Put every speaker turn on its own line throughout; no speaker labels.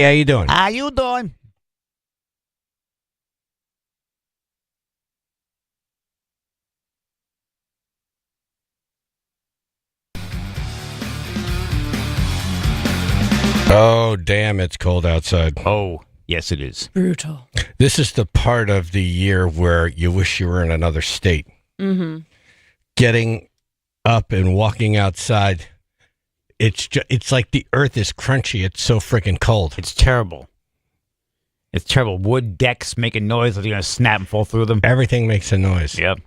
Hey, how you doing?
How you doing?
Oh, damn, it's cold outside.
Oh, yes, it is.
Brutal.
This is the part of the year where you wish you were in another state.
Mm-hmm.
Getting up and walking outside, it's like the earth is crunchy. It's so freaking cold.
It's terrible. It's terrible. Wood decks making noise like you're going to snap and fall through them.
Everything makes a noise.
Yep.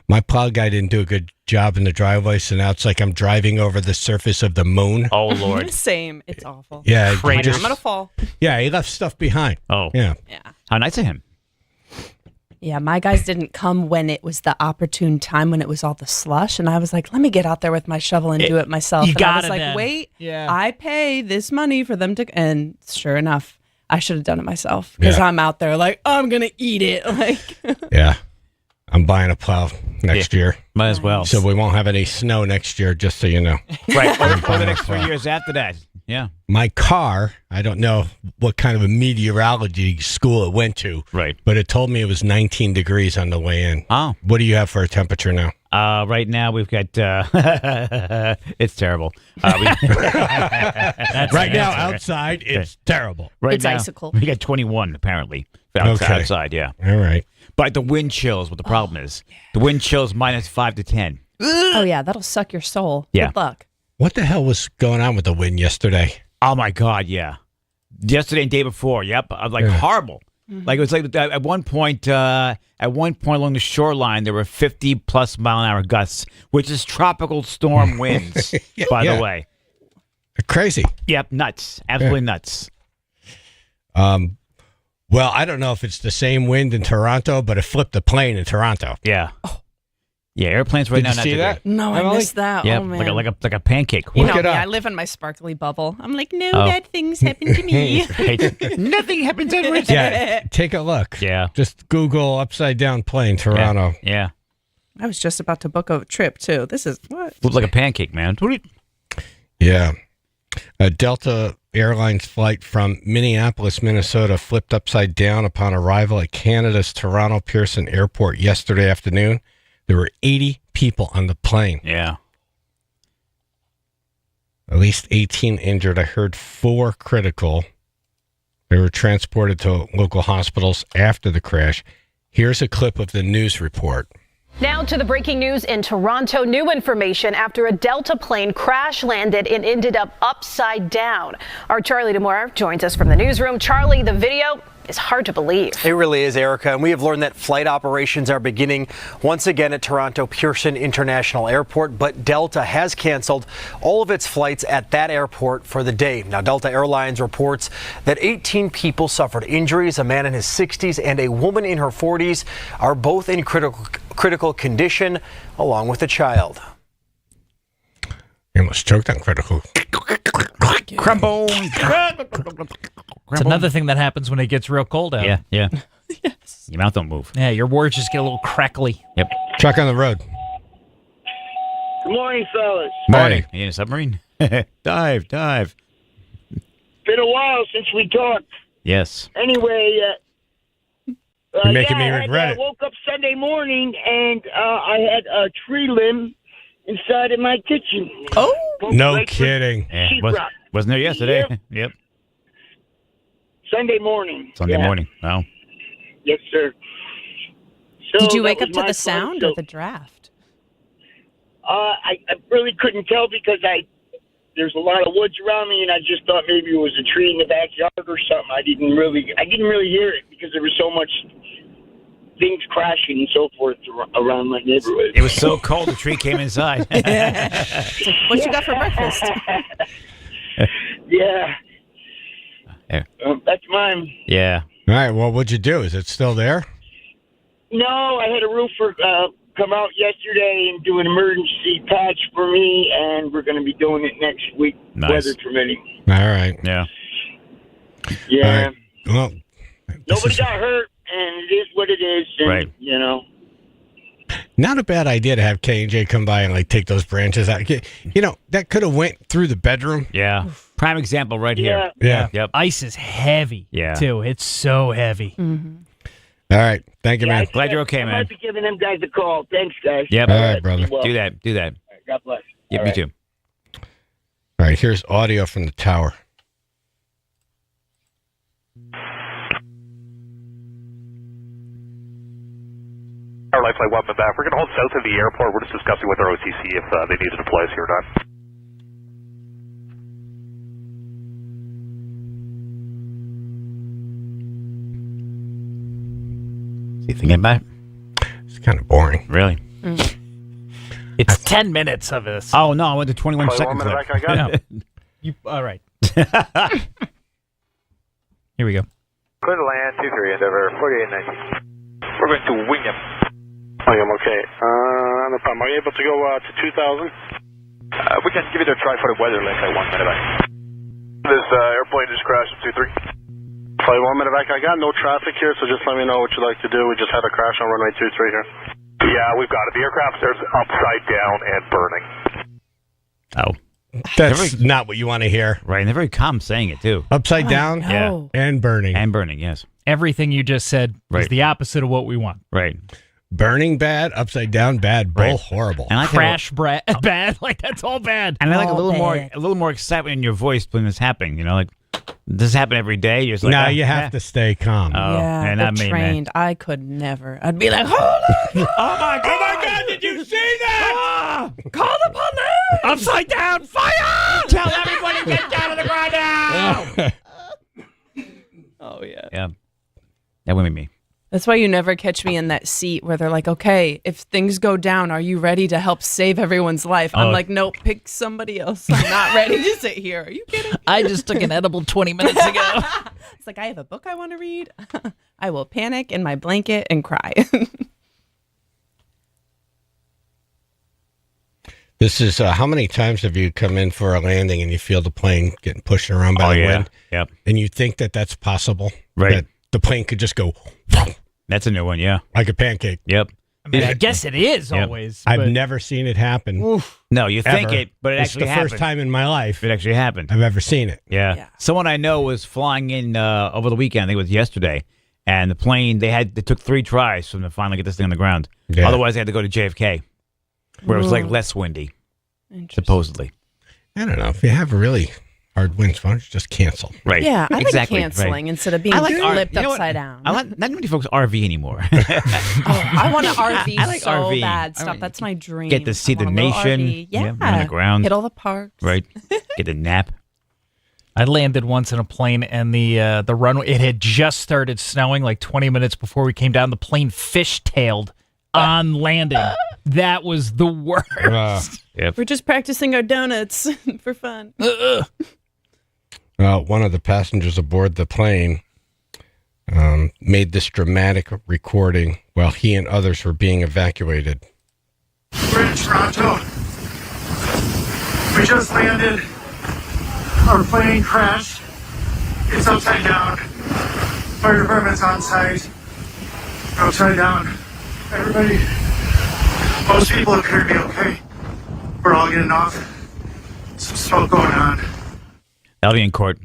My plow guy didn't do a good job in the driveway, so now it's like I'm driving over the surface of the moon.
Oh, Lord.
Same. It's awful.
Yeah,
Crazy.
I'm going to fall.
Yeah, he left stuff behind.
Oh.
Yeah.
Yeah.
How nice of him.
Yeah, my guys didn't come when it was the opportune time when it was all the slush. And I was like, let me get out there with my shovel and do it myself.
You
And I
got
was
it
like,
then.
wait,
Yeah.
I pay this money for them to. And sure enough, I should have done it myself because
Yeah.
I'm out there like, I'm going to eat it. Like,
Yeah. I'm buying a plow next year.
Might as well.
So we won't have any snow next year, just so you know.
Right. Or the next 3 years after that. Yeah.
My car, I don't know what kind of a meteorology school it went to,
Right.
but it told me it was 19 degrees on the way in.
Oh.
What do you have for a temperature now?
Right now we've got, it's terrible.
Right now, outside, it's terrible.
Right
It's
now,
icicle.
We got 21 apparently outside, yeah.
All right.
But the wind chills, what the problem is. The wind chills -5 to 10.
oh, yeah, that'll suck your soul.
Yeah.
Good luck.
What the hell was going on with the wind yesterday?
Oh my God, yeah. Yesterday and day before, yep. Like horrible. Like it was like at one point along the shoreline there were 50+ mile an hour gusts, which is tropical storm winds, by the way.
Crazy.
Yep, nuts. Absolutely nuts.
Well, I don't know if it's the same wind in Toronto, but it flipped the plane in Toronto.
Yeah. Yeah, airplanes right
Did
now
you
not
see
too
that?
good.
No, I
Emily?
missed that.
Yeah,
Oh, man.
like a pancake.
You
Look
know
it
me,
up.
I live in my sparkly bubble. I'm like, no
Oh.
bad things happen to me.
Right. Nothing happens on Richmond.
Yeah, take a look.
Yeah.
Just Google upside down plane, Toronto.
Yeah.
I was just about to book a trip, too. This is what?
Looks like a pancake, man. What do you-
Yeah. A Delta Airlines flight from Minneapolis, Minnesota flipped upside down upon arrival at Canada's Toronto Pearson Airport yesterday afternoon. There were 80 people on the plane.
Yeah.
At least 18 injured. I heard 4 critical. They were transported to local hospitals after the crash. Here's a clip of the news report.
Now to the breaking news in Toronto. New information after a Delta plane crash landed and ended up upside down. Our Charlie DeMore joins us from the newsroom. Charlie, the video is hard to believe.
It really is, Erica, and we have learned that flight operations are beginning once again at Toronto Pearson International Airport, but Delta has canceled all of its flights at that airport for the day. Now, Delta Airlines reports that 18 people suffered injuries. A man in his 60s and a woman in her 40s are both in critical condition, along with a child.
You almost choked on critical.
Crumble.
It's another thing that happens when it gets real cold out.
Yeah, yeah. Yes. Your mouth don't move.
Yeah, your words just get a little crackly.
Yep.
Truck on the road.
Good morning, fellas.
Morning.
You in a submarine? Dive.
Been a while since we talked.
Yes.
Anyway,
You're making me regret
I
it.
woke up Sunday morning and I had a tree limb inside of my kitchen.
Oh,
No
Right
kidding.
Yeah,
sheetrock.
wasn't there yesterday?
Yep.
Yep.
Sunday morning.
Sunday
Yeah.
morning. Wow.
Yes, sir. So
did you
that
wake
was
up to
my
the
fun.
sound
So,
or the draft?
I really couldn't tell because there's a lot of woods around me, and I just thought maybe it was a tree in the backyard or something. I didn't really hear it because there was so much things crashing and so forth around my neighborhood.
It was so cold the tree came inside.
What you got for breakfast?
Yeah.
Yeah.
That's mine.
Yeah.
All right, well, what'd you do? Is it still there?
No, I had a roofer come out yesterday and do an emergency patch for me, and we're going to be doing it next week,
Nice.
weather permitting.
All right.
Yeah.
Yeah.
All right. Well, this
Nobody
is
got hurt, and it is what it is. And,
Right.
You know.
not a bad idea to have K&J come by and like take those branches out. You know, that could have went through the bedroom.
Yeah. Prime example right here.
Yeah.
Yep.
Ice is heavy,
Yeah.
too. It's so heavy.
All right. Thank you,
Yeah,
man.
Glad you're okay,
I
man.
might be giving them guys a call. Thanks, guys.
Yep.
All right, brother.
Be well.
Do that. Do that.
All right, God bless.
Yep,
All
me
right.
too.
All right. Here's audio from the tower.
Our Lifeline 1 back. We're going to hold south of the airport. We're just discussing with our OTC if they need to deploy us here or not.
You thinking about it?
It's kind of boring.
Really?
It's 10 minutes of this.
Oh, no. I went to 21
Flight 1
seconds.
back, I got it.
All right. Here we go.
Clear to land, 23, Endeavor, 4819. We're going to Wingham. Wingham, okay. No problem. Are you able to go to 2000? We can give it a try for the weather link at 1 minute back. This airplane just crashed at 23. Flight 1 minute back. I got no traffic here, so just let me know what you'd like to do. We just had a crash on runway 23 here. Yeah, we've got it. The aircraft there's upside down and burning.
Oh.
That's not what you want to hear.
Right. And they're very calm saying it, too.
Upside down
No.
and burning.
And burning, yes.
Everything you just said is
Right.
the opposite of what we want.
Right.
Burning bad, upside down bad, both
Right.
horrible.
And I like
Crash bad. Like, that's all bad.
And I like a
All
little more excitement in your voice when this happening. You know, like, does this happen every day? You're just like,
Now
ah,
you have
yeah.
to stay calm.
Oh,
Yeah,
and
they're
not me, man.
trained. I could never. I'd be like, hold on,
Oh my God! Did you see that?
call the police.
Upside down, fire! Tell everybody get down to the ground now.
Oh yeah.
Yeah, that would be me.
That's why you never catch me in that seat where they're like, okay, if things go down, are you ready to help save everyone's life? I'm
Oh.
like, nope, pick somebody else. I'm not ready to sit here. Are you kidding?
I just took an edible 20 minutes ago.
It's like, I have a book I want to read. I will panic in my blanket and cry.
This is how many times have you come in for a landing and you feel the plane getting pushed around by the wind?
Yep.
And you think that that's possible?
Right.
That the plane could just go
That's a new one. Yeah.
like a pancake.
Yep.
I mean, I guess it is
Yep.
always.
I've
but
never seen it happen.
No, you think
ever.
it, but it
It's
actually
the
happened.
first time in my life
It actually happened.
I've ever seen it.
Yeah.
Yeah.
Someone I know was flying in over the weekend. I think it was yesterday, and the plane they took 3 tries from to finally get this thing on the ground.
Yeah.
Otherwise, they had to go to JFK, where it was like less windy, supposedly.
I don't know. If you have really hard winds, why don't you just cancel?
Right.
Yeah, I
exactly.
like canceling
Right.
instead of being
I like
flipped
you know what?
upside down.
I like not many folks RV anymore.
I want an RV
I like
so
RV.
bad.
I
Stop.
mean,
That's my dream.
get to see
I
the
want a little
nation.
RV. Yeah.
On the ground.
Hit all the parks.
Right. Get a nap.
I landed once in a plane, and the runway, it had just started snowing like 20 minutes before we came down. The plane fishtailed on landing. That was the worst.
Yep.
We're just practicing our donuts for fun.
One of the passengers aboard the plane made this dramatic recording while he and others were being evacuated.
We're in Toronto. We just landed. Our plane crashed. It's upside down. Fire department's on site. We're upside down. Everybody, most people appear to be okay. We're all getting off. Some smoke going on.
That'll be in court.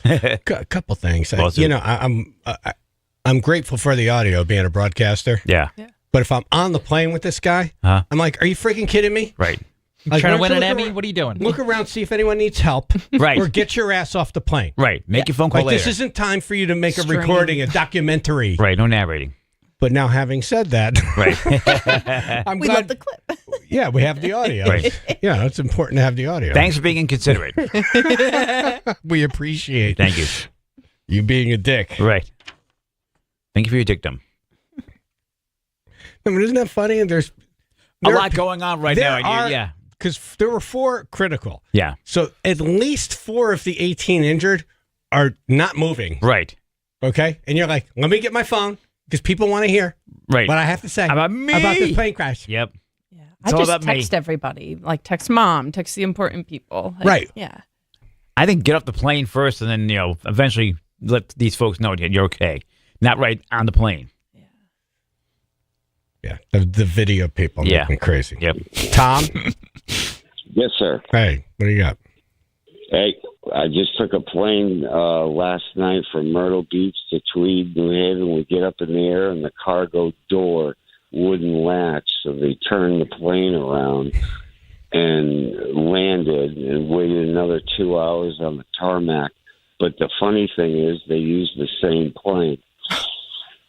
A couple things.
Lawsuit.
I'm grateful for the audio being a broadcaster.
Yeah.
But if I'm on the plane with this guy,
Huh?
I'm like, are you freaking kidding me?
Right.
Like,
Trying to
why
win
don't
an
you look
Emmy?
ar-
What are you doing?
Look around, see if anyone needs help.
Right.
Or get your ass off the plane.
Right. Make your phone call
Like,
later.
this isn't time for you to make a
Strange.
recording, a documentary.
Right. No narrating.
But now, having said that,
Right.
I'm
We
glad.
love the clip.
Yeah, we have the audio.
Right.
Yeah, it's important to have the audio.
Thanks for being inconsiderate.
We appreciate
Thank you.
you being a dick.
Right. Thank you for your dictum.
I mean, isn't that funny? And there's
A lot going on right now. and yeah.
Because there were 4 critical.
Yeah.
So at least 4 of the 18 injured are not moving.
Right.
Okay? And you're like, let me get my phone because people want to hear
Right.
what I have to say
About me.
about this plane crash.
Yep.
Yeah.
It's
I
all
just
about me.
text everybody. Like, text mom, text the important people. Like,
Right.
Yeah.
I think get off the plane first and then, eventually let these folks know you're okay. Not right on the plane.
Yeah. The video people
Yeah.
make me crazy.
Yep.
Tom?
Yes, sir.
Hey, what do you got?
Hey, I just took a plane last night from Myrtle Beach to Tweed, New Haven. We get up in the air, and the cargo door wouldn't latch, so they turned the plane around and landed and waited another 2 hours on the tarmac. But the funny thing is they used the same plane.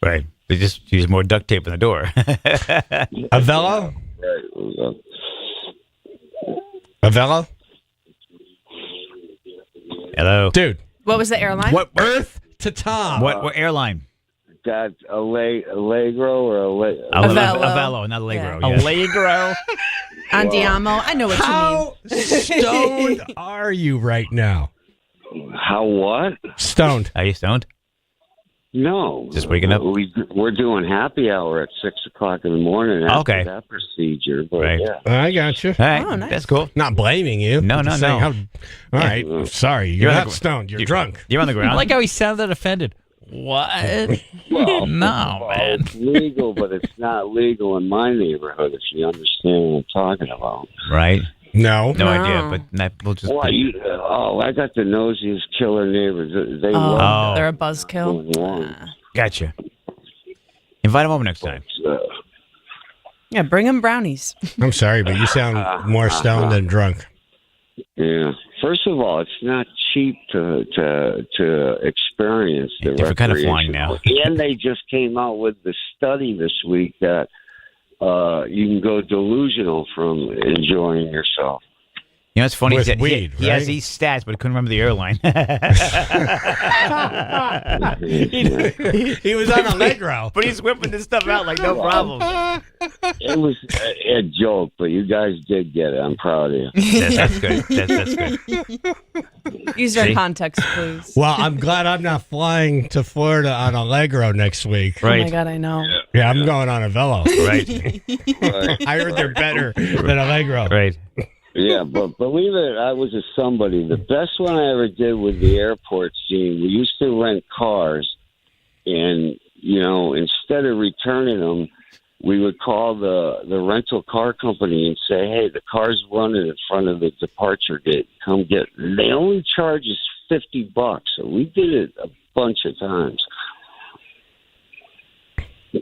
Right. They just use more duct tape on the door.
A Velo?
Right.
A Velo?
Hello.
Dude.
What was the airline?
What Earth to Tom?
What airline?
That's Allegro or
Avello, not Allegro.
Yeah.
Yes.
Allegro.
Andiamo. I know what
How stoned are you right now?
How what?
Stoned.
Are you stoned?
No.
Just waking up?
We're doing happy hour at 6 o'clock in the morning after that procedure. But
Right.
yeah.
I got you.
All right.
Oh, nice.
That's cool.
Not blaming you.
No,
I'm
no,
just saying
no.
all right. Sorry. You're not stoned. You're drunk.
You're on the
I
ground.
like how he sounded offended. What?
Well,
No, man.
it's legal, but it's not legal in my neighborhood, if you understand what I'm talking about.
Right.
No.
No idea, but we'll just.
Well, I got the nosiest killer neighbors. They love
Oh.
They're a buzzkill.
going on.
Gotcha. Invite him over next time.
Yeah, bring them brownies.
I'm sorry, but you sound more stoned than drunk.
Yeah. First of all, it's not cheap to experience the
Different kind of flying
recreational.
now.
And they just came out with the study this week that you can go delusional from enjoying yourself.
You know, it's funny.
With
He
weed,
he has
right?
these stats, but he couldn't remember the airline.
He was on Allegro.
But he's whipping this stuff out like no problem.
It was a joke, but you guys did get it. I'm proud of you.
That's good. That's good.
Use your
See?
context, please.
Well, I'm glad I'm not flying to Florida on Allegro next week.
Oh my
Right.
God, I know.
Yeah, I'm going on a Velo.
Right.
Right.
I heard they're better than Allegro.
Right.
Yeah, but believe it, I was a somebody. The best one I ever did with the airport scene, we used to rent cars, and, you know, instead of returning them, we would call the rental car company and say, hey, the car's running in front of the departure gate. Come get it. They only charge us $50, so we did it a bunch of times.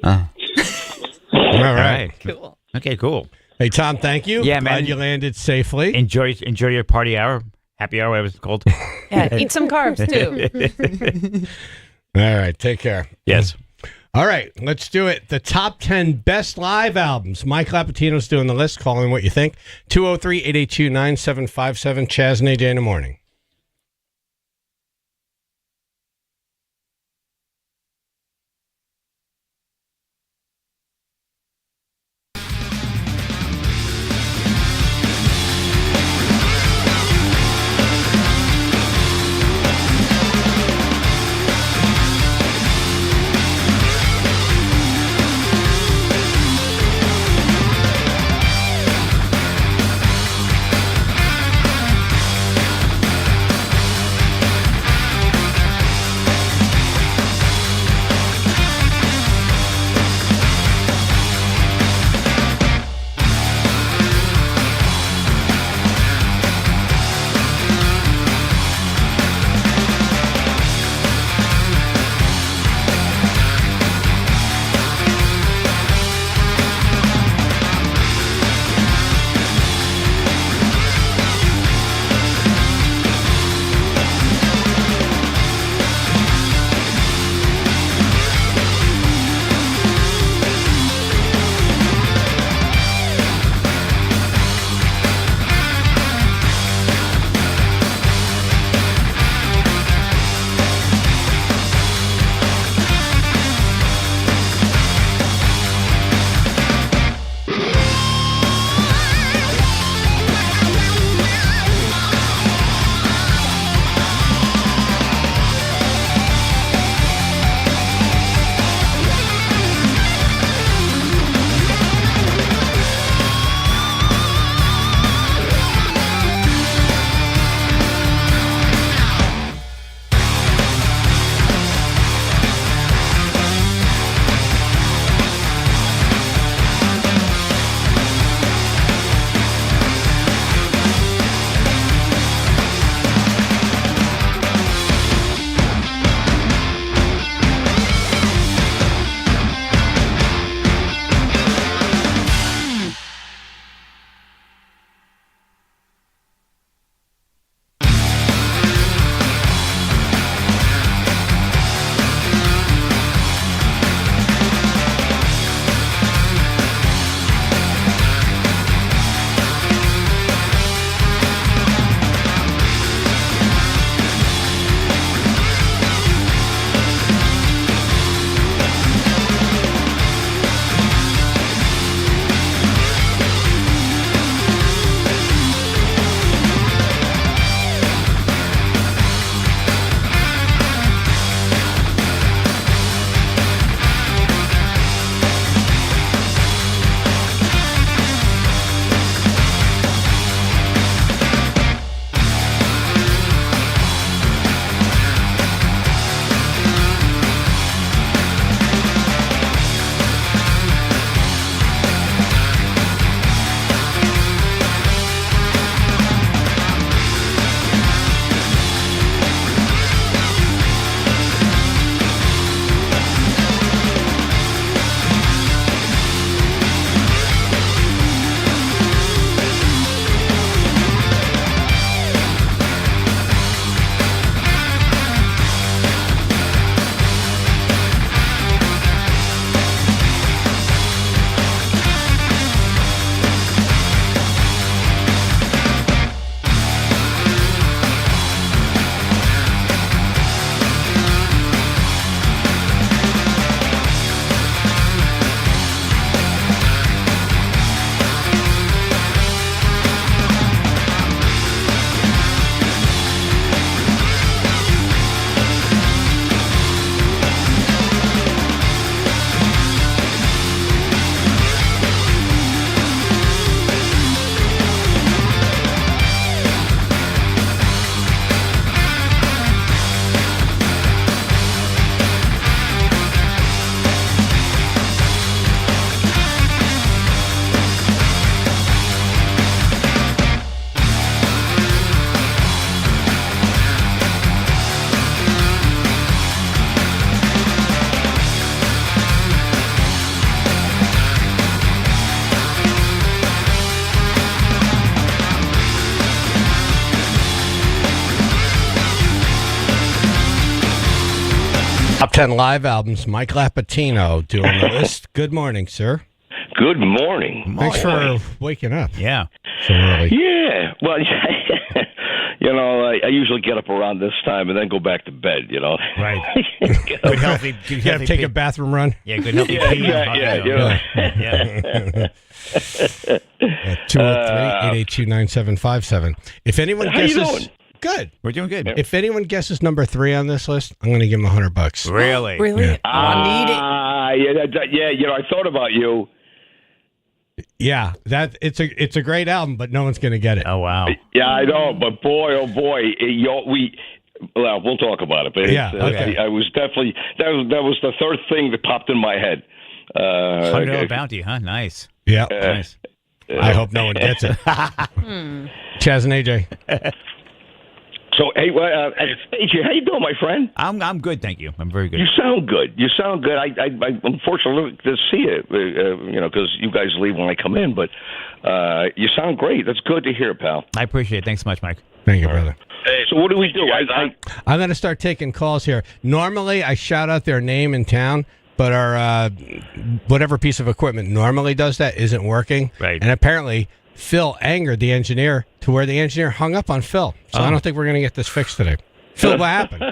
Oh.
All
All
right.
right. Cool. Okay, cool.
Hey, Tom, thank you.
Yeah,
Glad
man.
you landed safely.
Enjoy your party hour, happy hour, whatever it's called.
Yeah, eat some carbs too.
All right, take care.
Yes.
All right, let's do it. The top 10 best live albums. Mike Lapatino's doing the list. Call in what you think. 203-882-9757. Chaz and AJ in the morning. Top 10 live albums. Mike Lapatino doing the list. Good morning, sir.
Good morning.
Thanks for waking up.
Yeah.
So early.
Yeah. Well, I usually get up around this time and then go back to bed,
Right. Good healthy.
You got to take a bathroom run?
Yeah, good healthy.
Yeah.
203-882-9757. If anyone
How you
guesses...
doing?
Good.
We're doing good.
If anyone guesses number 3 on this list, I'm going to give them $100.
Really?
Really?
Yeah.
I need it.
Yeah. I thought about you.
Yeah, it's a great album, but no one's going to get it.
Oh, wow.
Yeah, I know, but boy, oh boy, we'll talk about it. But
Yeah, okay.
I was definitely that was the third thing that popped in my head.
$100 bounty, huh? Nice.
Yeah.
Nice.
I hope no one gets it. Chaz and AJ.
So, hey, AJ, how you doing, my friend?
I'm good, thank you. I'm very good.
You sound good. I'm fortunate to see you, because you guys leave when I come in, but you sound great. That's good to hear, pal.
I appreciate it. Thanks so much, Mike.
Thank you, brother.
Hey, so what do we do?
I'm going to start taking calls here. Normally, I shout out their name in town, but our whatever piece of equipment normally does that isn't working.
Right.
And apparently, Phil angered the engineer to where the engineer hung up on Phil. So I don't think we're going to get this fixed today. Phil, what happened?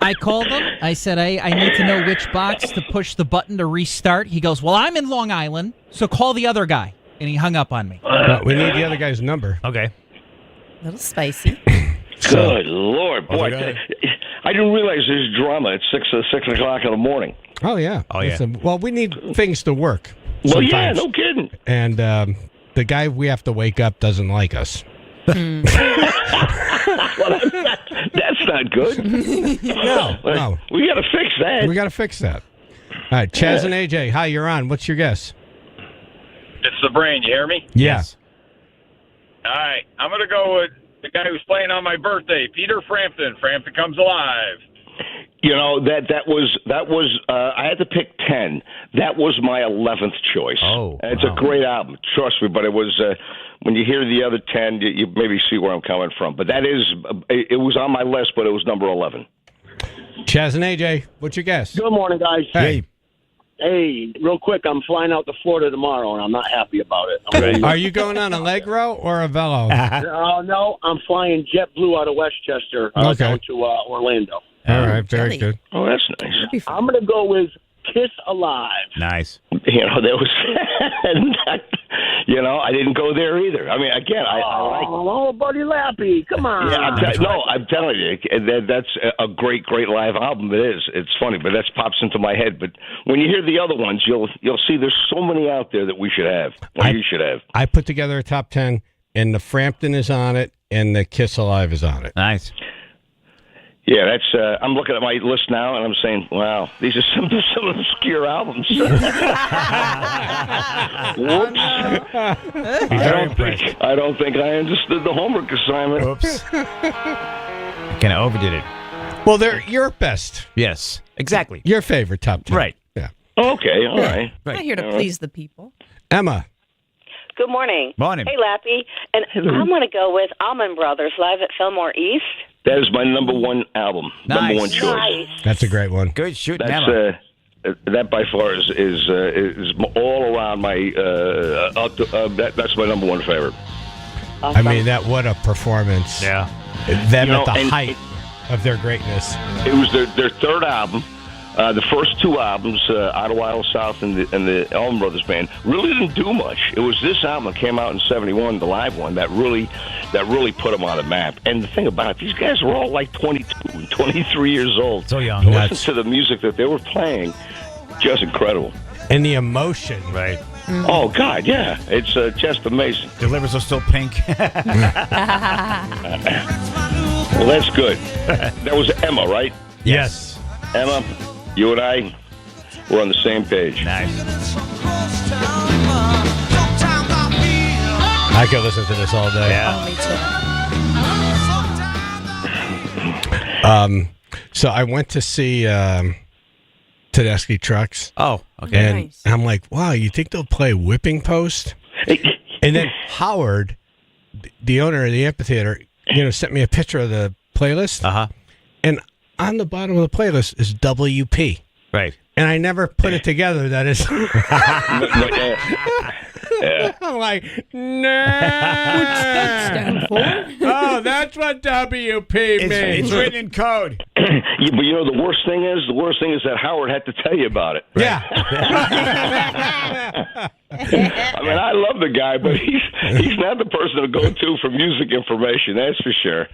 I called him. I said, I need to know which box to push the button to restart. He goes, well, I'm in Long Island, so call the other guy. And he hung up on me.
We need the other guy's number.
Okay.
A little spicy.
Good Lord, boy! I didn't realize there's drama at 6 o'clock in the morning.
Oh, yeah.
Oh, yeah.
Listen, well, we need things to work.
Well,
sometimes.
yeah, no kidding.
And the guy we have to wake up doesn't like us.
Well, that's not good.
No.
We got to fix that.
We got to fix that. All right, Chaz and AJ, hi, you're on. What's your guess?
It's the brain. You hear me?
Yes.
All right. I'm going to go with the guy who's playing on my birthday, Peter Frampton. Frampton Comes Alive.
That was I had to pick 10. That was my 11th choice.
Oh,
and it's a great album, trust me. But it was when you hear the other 10, you maybe see where I'm coming from. But that is it was on my list, but it was number 11.
Chaz and AJ, what's your guess?
Good morning, guys.
Hey.
Hey, real quick, I'm flying out to Florida tomorrow, and I'm not happy about it.
Are you going on Allegro or a Velo?
No, I'm flying JetBlue out of Westchester down to Orlando.
All right, very good.
Oh, that's nice.
I'm going to go with Kiss Alive.
Nice.
That was, I didn't go there either. I mean, again, I like.
Oh, Buddy Lappy, come on.
Yeah, I'm telling you, that's a great live album. It is. It's funny, but that pops into my head. But when you hear the other ones, you'll see there's so many out there that we should have. You should have.
I put together a top 10, and the Frampton is on it, and the Kiss Alive is on it.
Nice.
Yeah, that's. I'm looking at my list now, and I'm saying, "Wow, these are some obscure albums." Whoops! I don't think I understood the homework assignment.
Oops! Kind of overdid it.
Well, they're your best.
Yes, exactly.
Your favorite top 10.
Right.
Yeah.
Okay. All right.
I'm not here to please the people.
Emma.
Good morning.
Morning.
Hey, Lappy. And I'm going to go with Allman Brothers live at Fillmore East.
That is my number one album.
Nice.
Number one choice.
Nice.
That's a great one.
Good shooting,
That's
Emma.
that by far is all around my. That's my number one favorite.
I mean, what a performance.
Yeah.
Them at the height of their greatness.
It was their third album. The first two albums, Out of Wild South and the Allman Brothers Band, really didn't do much. It was this album that came out in '71, the live one, that really put them on the map. And the thing about it, these guys were all like 22 and 23 years old.
So young.
Listen to the music that they were playing, just incredible.
And the emotion.
Right.
Oh, God, yeah. It's just amazing.
The livers are still pink.
Well, that's good. That was Emma, right?
Yes.
Emma, you and I, we're on the same page.
Nice.
I could listen to this all day.
Yeah.
Oh, me too.
So I went to see Tedeschi Trucks.
Oh, okay.
And
Nice.
I'm like, wow, you think they'll play Whipping Post? And then Howard, the owner of the amphitheater, sent me a picture of the playlist.
Uh-huh.
And on the bottom of the playlist is WP.
Right.
And I never put it together. That is. I'm like, no.
What's that stand for?
Oh, that's what WP means.
It's written in code.
Yeah, but you know the worst thing is that Howard had to tell you about it.
Yeah.
I mean, I love the guy, but he's not the person to go to for music information. That's for sure.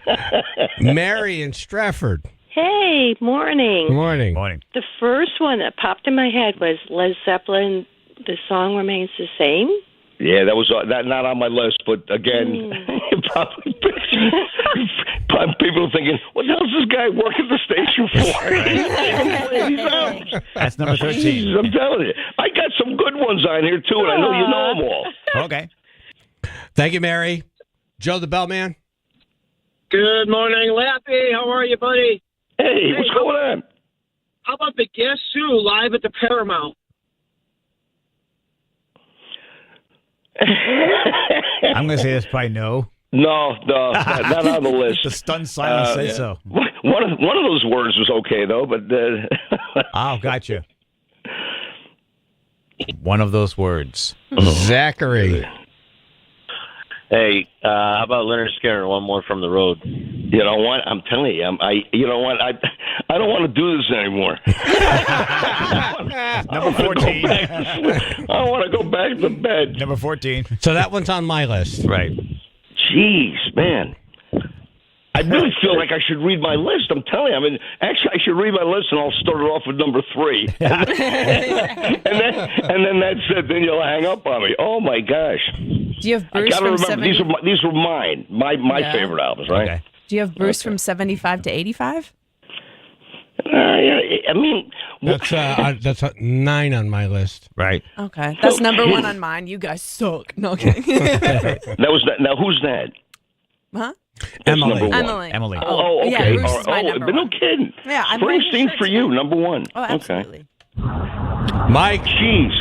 Mary in Stratford.
Hey, morning.
Morning.
Morning.
The first one that popped in my head was Led Zeppelin, The Song Remains the Same.
Yeah, that was that not on my list, but again, probably people are thinking, what the hell is this guy working the station for?
That's number 13.
Jesus, I'm telling you. I got some good ones on here, too, and I know you know them all.
Okay.
Thank you, Mary. Joe the Bellman.
Good morning, Lappy. How are you, buddy?
Hey, what's going on?
How about the Guess Who live at the Paramount?
I'm going to say this probably no.
No, not on the list.
The stunned silence says so.
One of those words was okay, though, but...
Oh, gotcha. One of those words.
Zachary.
Hey, how about Leonard Skinner? One more from the road.
You know what? I'm telling you, you know what? I don't want to do this anymore.
Number 14.
I want to go back to bed.
Number 14.
So that one's on my list.
Right.
Jeez, man. I really feel like I should read my list. I'm telling you. I mean, actually, I should read my list, and I'll start it off with number 3. and then that's it. Then you'll hang up on me. Oh, my gosh.
Do you have Bruce
I gotta
from
remember, these were mine. My favorite albums, right?
Okay.
Do you have Bruce from 75 to 85?
I mean...
That's 9 on my list.
Right.
Okay. That's number 1 on mine. You guys suck. No kidding.
Now, who's that?
Huh?
That's
Emily.
number 1.
Emily.
Oh, okay.
Yeah, Bruce is my number
but no
1.
kidding.
Yeah, I'm wearing your
Springsteen
shirt
for
today.
you, number 1.
Oh, absolutely.
Mike.
Jeez,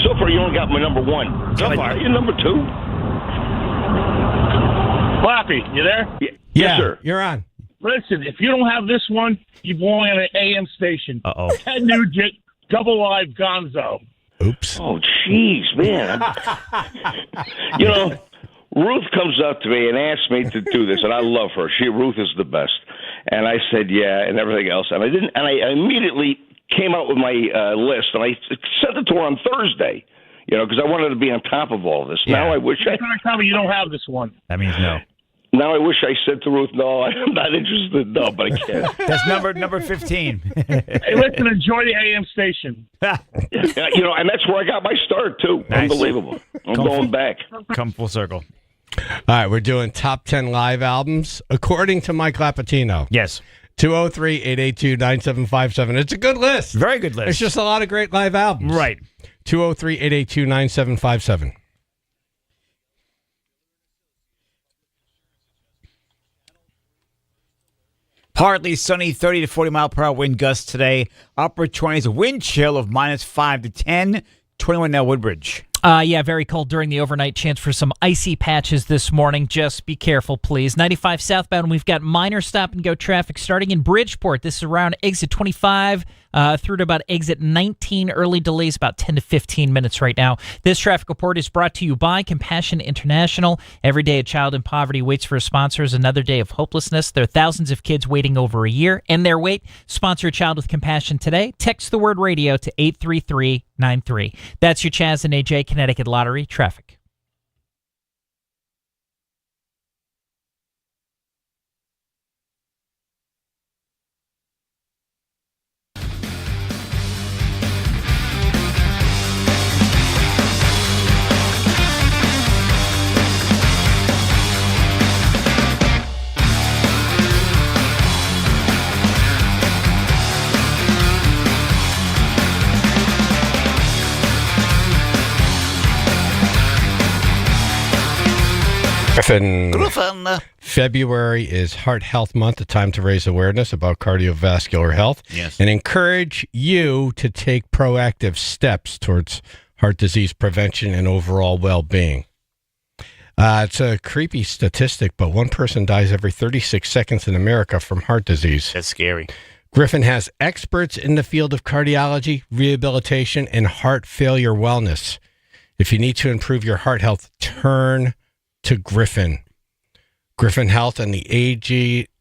so far you only got my number 1.
So
Can
far.
I tell you number 2?
Flappy, you there?
Yes, sir.
You're on.
Listen, if you don't have this one, you belong on an AM station.
Uh-oh.
Ted Nugent, Double Live Gonzo.
Oops.
Oh, jeez, man. You know, Ruth comes up to me and asks me to do this, and I love her. Ruth is the best. And I said, yeah, and everything else. And I didn't. And I immediately came out with my list, and I sent it to her on Thursday, because I wanted to be on top of all this.
Yeah.
Now I wish
You're trying to tell me you don't have this one.
That means no.
Now I wish I said to Ruth, no, I'm not interested. No, but I can't.
That's number 15.
Hey, listen, enjoy the AM station.
And that's where I got my start, too.
Nice.
Unbelievable. I'm going back.
Come full circle.
All right, we're doing top 10 live albums according to Mike Lapatino.
Yes.
203-882-9757. It's a good list.
Very good list.
It's just a lot of great live albums.
Right.
203-882-9757.
Partly sunny, 30 to 40 mile per hour wind gusts today. Upper 20s, a wind chill of -5 to 10. 21 now, Woodbridge.
Yeah, very cold during the overnight. Chance for some icy patches this morning. Just be careful, please. 95 southbound, we've got minor stop-and-go traffic starting in Bridgeport. This is around exit 25 through to about exit 19. Early delays about 10 to 15 minutes right now. This traffic report is brought to you by Compassion International. Every day a child in poverty waits for a sponsor is another day of hopelessness. There are thousands of kids waiting over a year, and their wait. Sponsor a child with compassion today. Text the word radio to 83393. That's your Chaz and AJ Connecticut Lottery traffic.
Griffin. February is Heart Health Month, a time to raise awareness about cardiovascular health and encourage you to take proactive steps towards heart disease prevention and overall well-being. It's a creepy statistic, but one person dies every 36 seconds in America from heart disease.
That's scary.
Griffin has experts in the field of cardiology, rehabilitation, and heart failure wellness. If you need to improve your heart health, turn to Griffin. Griffin Health and the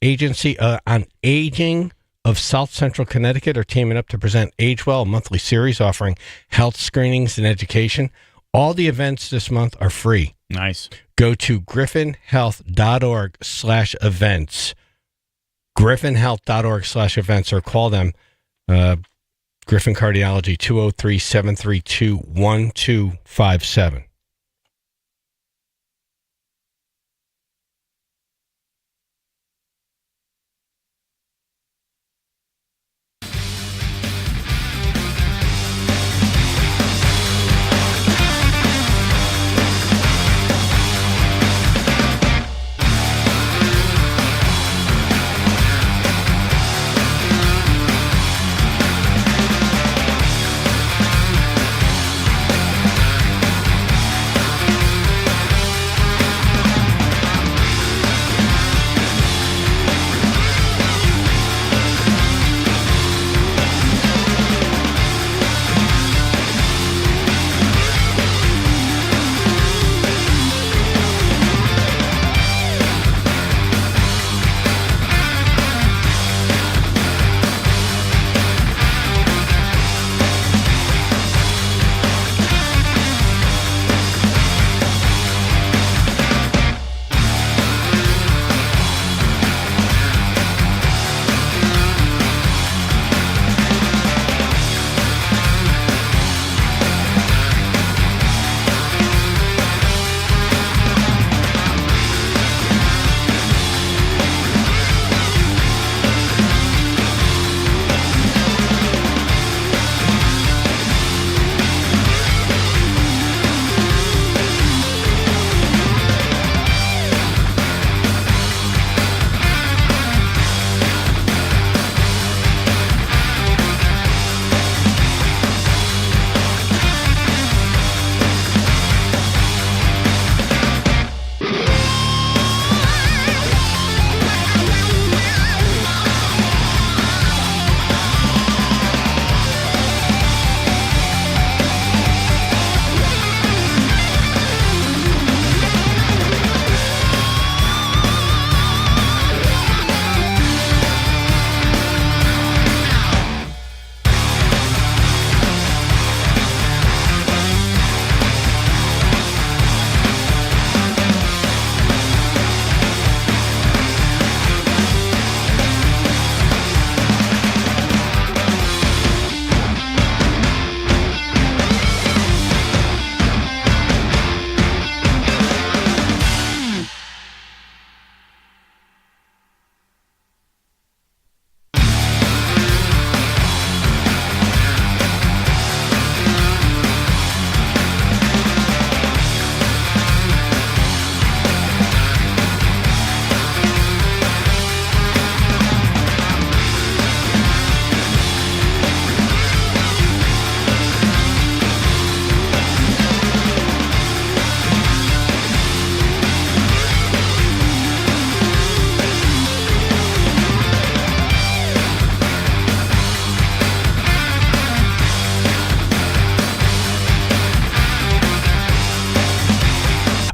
Agency on Aging of South Central Connecticut are teaming up to present Age Well, a monthly series offering health screenings and education. All the events this month are free.
Nice.
Go to griffinhealth.org/events. griffinhealth.org/events, or call them, Griffin Cardiology, 203-732-1257.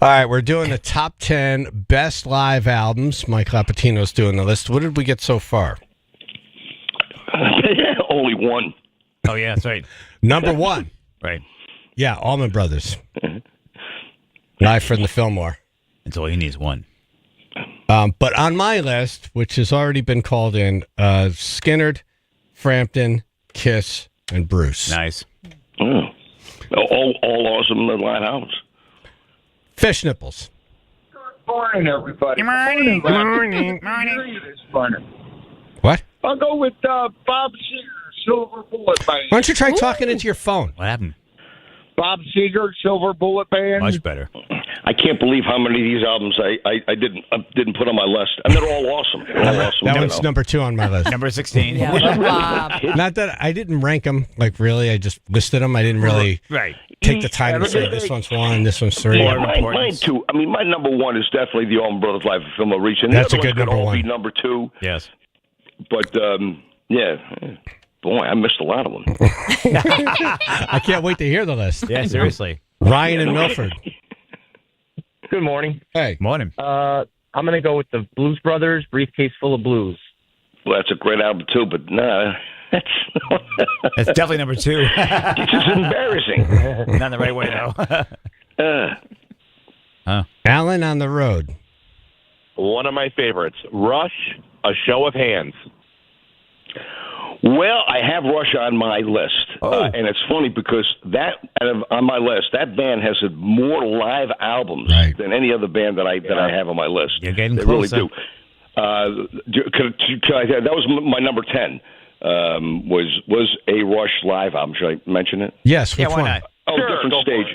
All right, we're doing the top 10 best live albums. Mike Lapatino's doing the list. What did we get so far?
Only one.
Oh, yeah, that's right.
Number one.
Right.
Yeah, Allman Brothers. Live from the Fillmore.
That's all he needs, one.
But on my list, which has already been called in, Skynyrd, Frampton, Kiss, and Bruce.
Nice.
Oh. All awesome live albums.
Fish Nipples.
Morning, everybody.
Good morning.
Good morning. This morning.
What?
I'll go with Bob Seger, Silver Bullet Band.
Why don't you try talking into your phone?
What happened?
Bob Seger, Silver Bullet Band.
Much better.
I can't believe how many of these albums I didn't put on my list, and they're all awesome. They're all awesome.
That one's number 2 on my list.
Number 16.
Yeah, Bob.
Not that I didn't rank them, like really. I just listed them. I didn't really.
Right.
take the time to say this one's 1, this one's 3.
Yeah, mine too. I mean, my number 1 is definitely the Allman Brothers Live at Fillmore Reach. And
That's
the
a
other
good
ones could
number
all
1.
be number 2.
Yes.
But, yeah. Boy, I missed a lot of them.
I can't wait to hear the list.
Yeah, seriously.
Ryan and Milford.
Good morning.
Hey.
Morning.
I'm going to go with the Blues Brothers, Briefcase Full of Blues.
Well, that's a great album, too, but nah.
That's definitely number 2.
It's just embarrassing.
Not the right way, though.
Alan on the road.
One of my favorites, Rush, A Show of Hands.
Well, I have Rush on my list, and it's funny because on my list, that band has had more live albums than any other band that I have on my list.
You're getting
they
closer.
really do. That was my number 10. Was a Rush live album. Should I mention it?
Yes. Which
why
one?
not?
Oh,
Sure,
Different
go for it.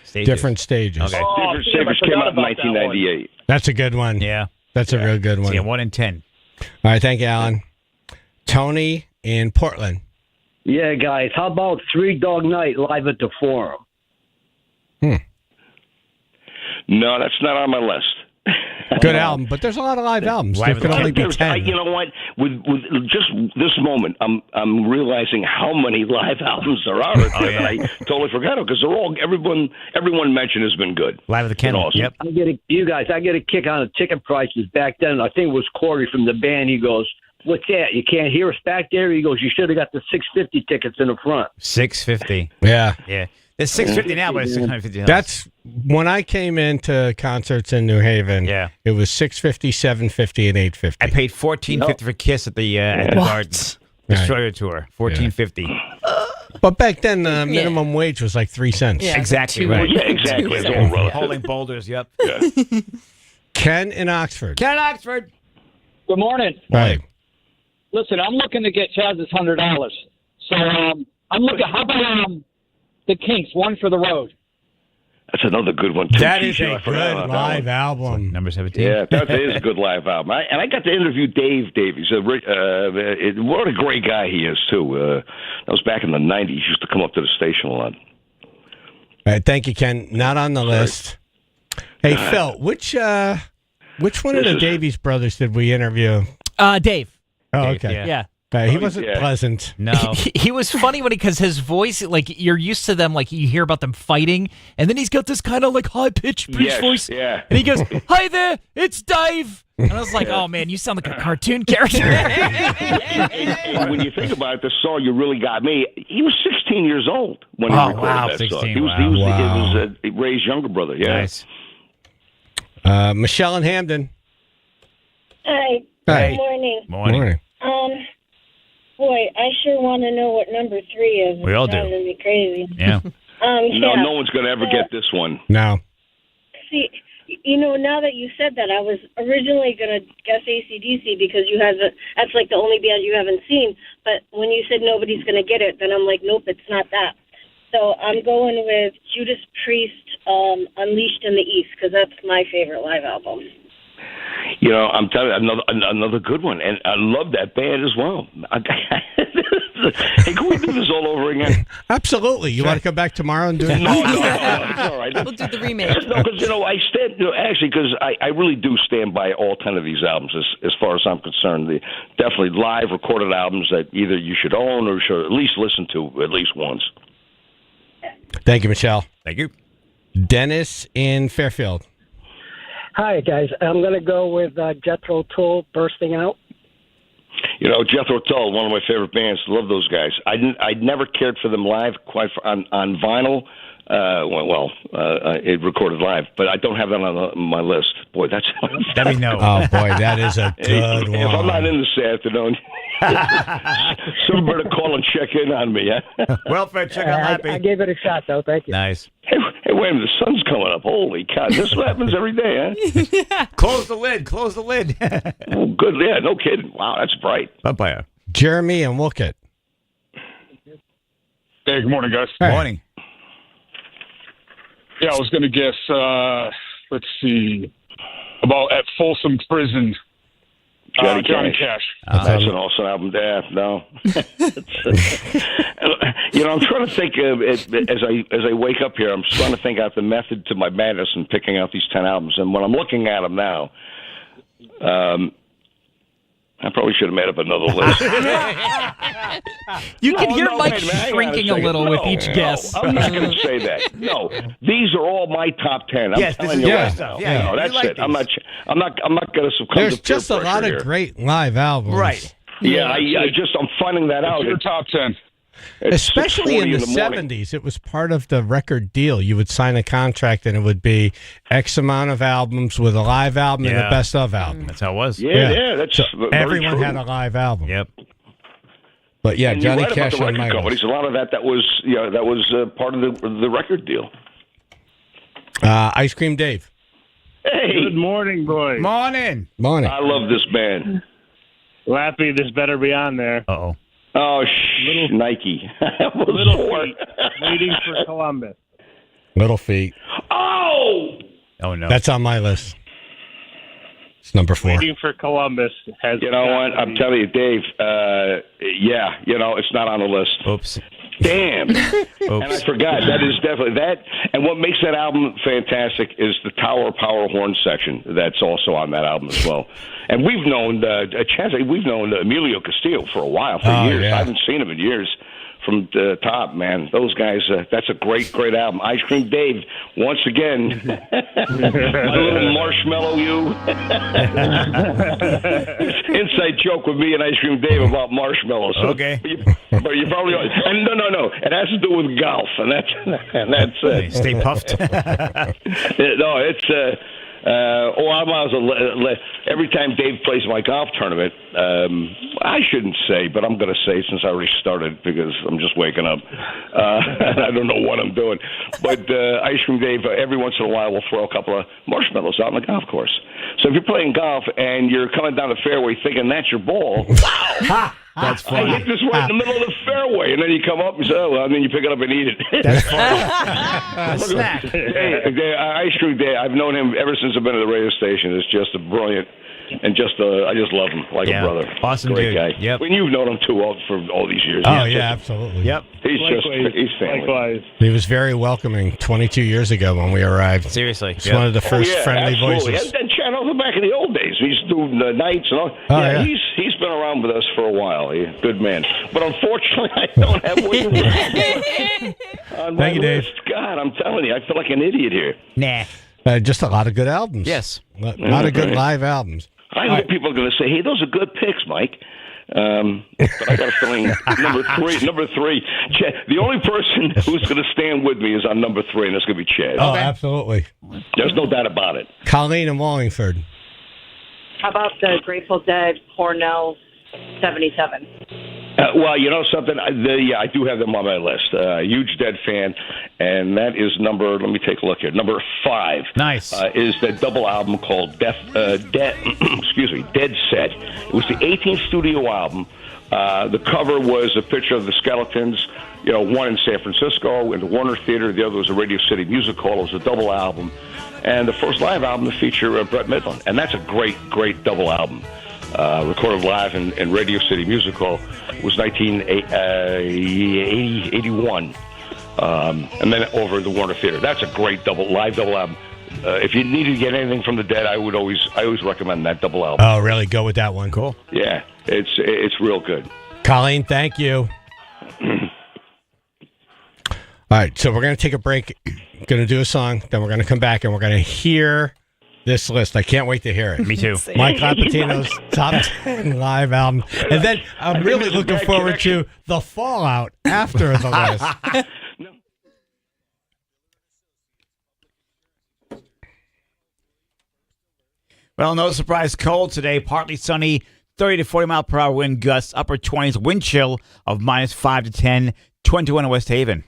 Stages.
Different stages.
Okay.
Different Stages came out in 1998.
That's a good one.
Yeah.
That's a real good one.
So yeah, 1 in 10.
All right. Thank you, Alan. Tony in Portland.
Yeah, guys. How about 3 Dog Night live at the Forum?
No, that's not on my list.
Good album, but there's a lot of live albums. There can only be 10.
You know what? With just this moment, I'm realizing how many live albums there are out there that I totally forgot because they're all everyone mentioned has been good.
Live at the Kennel.
Awesome.
Yep.
I get a kick on the ticket prices back then. I think it was Corey from the band. He goes, "What's that? You can't hear us back there?" He goes, "You should have got the $6.50 tickets in the front."
$6.50.
Yeah.
Yeah. It's $6.50 now, but it's $650.
That's when I came into concerts in New Haven.
Yeah.
It was $6.50, $7.50, and $8.50.
I paid $14.50 for Kiss at the Gardens. Destroyer tour. $14.50.
But back then, the minimum wage was like 3 cents.
Yeah, exactly.
Well,
Right.
yeah, exactly. It's all relative.
Holding boulders. Yep.
Yeah.
Ken in Oxford.
Ken in Oxford.
Good morning.
Right.
Listen, I'm looking to get Chaz's $100. So I'm looking. How about the Kinks, One for the Road?
That's another good one, too.
That is
Geez,
a
I forgot
good
about that
live
one.
album.
Number 17.
Yeah, that is a good live album. And I got to interview Dave Davies. What a great guy he is, too. That was back in the 90s. He used to come up to the station a lot.
All right, thank you, Ken. Not on the list. Hey, Phil, which one of the Davies brothers did we interview?
Dave.
Oh,
Dave,
okay.
Yeah.
He wasn't pleasant.
No.
He was funny because his voice, like, you're used to them, like, you hear about them fighting, and then he's got this kind of, like, high-pitched voice.
Yeah.
And he goes, "Hi there, it's Dave." And I was like, oh, man, you sound like a cartoon character.
When you think about it, the song "You Really Got Me," he was 16 years old when he recorded that
16,
song. He was Ray's younger brother. Yeah.
Nice.
Michelle and Hamden.
Hi.
Hi.
Good morning.
Morning.
Boy, I sure want to know what number 3 is.
We all
It's
do.
driving me crazy.
Yeah.
No one's going to ever get this one.
No.
See, now that you said that, I was originally going to guess AC/DC because that's like the only band you haven't seen. But when you said nobody's going to get it, then I'm like, nope, it's not that. So I'm going with Judas Priest, Unleashed in the East, because that's my favorite live album.
You know, I'm telling you, another good one, and I love that band as well. Hey, can we do this all over again?
Absolutely. You want to come back tomorrow and do it?
No, it's all right.
We'll do the remake.
No, because I stand. Actually, because I really do stand by all 10 of these albums as far as I'm concerned. Definitely live recorded albums that either you should own or should at least listen to at least once.
Thank you, Michelle.
Thank you.
Dennis in Fairfield.
Hi, guys. I'm going to go with Jethro Tull, Bursting Out.
You know, Jethro Tull, one of my favorite bands. Love those guys. I never cared for them live on vinyl. It recorded live, but I don't have that on my list. Boy, that's
let me know.
Oh boy, that is a good one.
If I'm not in this afternoon, somebody call and check in on me. Yeah?
Welfare check on Lappy.
I gave it a shot, though. Thank you.
Nice.
Hey, wait a minute, the sun's coming up. Holy cow, this happens every day, huh?
Close the lid. Close the lid.
Oh, good. Yeah, no kidding. Wow, that's bright.
Bye-bye.
Jeremy and Wookett.
Hey, good morning, guys.
Good morning.
Yeah, I was going to guess, let's see, about At Folsom Prison. Johnny Cash.
That's an awesome album. Yeah, no. I'm trying to think as I wake up here. I'm trying to think out the method to my madness and picking out these 10 albums. And when I'm looking at them now, I probably should have made up another list.
You can hear Mike shrinking a little with each guess.
I'm not going to say that. No, these are all my top 10. I'm telling you right now. No, that's it. These. I'm not going to succumb
There's
to peer
just a lot
here.
of great live albums.
Right.
Yeah, I'm finding that out.
Your top 10.
Especially in the 70s, it was part of the record deal. You would sign a contract and it would be X amount of albums with a live album and a best of album.
That's how it was.
Yeah, that's
so
very
everyone
true.
had a live album.
Yep.
But yeah,
And
Johnny
you're right
Cash
about the
on
record
my
companies.
list.
A lot of that was part of the record deal.
Ice Cream Dave.
Hey.
Good morning, boys.
Morning.
Morning.
I love this band.
Lappy, this better be on there.
Uh-oh.
Oh, Nike.
Little Feet, waiting for Columbus.
Little Feet.
Oh
no.
That's on my list. It's number 4.
Waiting for Columbus has.
You know what? I'm telling you, Dave. It's not on the list.
Oops.
Damn. And I forgot. That is definitely that. And what makes that album fantastic is the Tower Power Horn section. That's also on that album as well. And we've known Chaz. We've known Emilio Castillo for a while, for years.
Yeah.
I haven't seen him in years. From the top, man. Those guys, that's a great album. Ice Cream Dave, once again. My little marshmallow you. Inside joke with me and Ice Cream Dave about marshmallows. So,
okay.
But you probably and no. It has to do with golf, and that's
Stay puffed.
No, it's every time Dave plays my golf tournament, I shouldn't say, but I'm going to say since I already started because I'm just waking up. I don't know what I'm doing. But Ice Cream Dave, every once in a while, will throw a couple of marshmallows out on the golf course. So if you're playing golf and you're coming down the fairway thinking that's your ball, wow!
That's funny.
I hit this right in the middle of the fairway, and then you come up and say, and then you pick it up and eat it.
That's funny. Snack.
Hey, Ice Cream Dave, I've known him ever since I've been at the radio station. It's just a brilliant, and I just love him like a brother.
Awesome
Great
dude.
guy.
Yep.
When you've known him too for all these years.
Oh, yeah, absolutely.
Yep.
He's family.
Likewise.
He was very welcoming 22 years ago when we arrived.
Seriously.
He's one of the first friendly
absolutely.
voices.
And Channel back in the old days. He used to do the nights and all.
Yeah.
He's been around with us for a while. He's a good man. But unfortunately, I don't have what you want on my
Thank you, Dave.
list. God, I'm telling you, I feel like an idiot here.
Nah.
Just a lot of good albums.
Yes.
A lot of good live albums.
I hope people are going to say, hey, those are good picks, Mike. But I got a feeling number three. The only person who's going to stand with me is on number 3, and that's going to be Chaz.
Oh, absolutely.
There's no doubt about it.
Colleen and Wallingford.
How about the Grateful Dead, Cornell, 77?
Well, you know something? I do have them on my list. Huge Dead fan, and that is number. Let me take a look here. Number 5.
Nice.
Is that double album called Dead Set. It was the 18th studio album. The cover was a picture of the Skeletons. One in San Francisco in the Warner Theater. The other was a Radio City Music Hall. It was a double album, and the first live album to feature Brett Midland, and that's a great double album. Recorded live in Radio City Music Hall. It was 1981, and then over the Warner Theater. That's a great live double album. If you needed to get anything from the Dead, I always recommend that double album.
Oh, really? Go with that one.
Cool.
Yeah, it's real good.
Colleen, thank you. All right, so we're going to take a break. Going to do a song, then we're going to come back and we're going to hear this list. I can't wait to hear it.
Me too.
Mike Lapatino's top 10 live album. And then I'm really looking forward to the fallout after the list.
Well, no surprise, cold today. Partly sunny, 30 to 40 mile per hour wind gusts, upper 20s, wind chill of -5 to 10, 21 in West Haven.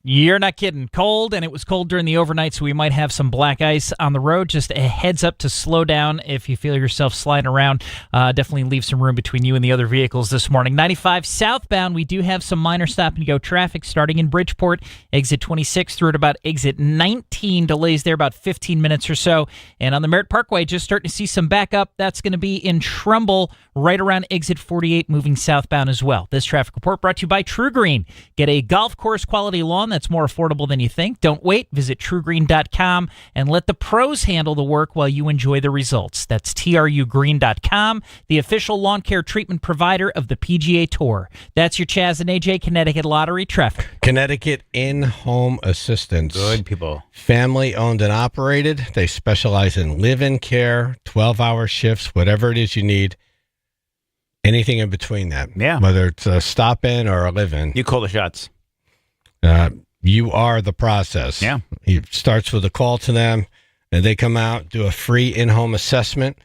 You're not kidding. Cold, and it was cold during the overnight, so we might have some black ice on the road. Just a heads up to slow down if you feel yourself sliding around. Definitely leave some room between you and the other vehicles this morning. 95 southbound, we do have some minor stop-and-go traffic starting in Bridgeport. Exit 26 through at about exit 19. Delays there about 15 minutes or so. And on the Merritt Parkway, just starting to see some backup. That's going to be in Trumbull right around exit 48, moving southbound as well. This traffic report brought to you by True Green. Get a golf course quality lawn that's more affordable than you think. Don't wait. Visit truegreen.com and let the pros handle the work while you enjoy the results. That's trugreen.com, the official lawn care treatment provider of the PGA Tour. That's your Chaz and AJ Connecticut Lottery traffic.
Connecticut In-Home Assistance.
Good people.
Family owned and operated. They specialize in live-in care, 12-hour shifts, whatever it is you need. Anything in between that.
Yeah.
Whether it's a stop-in or a live-in.
You call the shots.
You are the process.
Yeah.
It starts with a call to them, and they come out, do a free in-home assessment,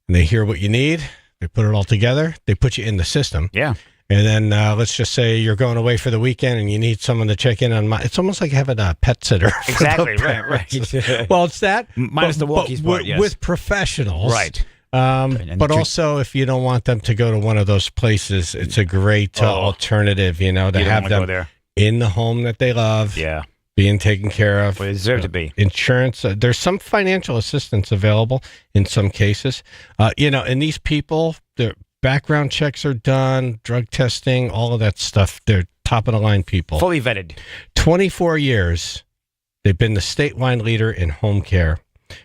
and they hear what you need. They put it all together. They put you in the system.
Yeah.
And then let's just say you're going away for the weekend and you need someone to check in on. It's almost like having a pet sitter.
Exactly. Right.
Well, it's that.
Minus the walkies part, yes.
With professionals.
Right.
But also, if you don't want them to go to one of those places, it's a great alternative, to have them
there.
In the home that they love.
Yeah.
Being taken care of.
Well, they deserve to be.
Insurance. There's some financial assistance available in some cases. And these people, their background checks are done, drug testing, all of that stuff. They're top of the line people.
Fully vetted. 24
years. They've been the statewide leader in home care.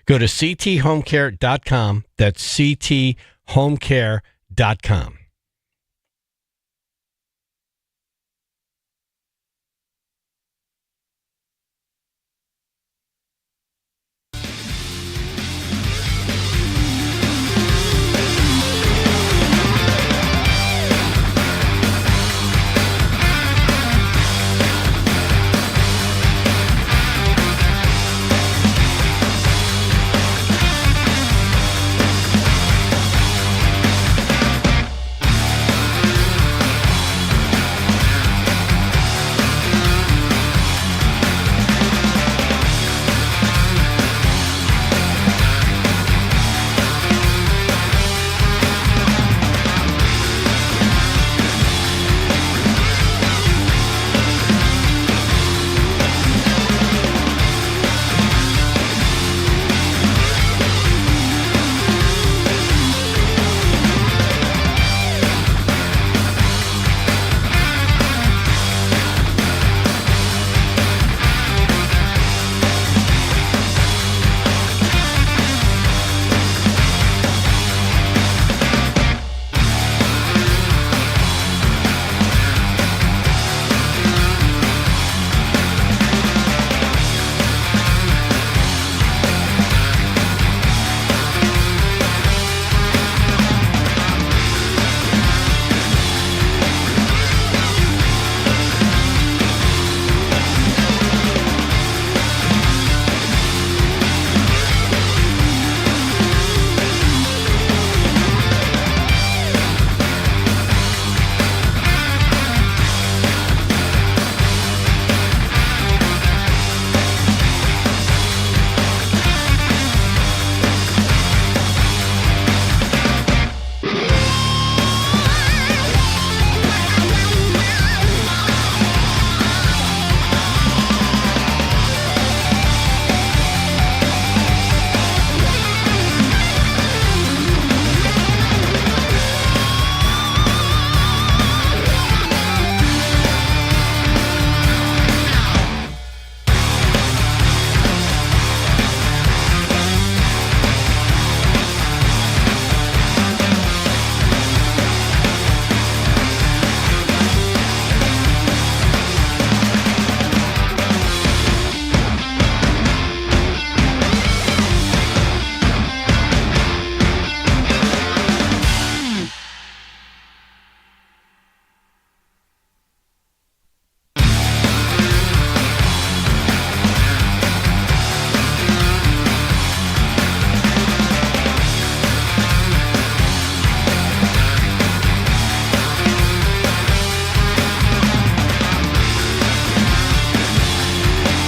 Go to cthomecare.com. That's cthomecare.com.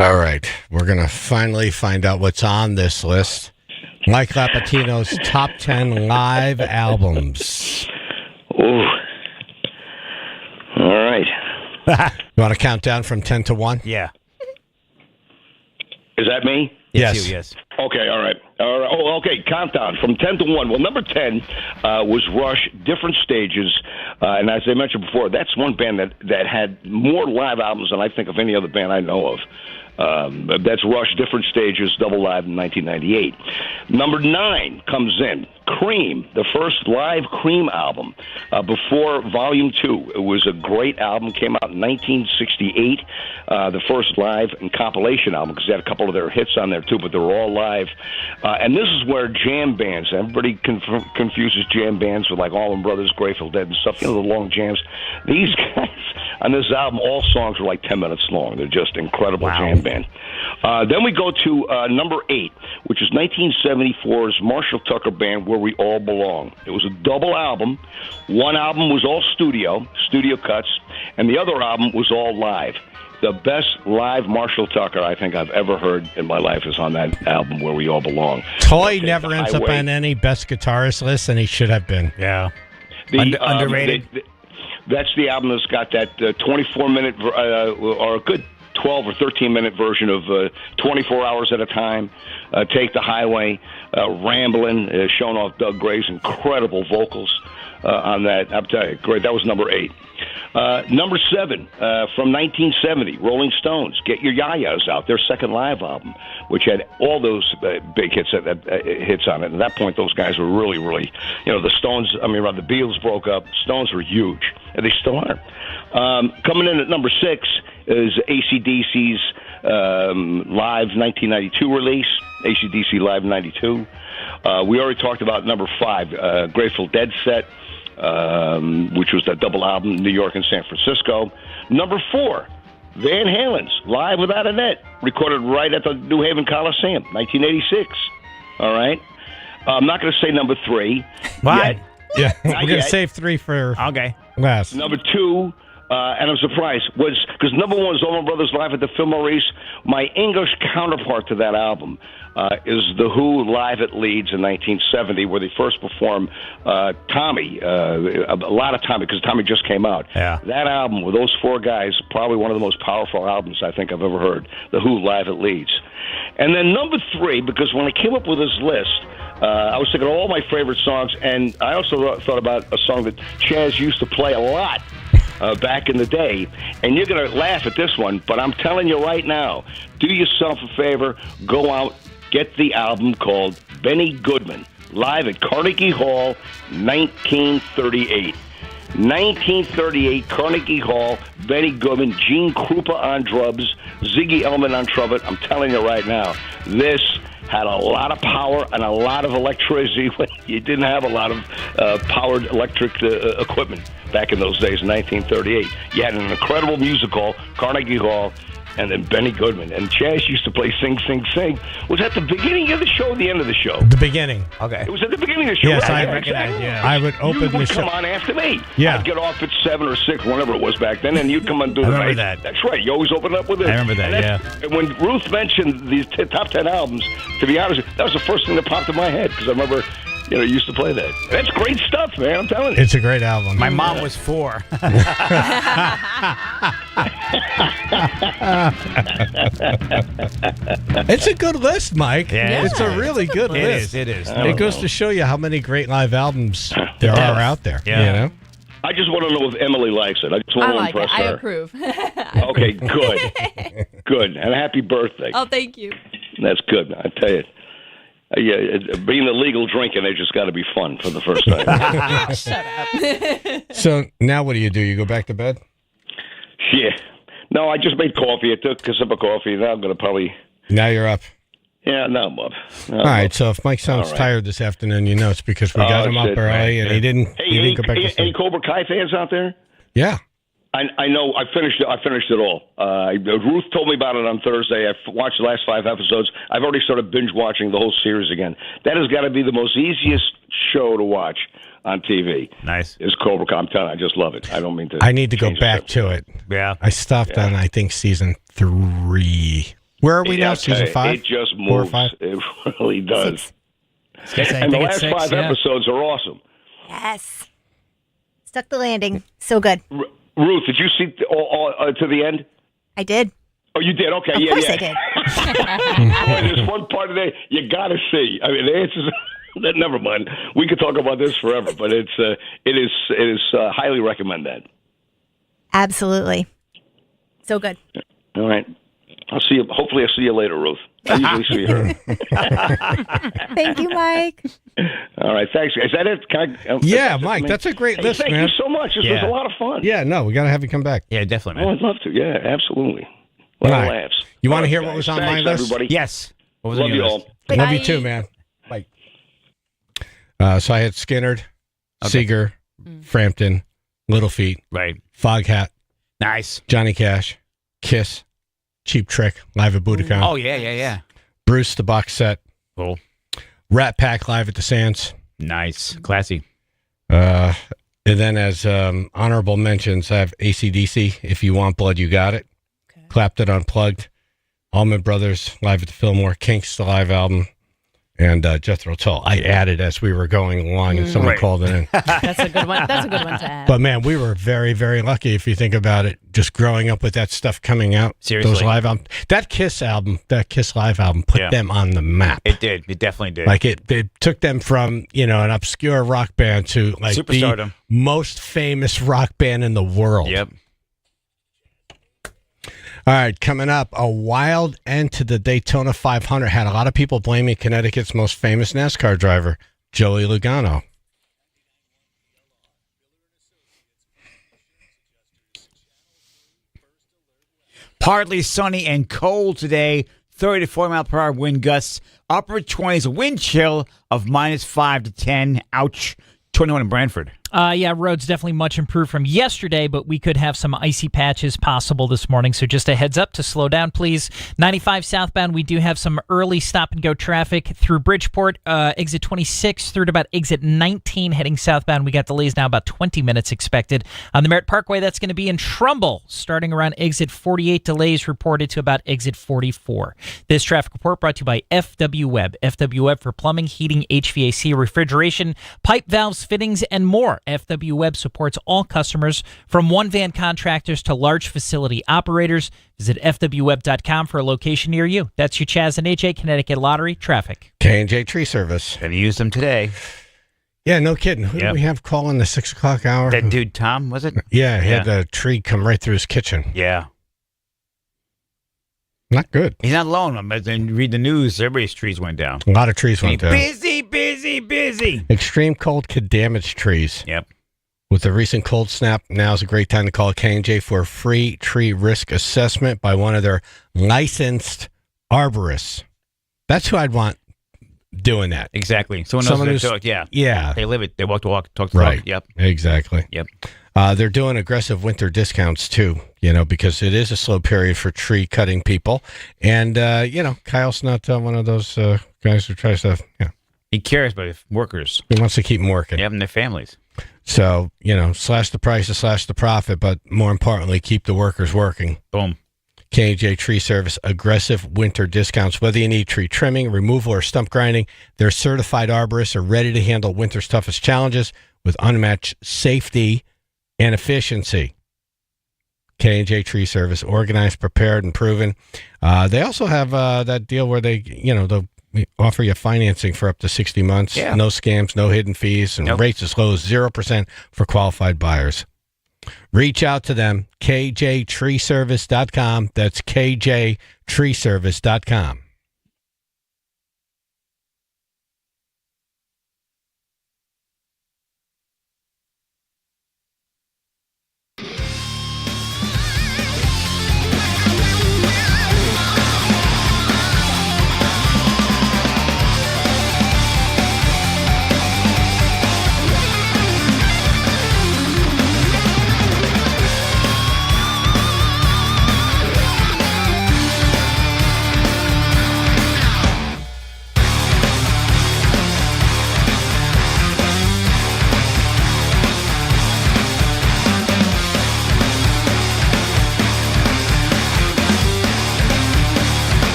All right. We're going to finally find out what's on this list. Mike Lapatino's top 10 live albums.
Ooh. All right.
You want to count down from 10 to 1?
Yeah.
Is that me?
Yes.
Yes.
Okay, all right. Oh, okay, countdown from 10 to 1. Well, number 10 was Rush, Different Stages. And as I mentioned before, that's one band that had more live albums than I think of any other band I know of. That's Rush, Different Stages, double live in 1998. Number 9 comes in Cream, the first live Cream album before Volume 2. It was a great album, came out in 1968, the first live and compilation album, because they had a couple of their hits on there too, but they were all live. And this is where jam bands, everybody confuses jam bands with like Allman Brothers, Grateful Dead and stuff, the long jams. These guys on this album, all songs were like 10 minutes long. They're just incredible jam band. Then we go to number 8, which is 1974's Marshall Tucker Band, Where We All Belong. It was a double album. One album was all studio cuts, and the other album was all live. The best live Marshall Tucker I think I've ever heard in my life is on that album, Where We All Belong.
Toy never ends up on any best guitarist list, and he should have been.
Yeah.
Underrated. That's the album that's got that 24-minute or a good 12 or 13-minute version of 24 Hours at a Time, Take the Highway, Ramblin', showing off Doug Gray's incredible vocals on that. I'll tell you, great. That was number 8. Number 7, from 1970, Rolling Stones, Get Your Yayas Out, their second live album, which had all those big hits on it. At that point, those guys were really, really, the Stones, the Beatles broke up. Stones were huge, and they still are. Coming in at number 6 is AC/DC's live 1992 release, AC/DC Live 92. We already talked about number 5, Grateful Dead set, which was that double album in New York and San Francisco. Number 4, Van Halen's Live Without a Net, recorded right at the New Haven Coliseum, 1986. All right. I'm not going to say number 3.
What?
Yeah, we're going to save 3 for last.
Number 2, and I'm surprised, was because number 1 is Allman Brothers Live at the Fillmore. My English counterpart to that album is The Who Live at Leeds in 1970, where they first performed Tommy, a lot of Tommy, because Tommy just came out.
Yeah.
That album with those 4 guys, probably one of the most powerful albums I think I've ever heard, The Who Live at Leeds. And then number 3, because when I came up with this list, I was thinking of all my favorite songs, and I also thought about a song that Chaz used to play a lot back in the day. And you're going to laugh at this one, but I'm telling you right now, do yourself a favor, go out, get the album called Benny Goodman, live at Carnegie Hall, 1938. 1938, Carnegie Hall, Benny Goodman, Gene Krupa on drums, Ziggy Elman on trumpet. I'm telling you right now, this had a lot of power and a lot of electricity when you didn't have a lot of powered electric equipment back in those days in 1938. You had an incredible music hall, Carnegie Hall, and then Benny Goodman. And Chaz used to play Sing, Sing, Sing. Was that the beginning of the show or the end of the show?
The beginning.
Okay.
It was at the beginning of the show.
Yes,
right?
I recognize.
Exactly.
Yeah. I would open
you would
the show.
come on after me.
Yeah.
I'd get off at 7 or 6, whenever it was back then, and you'd come on and do the
remember
night.
that.
That's right. You always opened up with it.
I remember that,
And when Ruth mentioned these top 10 albums, to be honest, that was the first thing that popped in my head, because I remember, you used to play that. That's great stuff, man. I'm telling you.
It's a great album.
My mom was 4.
It's a good list, Mike.
Yeah.
It's a really good list.
It is.
It goes to show you how many great live albums there are out there.
Yeah.
I just want to know if Emily likes it. I just want to
like
impress
it. I
her.
approve.
Okay, good. Good. And a happy birthday.
Oh, thank you.
That's good, I tell you. Yeah, being illegal drinking, it just got to be fun for the first time.
Shut up.
So now what do? You go back to bed?
Yeah. No, I just made coffee. I took a sip of coffee. Now I'm going to probably...
Now you're up.
Yeah, no, I'm up.
All right, so if Mike sounds tired this afternoon, it's because we got him up early and he didn't go back to sleep.
Any Cobra Kai fans out there?
Yeah.
I know. I finished it all. Ruth told me about it on Thursday. I watched the last 5 episodes. I've already started binge watching the whole series again. That has got to be the most easiest show to watch on TV.
Nice.
Is Cobra Kai. I'm telling you, I just love it. I don't mean to.
I need to go back to it.
Yeah.
I stopped on, I think, season 3. Where are we now? Season 5?
It just
4 or
moves.
5?
It really does.
And
the last 5 episodes are awesome.
Yes. Stuck the landing. So good.
Ruth, did you see all to the end?
I did.
Oh, you did? Okay,
Of
yeah,
course
yeah.
I did.
Boy, there's one part of it you got to see. I mean, the answers. Never mind. We could talk about this forever, but it is highly recommend that.
Absolutely. So good.
All right. I'll see you. Hopefully, I'll see you later, Ruth. I usually see her.
Thank you, Mike.
All right. Thanks. Is that it?
Yeah, Mike, that's a great list,
thank
man.
you so much. This was a lot of fun.
Yeah, no, we got to have you come back.
Yeah, definitely,
Oh,
man.
I'd love to. Yeah, absolutely. A lot of
Right.
laughs.
You want
All
to
right,
hear what
guys.
was on my
Thanks,
list?
everybody.
Yes. What was
Love
on your
you
list?
all.
Love you too, man. Bye. So I had Skinnerd, Seeger, Frampton, Little Feat,
Right.
Foghat,
Nice.
Johnny Cash, Kiss, Cheap Trick, live at Budokan.
Oh, yeah.
Bruce, the box set.
Cool.
Rat Pack, live at the Sands.
Nice. Classy.
And then as honorable mentions, I have AC/DC, If You Want Blood, You Got It. Okay. Clapton Unplugged. Allman Brothers, live at the Fillmore. Kinks, the live album. And Jethro Tull. I added as we were going along, and someone called it in.
That's a good one. That's a good one to add.
But man, we were very, very lucky if you think about it. Just growing up with that stuff coming out,
Seriously.
those live albums, that Kiss live album, put them on the map.
It did. It definitely did.
Like it took them from an obscure rock band to like
Superstardom.
the most famous rock band in the world.
Yep.
All right, coming up, a wild end to the Daytona 500 had a lot of people blaming Connecticut's most famous NASCAR driver, Joey Logano.
Partly sunny and cold today. 30 to 40 mile per hour wind gusts. Upper 20s, a wind chill of -5 to 10. Ouch. 21 in Brantford.
Yeah, roads definitely much improved from yesterday, but we could have some icy patches possible this morning. So just a heads up to slow down, please. 95 southbound, we do have some early stop-and-go traffic through Bridgeport, exit 26 through to about exit 19 heading southbound. We got delays now, about 20 minutes expected. On the Merritt Parkway, that's going to be in Trumbull, starting around exit 48, delays reported to about exit 44. This traffic report brought to you by FW Web. FW Web for plumbing, heating, HVAC, refrigeration, pipe valves, fittings, and more. FW Web supports all customers from one-van contractors to large facility operators. Visit fwweb.com for a location near you. That's your Chaz and AJ Connecticut Lottery traffic.
K&J Tree Service.
Gonna use them today.
Yeah, no kidding. Who did we have calling the 6 o'clock hour?
That dude, Tom, was it?
Yeah, he had a tree come right through his kitchen.
Yeah.
Not good.
He's not alone. But then read the news, everybody's trees went down.
A lot of trees went down.
Busy.
Extreme cold could damage trees.
Yep.
With the recent cold snap, now's a great time to call K&J for a free tree risk assessment by one of their licensed arborists. That's who I'd want doing that.
Exactly. Someone knows what to talk.
Yeah.
They live it. They walk the walk, talk the
Right.
talk. Yep.
Exactly.
Yep.
They're doing aggressive winter discounts too, because it is a slow period for tree cutting people. And, Kyle's not one of those guys who tries to,
He cares about his workers.
He wants to keep them working.
Yep, and their families.
So, slash the price to slash the profit, but more importantly, keep the workers working.
Boom.
K&J Tree Service, aggressive winter discounts. Whether you need tree trimming, removal, or stump grinding, their certified arborists are ready to handle winter's toughest challenges with unmatched safety and efficiency. K&J Tree Service, organized, prepared, and proven. They also have that deal where they, they'll offer you financing for up to 60 months.
Yeah.
No scams, no hidden fees, and rates as low as 0% for qualified buyers. Reach out to them, kjtreeservice.com. That's kjtreeservice.com.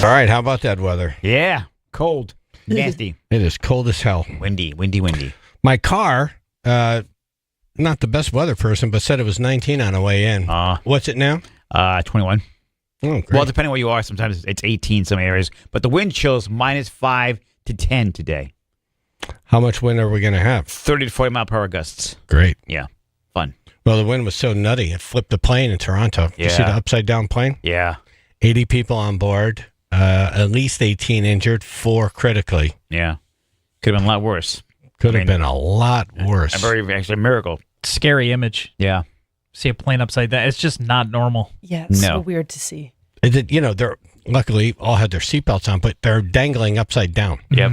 All right, how about that weather?
Yeah, cold, nasty.
It is cold as hell.
Windy.
My car, not the best weather person, but said it was 19 on the way in. What's it now?
21.
Oh, great.
Well, depending where you are, sometimes it's 18 in some areas. But the wind chill's -5 to 10 today.
How much wind are we going to have?
30 to 40 mile per hour gusts.
Great.
Yeah, fun.
Well, the wind was so nutty, it flipped the plane in Toronto. Did you see the upside-down plane?
Yeah.
80 people on board, at least 18 injured, 4 critically.
Yeah. Could have been a lot worse.
Could have been a lot worse.
Actually a miracle.
Scary image.
Yeah.
See a plane upside down. It's just not normal.
Yeah, it's so weird to see.
They're luckily all had their seatbelts on, but they're dangling upside down.
Yep.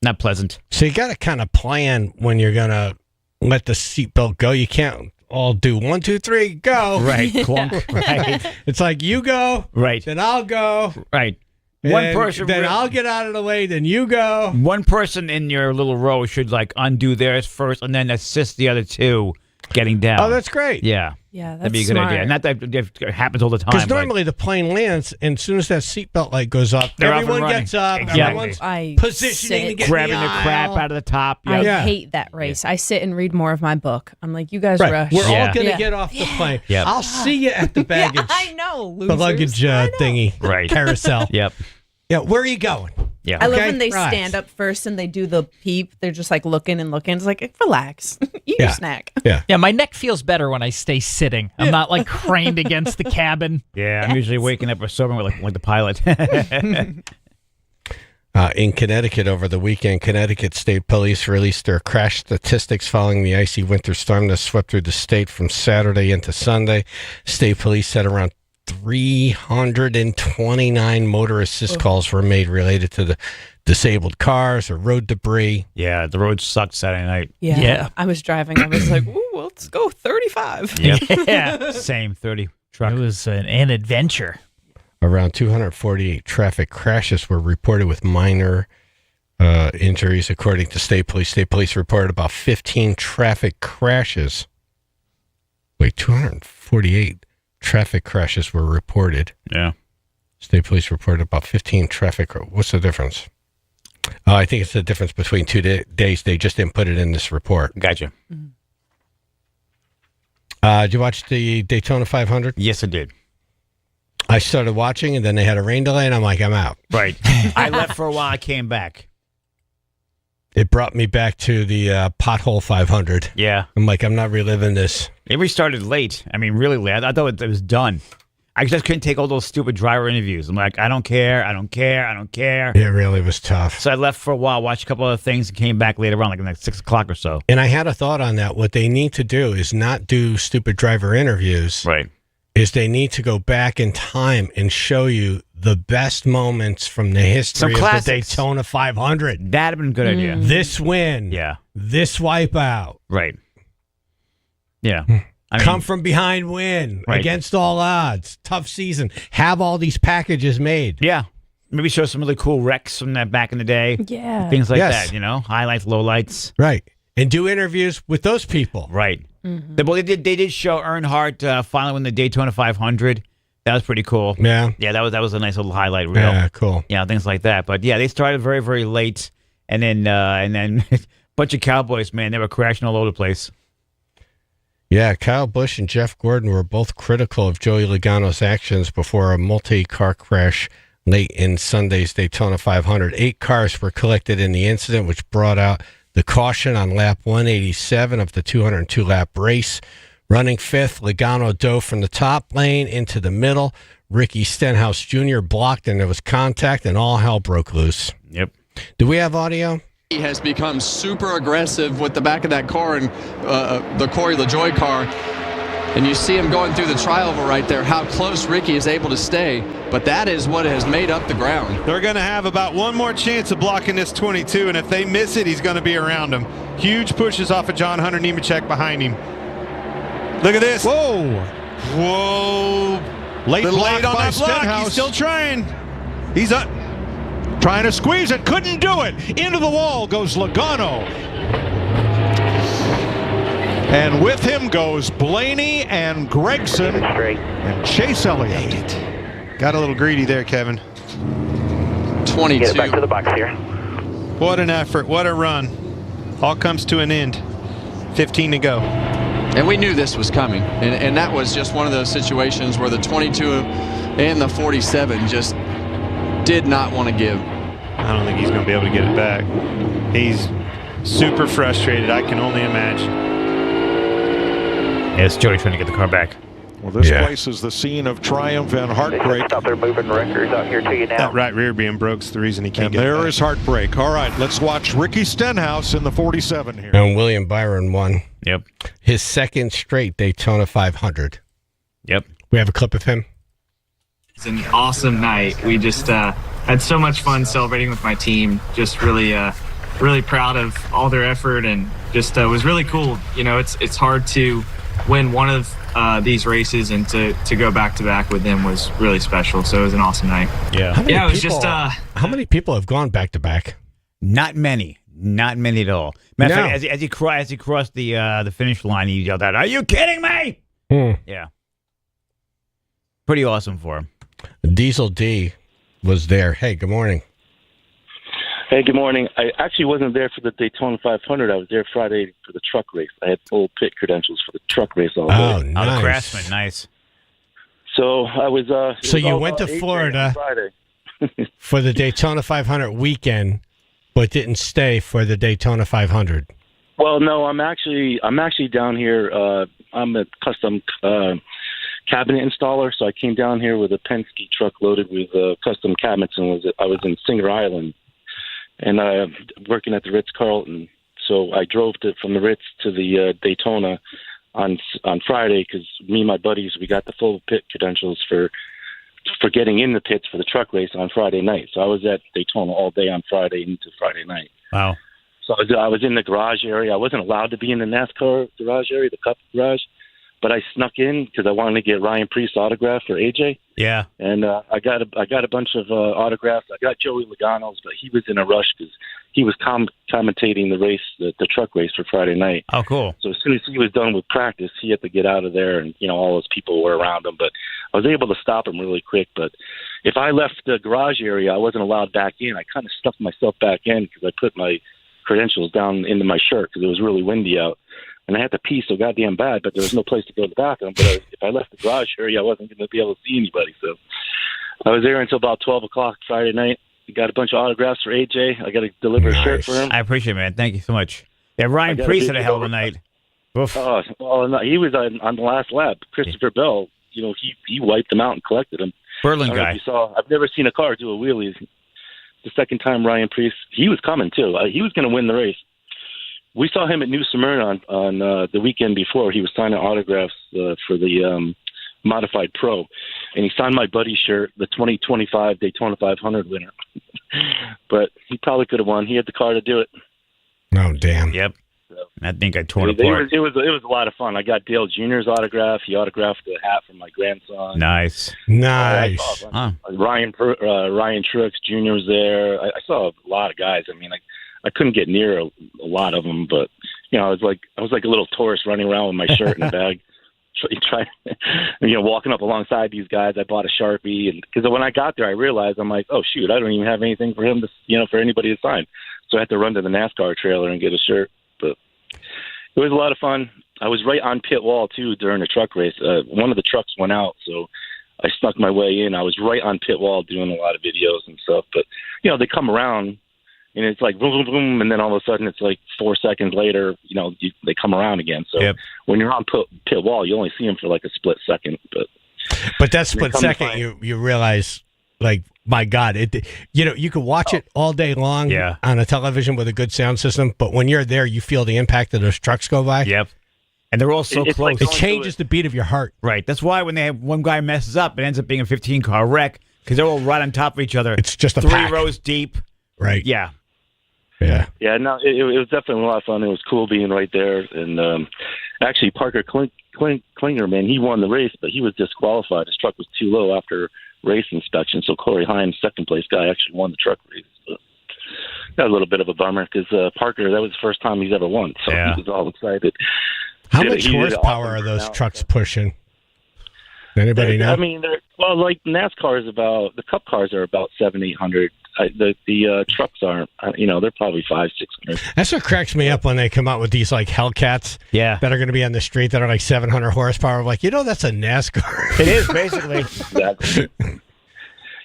Not pleasant.
So you got to kind of plan when you're going to let the seatbelt go. You can't all do 1, 2, 3, go.
Right. Clunk. Right.
It's like you go.
Right.
Then I'll go.
Right.
One person. Then I'll get out of the way. Then you go.
One person in your little row should undo theirs first and then assist the other two getting down.
Oh, that's great.
Yeah.
Yeah,
that'd be a good idea. Not that it happens all the time.
Because normally the plane lands, and as soon as that seatbelt light goes up,
They're
everyone
off and
gets up.
running.
Everyone's positioning to get
grabbing
in
the crap
aisle.
out of the top.
I
Yeah.
hate that race. I sit and read more of my book. I'm like, you guys
Right.
rush.
We're all going to get off the plane.
Yep.
I'll see you at the baggage.
Yeah, I know,
the
losers.
luggage thingy.
Right.
Carousel.
Yep.
Yeah, where are you going?
Yeah.
I love
Okay?
when they
Right.
stand up first and they do the peep. They're just like looking and looking. It's like, relax. Eat your snack.
Yeah, my neck feels better when I stay sitting. I'm not like craned against the cabin.
Yeah, I'm usually waking up or sober like the pilot.
In Connecticut over the weekend, Connecticut State Police released their crash statistics following the icy winter storm that swept through the state from Saturday into Sunday. State Police said around 329 motor assist calls were made related to the disabled cars or road debris.
Yeah, the road sucked Saturday night.
Yeah. I was driving. I was like, ooh, let's go 35.
Yep. Yeah. Same 30 truck.
It was an adventure.
Around 248 traffic crashes were reported with minor injuries, according to State Police. State Police reported about 15 traffic crashes. Wait, 248 traffic crashes were reported.
Yeah.
State Police reported about 15 traffic. What's the difference? I think it's the difference between 2 days. They just didn't put it in this report.
Gotcha.
Did you watch the Daytona 500?
Yes, I did.
I started watching, and then they had a rain delay, and I'm like, I'm out.
Right. I left for a while. I came back.
It brought me back to the pothole 500.
Yeah.
I'm like, I'm not reliving this.
It restarted late. I mean, really late. I thought it was done. I just couldn't take all those stupid driver interviews. I'm like, I don't care.
It really was tough.
So I left for a while, watched a couple other things, and came back later on, like 6 o'clock or so.
And I had a thought on that. What they need to do is not do stupid driver interviews.
Right.
Is they need to go back in time and show you the best moments from the history of the Daytona 500.
That'd have been a good idea.
This win.
Yeah.
This wipeout.
Right. Yeah.
Come from behind win
Right.
against all odds. Tough season. Have all these packages made.
Yeah. Maybe show some really cool wrecks from that back in the day.
Yeah.
Things like
Yes.
that, highlights, lowlights.
Right. And do interviews with those people.
Right. Well, they did show Earnhardt finally win the Daytona 500. That was pretty cool.
Yeah.
Yeah, that was a nice little highlight reel.
Yeah, cool.
Yeah, things like that. But yeah, they started very, very late, and then a bunch of Cowboys, man, they were crashing all over the place.
Yeah, Kyle Busch and Jeff Gordon were both critical of Joey Logano's actions before a multi-car crash late in Sunday's Daytona 500. 8 cars were collected in the incident, which brought out the caution on lap 187 of the 202-lap race. Running fifth, Logano dove from the top lane into the middle. Ricky Stenhouse Jr. blocked, and there was contact, and all hell broke loose.
Yep.
Do we have audio?
He has become super aggressive with the back of that car and the Corey LaJoie car. And you see him going through the trioval right there, how close Ricky is able to stay. But that is what has made up the ground.
They're going to have about one more chance of blocking this 22, and if they miss it, he's going to be around them. Huge pushes off of John Hunter Nemechek behind him. Look at this.
Whoa.
Late
Little
block
late on
by
that block.
Stenhouse.
He's still trying. He's up. Trying to squeeze it. Couldn't do it. Into the wall goes Logano. And with him goes Blaney and Gregson and Chase Elliott.
Got a little greedy there, Kevin.
22.
Get it back to the box here.
What an effort. What a run. All comes to an end. 15 to go.
And we knew this was coming. And that was just one of those situations where the 22 and the 47 just did not want to give.
I don't think he's going to be able to get it back. He's super frustrated. I can only imagine.
Yeah, it's Joey trying to get the car back.
Well, this place is the scene of triumph and heartbreak.
Out there moving records out here to you now.
That right rear being broke's the reason he can't
And
get it
there
back.
is heartbreak. All right, let's watch Ricky Stenhouse in the 47 here.
And William Byron won.
Yep.
His second straight Daytona 500.
Yep.
We have a clip of him.
It's an awesome night. We just had so much fun celebrating with my team. Just really proud of all their effort, and just was really cool. You know, it's hard to win one of these races, and to go back to back with them was really special. So it was an awesome night.
Yeah.
Yeah, it was just.
How many people have gone back to back?
Not many at all. Matter of
No.
fact, as he crossed the finish line, he yelled out, "Are you kidding me?" Yeah. Pretty awesome for him.
Diesel D was there. Hey, good morning.
Hey, good morning. I actually wasn't there for the Daytona 500. I was there Friday for the truck race. I had full pit credentials for the truck race all day.
Oh,
Oh, the
nice.
Craftsman, nice.
So I was.
So you went to Florida for the Daytona 500 weekend, but didn't stay for the Daytona 500.
Well, no, I'm actually down here. I'm a custom cabinet installer, so I came down here with a Penske truck loaded with custom cabinets, and I was in Singer Island, and working at the Ritz-Carlton. So I drove from the Ritz to the Daytona on Friday because me and my buddies, we got the full pit credentials for getting in the pits for the truck race on Friday night. So I was at Daytona all day on Friday into Friday night.
Wow.
So I was in the garage area. I wasn't allowed to be in the NASCAR garage area, the Cup garage, but I snuck in because I wanted to get Ryan Preece's autograph for AJ.
Yeah.
And I got a bunch of autographs. I got Joey Logano's, but he was in a rush because he was commentating the race, the truck race for Friday night.
Oh, cool.
So as soon as he was done with practice, he had to get out of there, and all those people were around him. But I was able to stop him really quick. But if I left the garage area, I wasn't allowed back in. I kind of stuffed myself back in because I put my credentials down into my shirt because it was really windy out. And I had to pee so goddamn bad, but there was no place to go to the bathroom. But if I left the garage area, I wasn't going to be able to see anybody. So I was there until about 12 o'clock Friday night. We got a bunch of autographs for AJ. I got to deliver a shirt for him.
I appreciate it, man. Thank you so much. Yeah, Ryan Preece had a hell of a night. Oof.
Oh, well, no, he was on the last lap. Christopher Bell, he wiped him out and collected him.
Berlin
I don't know
guy.
if you saw. I've never seen a car do a wheelie. The second time Ryan Preece, he was coming too. He was going to win the race. We saw him at New Smyrna on the weekend before. He was signing autographs for the Modified Pro, and he signed my buddy's shirt, the 2025 Daytona 500 winner. But he probably could have won. He had the car to do it.
Oh, damn.
Yep. I think I tore it
It
apart.
was a lot of fun. I got Dale Jr.'s autograph. He autographed the hat for my grandson.
Nice.
Nice.
Ryan Truex Jr. was there. I saw a lot of guys. I mean, I couldn't get near a lot of them, but I was like a little tourist running around with my shirt and bag, trying, walking up alongside these guys. I bought a Sharpie, and because when I got there, I realized I'm like, oh shoot, I don't even have anything for him to, for anybody to sign. So I had to run to the NASCAR trailer and get a shirt. But it was a lot of fun. I was right on pit wall too during the truck race. One of the trucks went out, so I snuck my way in. I was right on pit wall doing a lot of videos and stuff. But they come around. And it's like boom, boom, boom, and then all of a sudden it's like 4 seconds later, they come around again. So when you're on pit wall, you only see them for like a split second.
But that split second, you realize, like, my God, you could watch it all day long on a television with a good sound system, but when you're there, you feel the impact that those trucks go by.
Yep. And they're all so
It's
close.
like it changes the beat of your heart.
Right. That's why when they have one guy messes up, it ends up being a 15-car wreck because they're all right on top of each other.
It's just a
3
pack.
rows deep.
Right.
Yeah.
Yeah.
Yeah, no, it was definitely a lot of fun. It was cool being right there. And actually, Parker Klinger, man, he won the race, but he was disqualified. His truck was too low after race inspection. So Corey Himes, second place guy, actually won the truck race. But that was a little bit of a bummer because Parker, that was the first time he's ever won. So he was all excited.
How much horsepower are those trucks pushing? Anybody know?
I mean, like NASCAR is about, the Cup cars are about 700-800 The trucks aren't. They're probably 500-600.
That's what cracks me up when they come out with these like Hellcats that are going to be on the street that are like 700 horsepower. I'm like, that's a NASCAR.
It is, basically.
Exactly.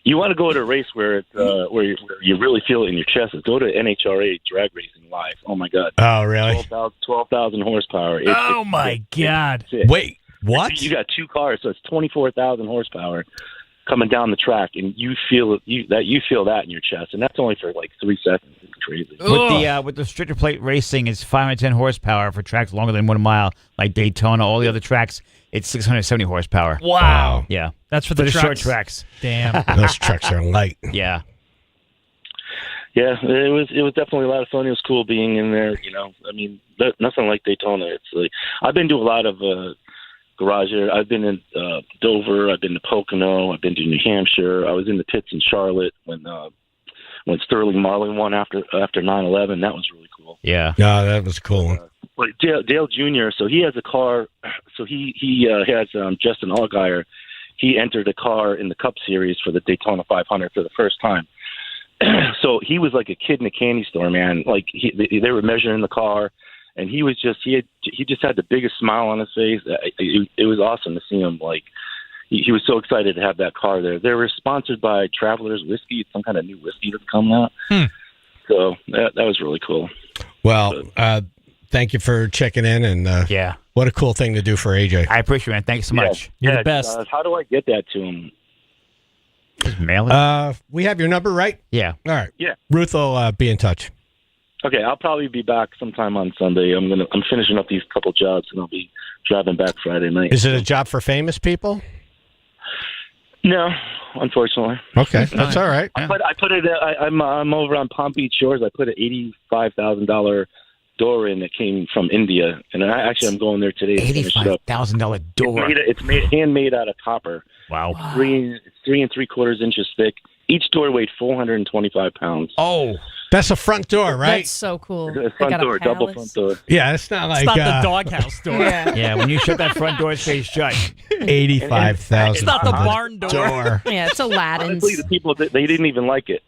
You want to go to a race where it's where you really feel it in your chest. Is go to NHRA drag racing live. Oh my God!
Oh really?
12,000 horsepower.
Oh my God!
Wait, what?
You got two cars, so it's 24,000 horsepower coming down the track, and you feel that in your chest, and that's only for like 3 seconds. It's crazy.
With the stricter plate racing, it's 510 horsepower for tracks longer than 1 mile, like Daytona. All the other tracks, it's 670 horsepower.
Wow.
Yeah,
that's for the
short tracks.
Damn,
those trucks are light.
Yeah.
Yeah, it was definitely a lot of fun. It was cool being in there. Nothing like Daytona. It's like I've been to a lot of garage area. I've been in Dover. I've been to Pocono. I've been to New Hampshire. I was in the pits in Charlotte when Sterling Marlin won after 9/11. That was really cool.
Yeah.
No, that was a cool one.
But Dale Jr. So he has a car. So he has Justin Allgaier. He entered a car in the Cup Series for the Daytona 500 for the first time. So he was like a kid in a candy store, man. Like they were measuring the car, and he just had the biggest smile on his face. It was awesome to see him. Like he was so excited to have that car there. They were sponsored by Travelers Whiskey. It's some kind of new whiskey that's coming out. So that was really cool.
Well, thank you for checking in, and what a cool thing to do for AJ.
I appreciate it, man. Thanks so much.
You're the best. How do I get that to him?
Just mail it.
We have your number, right?
Yeah.
All right.
Yeah.
Ruth will be in touch.
Okay, I'll probably be back sometime on Sunday. I'm finishing up these couple jobs, and I'll be driving back Friday night.
Is it a job for famous people?
No, unfortunately.
Okay, that's all right.
I put it. I'm over on Palm Beach Shores. I put an $85,000 door in that came from India, and I'm going there today.
$85,000 door.
It's handmade out of copper.
Wow.
It's 3 3/4 inches thick. Each door weighed 425 pounds.
Oh,
that's a front door, right?
That's so cool.
The front door, double front door.
Yeah, it's not like
it's not the doghouse door.
Yeah, when you shut that front door, it stays shut.
85,000.
It's not the barn door.
Yeah, it's Aladdin's.
Honestly, the people they didn't even like it.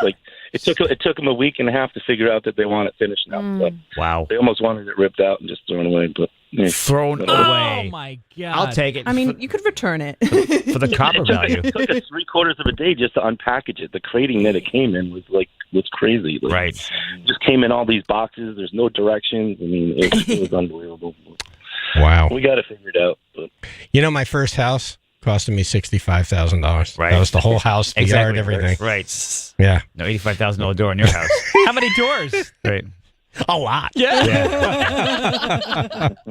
Like it took them a week and a half to figure out that they want it finished now. So
wow.
They almost wanted it ripped out and just thrown away, but
thrown away.
Oh my God!
I'll take it.
I mean, you could return it
for the copper value.
It took us 3/4 of a day just to unpackage it. The crating that it came in was crazy. Like,
right.
It just came in all these boxes. There's no directions. I mean, it was unbelievable.
Wow.
We got to figure it out. But
my first house costed me $65,000.
Right.
That was the whole house, the yard, everything.
Right.
Yeah.
No, $85,000 door in your house.
How many doors?
Right.
A lot.
Yeah.
All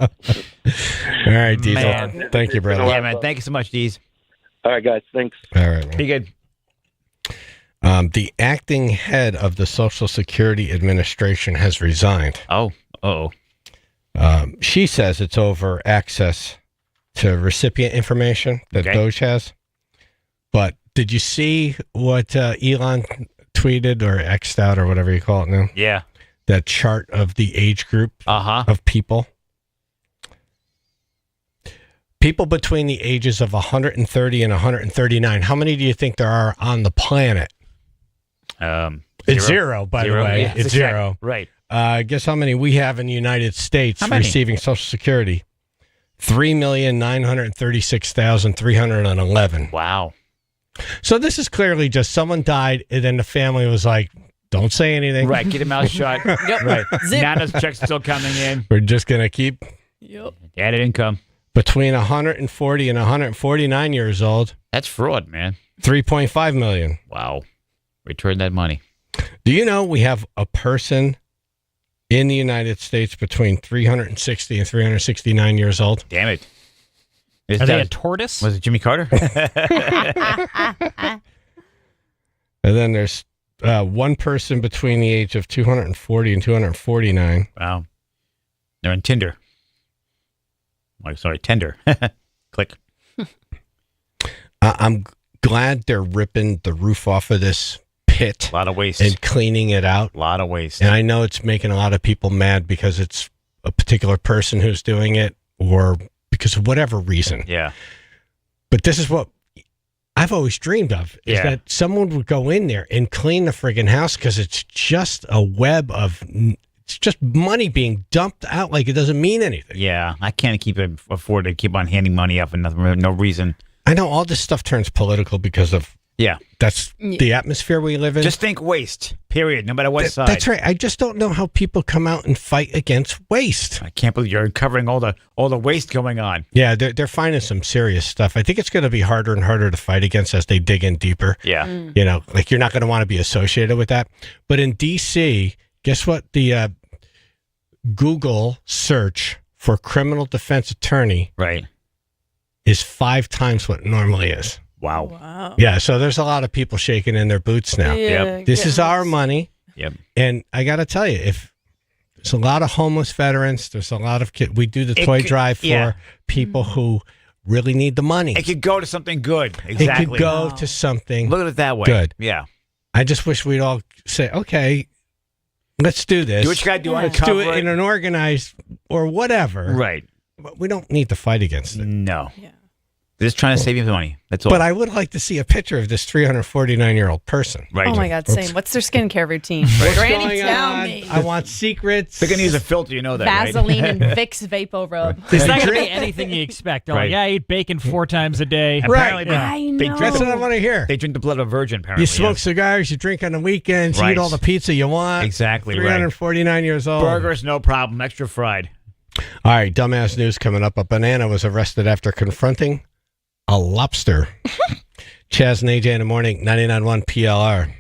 right, Diesel.
Man.
Thank you, brother.
Yeah, man. Thank you so much, Deez.
All right, guys. Thanks.
All right, man.
Be good.
The acting head of the Social Security Administration has resigned.
Oh. Uh-oh.
She says it's over access to recipient information that Doge has. But did you see what Elon tweeted or X'd out or whatever you call it now?
Yeah.
That chart of the age group of people. People between the ages of 130 and 139. How many do you think there are on the planet? It's zero, by the way.
Yeah,
it's zero.
Right.
Guess how many we have in the United States receiving Social Security? 3,936,311.
Wow.
So this is clearly just someone died, and then the family was like, don't say anything.
Right. Get your mouth shut.
Yep.
Right.
Zip.
Nana's check's still coming in.
We're just going to keep
Added income.
between 140 and 149 years old.
That's fraud, man.
3.5 million.
Wow. Return that money.
Do you know we have a person in the United States between 360 and 369 years old?
Damn it.
Are they a tortoise?
Was it Jimmy Carter?
And then there's one person between the age of 240 and 249.
Wow. They're on Tinder. Oh, sorry, Tender. Click.
I'm glad they're ripping the roof off of this pit.
A lot of waste.
And cleaning it out.
A lot of waste.
And I know it's making a lot of people mad because it's a particular person who's doing it or because of whatever reason.
Yeah.
But this is what I've always dreamed of is that someone would go in there and clean the friggin' house because it's just a web of, it's just money being dumped out like it doesn't mean anything.
Yeah, I can't afford to keep on handing money out for no reason.
I know all this stuff turns political because of that's the atmosphere we live in.
Just think waste, period, no matter what side.
That's right. I just don't know how people come out and fight against waste.
I can't believe you're uncovering all the waste going on.
Yeah, they're finding some serious stuff. I think it's going to be harder and harder to fight against as they dig in deeper.
Yeah.
You know, like you're not going to want to be associated with that. But in D.C., guess what? The Google search for criminal defense attorney is 5 times what it normally is.
Wow.
Yeah, so there's a lot of people shaking in their boots now.
Yeah,
This is our money.
Yep.
And I got to tell you, if there's a lot of homeless veterans, there's a lot of kids. We do the toy drive for people who really need the money.
It could go to something good. Exactly.
It could go to something
Look at it that way.
good.
Yeah.
I just wish we'd all say, okay, let's do this.
Do what you got to do.
Let's do it in an organized or whatever.
Right.
But we don't need to fight against it.
No. Yeah. They're just trying to save you money. That's all.
But I would like to see a picture of this 349-year-old person.
Right.
Oh my God, same. What's their skincare routine?
What's
Granny,
going
tell
on?
me.
I want secrets.
They're going to use a filter, you know that,
Vaseline
right?
and Vicks Vapor Rub.
It's not going to be anything you expect. Oh, yeah, I eat bacon 4 times a day.
Right.
I
That's what I want to hear.
They drink the blood of a virgin, apparently.
You smoke cigars, you drink on the weekends, you eat all the pizza you want.
Exactly.
349 years old.
Burgers, no problem. Extra fried.
All right, dumbass news coming up. A banana was arrested after confronting a lobster. Chaz and AJ in the morning, 99.1 PLR.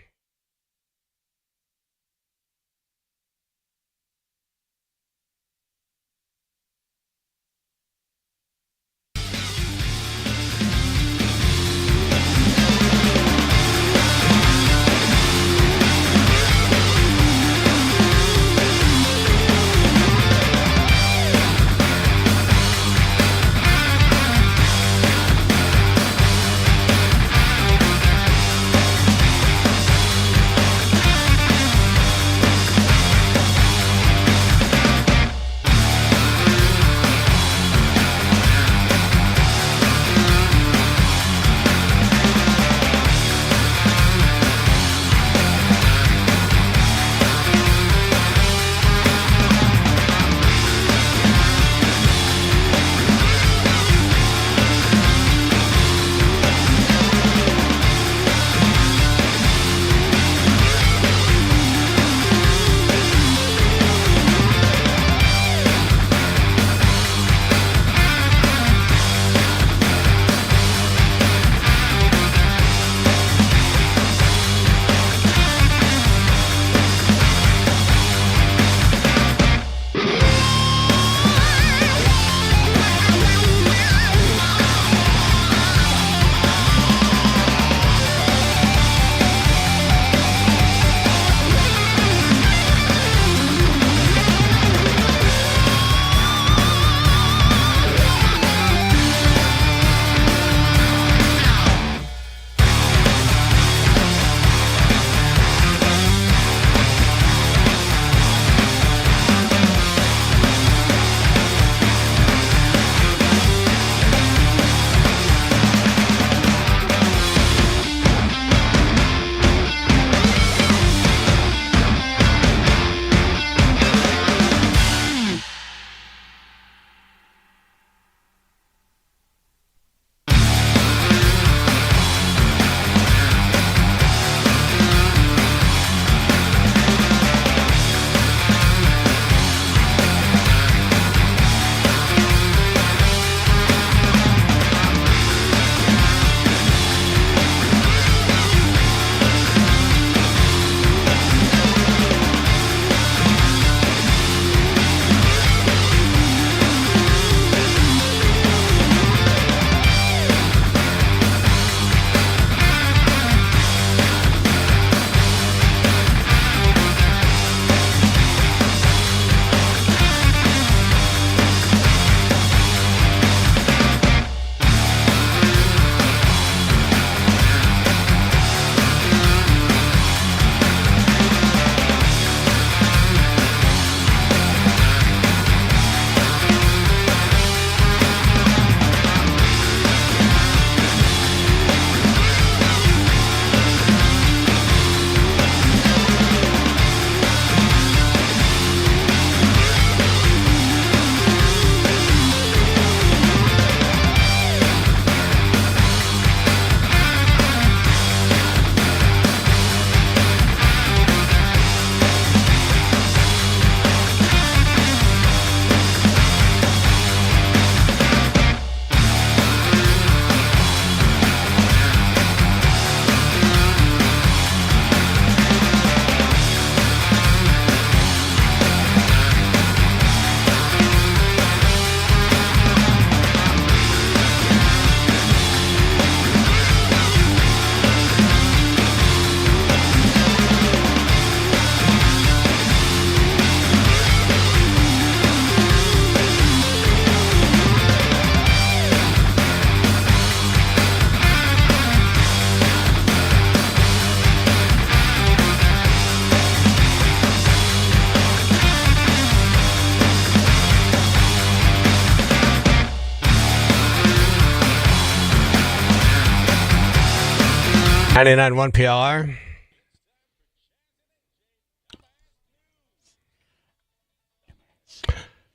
99.1 PLR.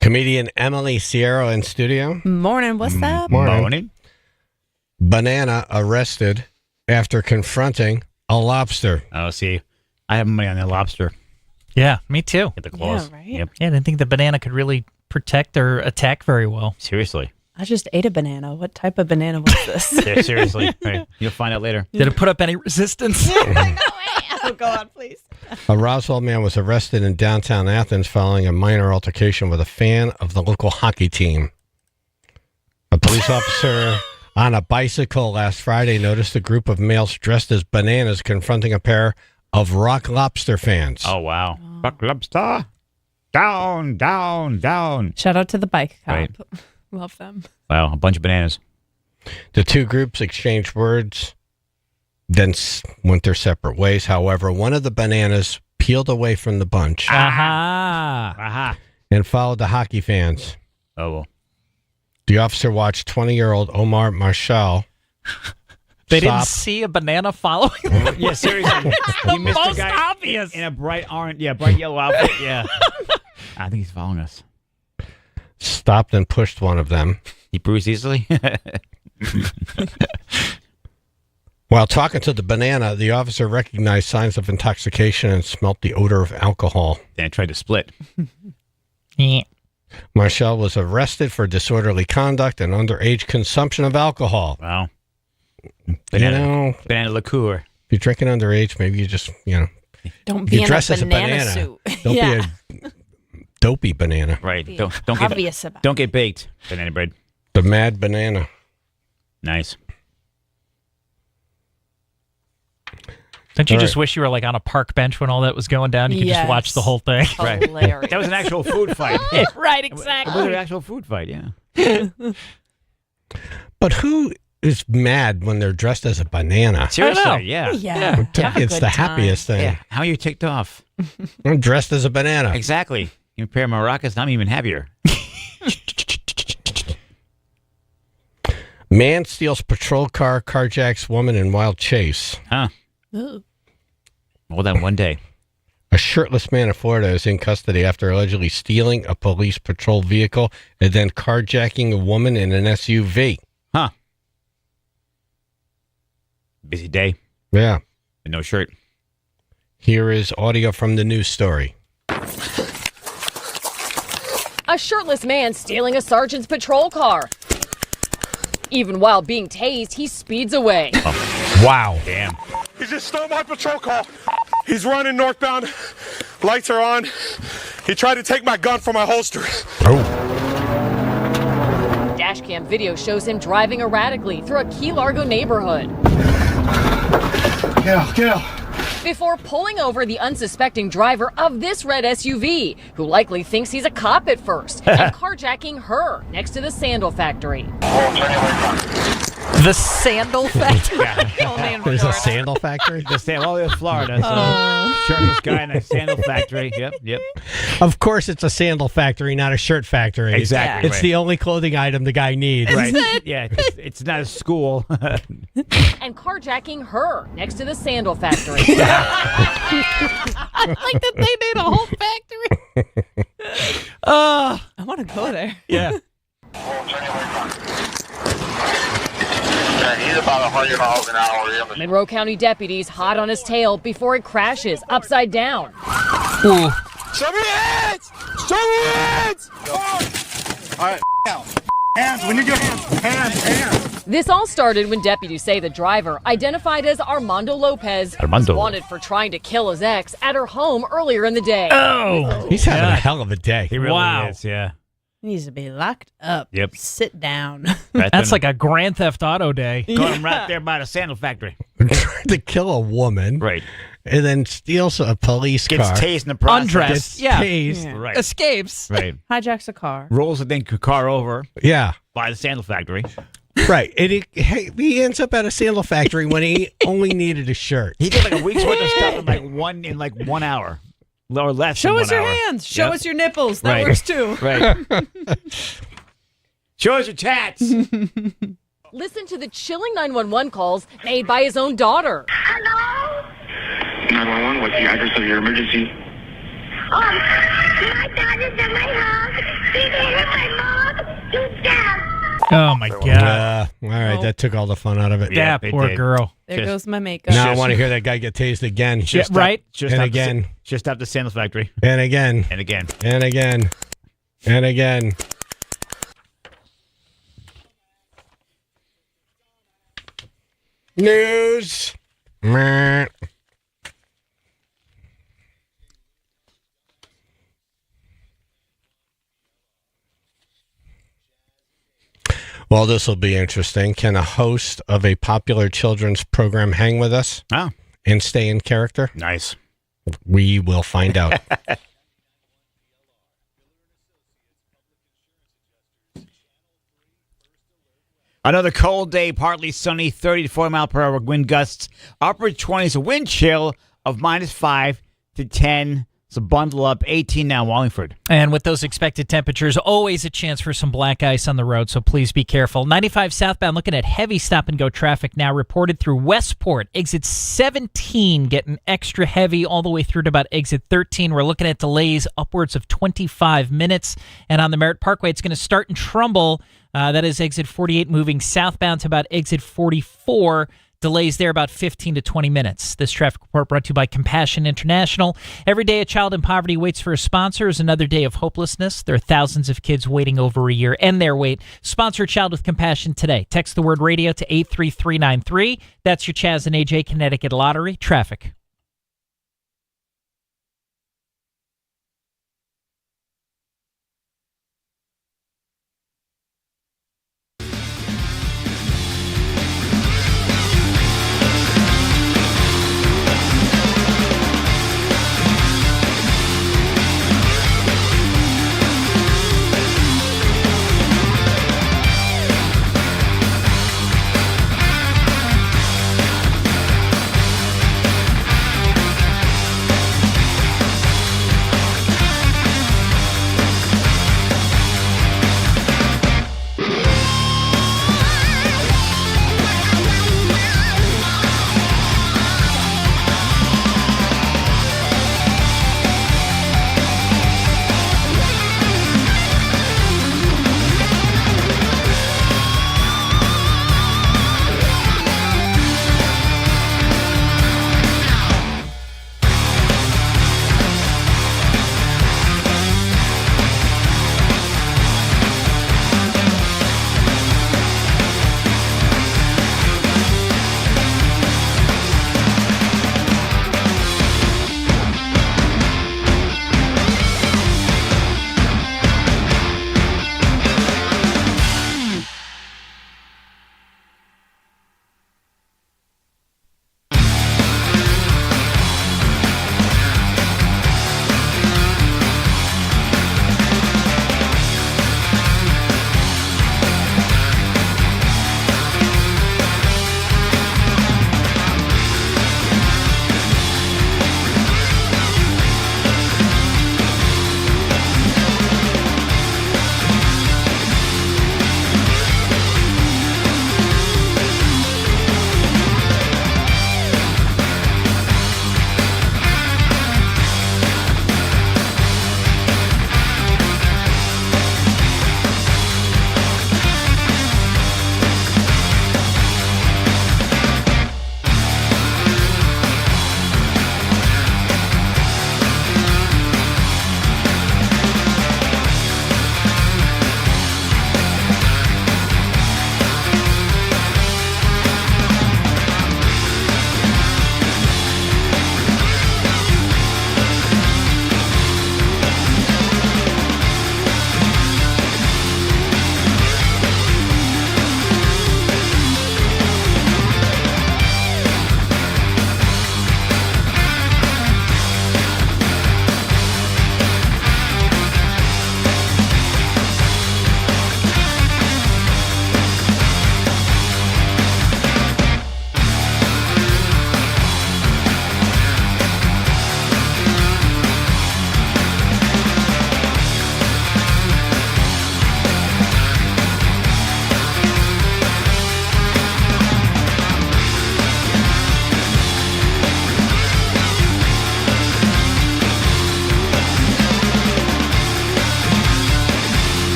Comedian Emily Sierra in studio.
Morning. What's up?
Morning.
Banana arrested after confronting a lobster.
Oh, see, I have money on the lobster.
Yeah, me too.
Get the claws.
Yeah, right?
Yep.
Yeah, I didn't think the banana could really protect or attack very well.
Seriously.
I just ate a banana. What type of banana was this?
Yeah, seriously. Right. You'll find out later.
Did it put up any resistance?
Oh, go on, please.
A Roswell man was arrested in downtown Athens following a minor altercation with a fan of the local hockey team. A police officer on a bicycle last Friday noticed a group of males dressed as bananas confronting a pair of Rock Lobster fans.
Oh, wow. Rock lobster. Down, down, down.
Shout out to the bike cop.
Right.
Love them.
Wow, a bunch of bananas.
The two groups exchanged words, then went their separate ways. However, one of the bananas peeled away from the bunch
Aha.
and followed the hockey fans.
Oh, well.
The officer watched 20-year-old Omar Marshall.
They didn't
stop.
see a banana following them.
Yeah, seriously. He missed
Most
a guy
obvious.
in a bright orange, bright yellow outfit. Yeah. I think he's following us.
Stopped and pushed one of them.
He bruised easily?
While talking to the banana, the officer recognized signs of intoxication and smelt the odor of alcohol.
Then I tried to split.
Marshall was arrested for disorderly conduct and underage consumption of alcohol.
Wow.
Banana
liqueur.
If you're drinking underage, maybe you just,
Don't be
you
in
dress
a
as a
banana
banana.
suit.
Don't be a dopey banana.
Right.
Be
Don't
obvious
get
about
don't get baked. Banana bread.
The mad banana.
Nice.
Don't you
All
just
right.
wish you were like on a park bench when all that was going down? You could just watch the whole thing.
Right.
Hilarious.
That was an actual food fight.
Right,
It was
exactly.
an actual food fight, yeah.
But who is mad when they're dressed as a banana?
Seriously, yeah.
Yeah. Have a
It's
good
the
time.
happiest thing.
Yeah. How are you ticked off?
I'm dressed as a banana.
Exactly. You pair maracas, I'm even happier.
Man steals patrol car, carjacks woman in wild chase.
Huh.
Ooh.
Well, then one day.
A shirtless man in Florida is in custody after allegedly stealing a police patrol vehicle and then carjacking a woman in an SUV.
Huh. Busy day.
Yeah.
And no shirt.
Here is audio from the news story.
A shirtless man stealing a sergeant's patrol car. Even while being tased, he speeds away.
Wow.
Damn.
He just stole my patrol car. He's running northbound. Lights are on. He tried to take my gun from my holster.
Dashcam video shows him driving erratically through a Key Largo neighborhood.
Get out.
Before pulling over the unsuspecting driver of this red SUV, who likely thinks he's a cop at first, and carjacking her next to the sandal factory.
The sandal factory.
There's a sandal factory?
It's Florida. So shirtless guy in a sandal factory. Yep.
Of course, it's a sandal factory, not a shirt factory.
Exactly.
It's
right.
the only clothing item the guy needs.
Right. Yeah, it's not a school.
And carjacking her next to the sandal factory.
I like that they made a whole factory. I want to go there.
Yeah.
He's about 100 miles an hour.
Monroe County deputies hot on his tail before it crashes upside down.
Show me your hands! Show me your hands! All right, hands. We need your hands. Hands.
This all started when deputies say the driver, identified as Armando Lopez, was wanted for trying to kill his ex at her home earlier in the day.
Oh, he's having a hell of a day.
He really is, yeah.
He needs to be locked up.
Yep.
Sit down.
That's like a Grand Theft Auto day.
Got him right there by the sandal factory.
Tried to kill a woman.
Right.
And then steals a police
Gets
car.
tased in the process.
Undressed.
Gets tased.
Yeah.
Right.
Escapes.
Right.
Hijacks a car.
Rolls the car over
Yeah.
by the sandal factory.
Right. And he ends up at a sandal factory when he only needed a shirt.
He did like a week's worth of stuff in like 1 hour. Or less
Show
than
us
1
your
hour.
hands. Show
Yep.
us your nipples. That
Right.
works too.
Right. Show us your tats.
Listen to the chilling 911 calls made by his own daughter.
911, what's the address of your emergency?
My daughter's in my house. She hit my mom to death.
Oh my God!
All right, that took all the fun out of it.
Yeah, poor girl.
There goes my makeup.
Now I want to hear that guy get tased again.
Right?
And again.
Just up the sandals factory.
And again.
And again.
And again. And again. News. Meh. Well, this will be interesting. Can a host of a popular children's program hang with us and stay in character?
Nice.
We will find out.
Another cold day, partly sunny, 30 to 40 mile per hour wind gusts, upper 20s, a wind chill of -5 to 10. So bundle up, 18 now, Wallingford.
And with those expected temperatures, always a chance for some black ice on the road, so please be careful. 95 southbound, looking at heavy stop-and-go traffic now reported through Westport. Exit 17 getting extra heavy all the way through to about exit 13. We're looking at delays upwards of 25 minutes. And on the Merritt Parkway, it's going to start in Trumbull. That is exit 48 moving southbound to about exit 44. Delays there about 15 to 20 minutes. This traffic report brought to you by Compassion International. Every day a child in poverty waits for a sponsor is another day of hopelessness. There are thousands of kids waiting over a year and their wait. Sponsor a child with compassion today. Text the word radio to 83393. That's your Chaz and AJ Connecticut Lottery traffic.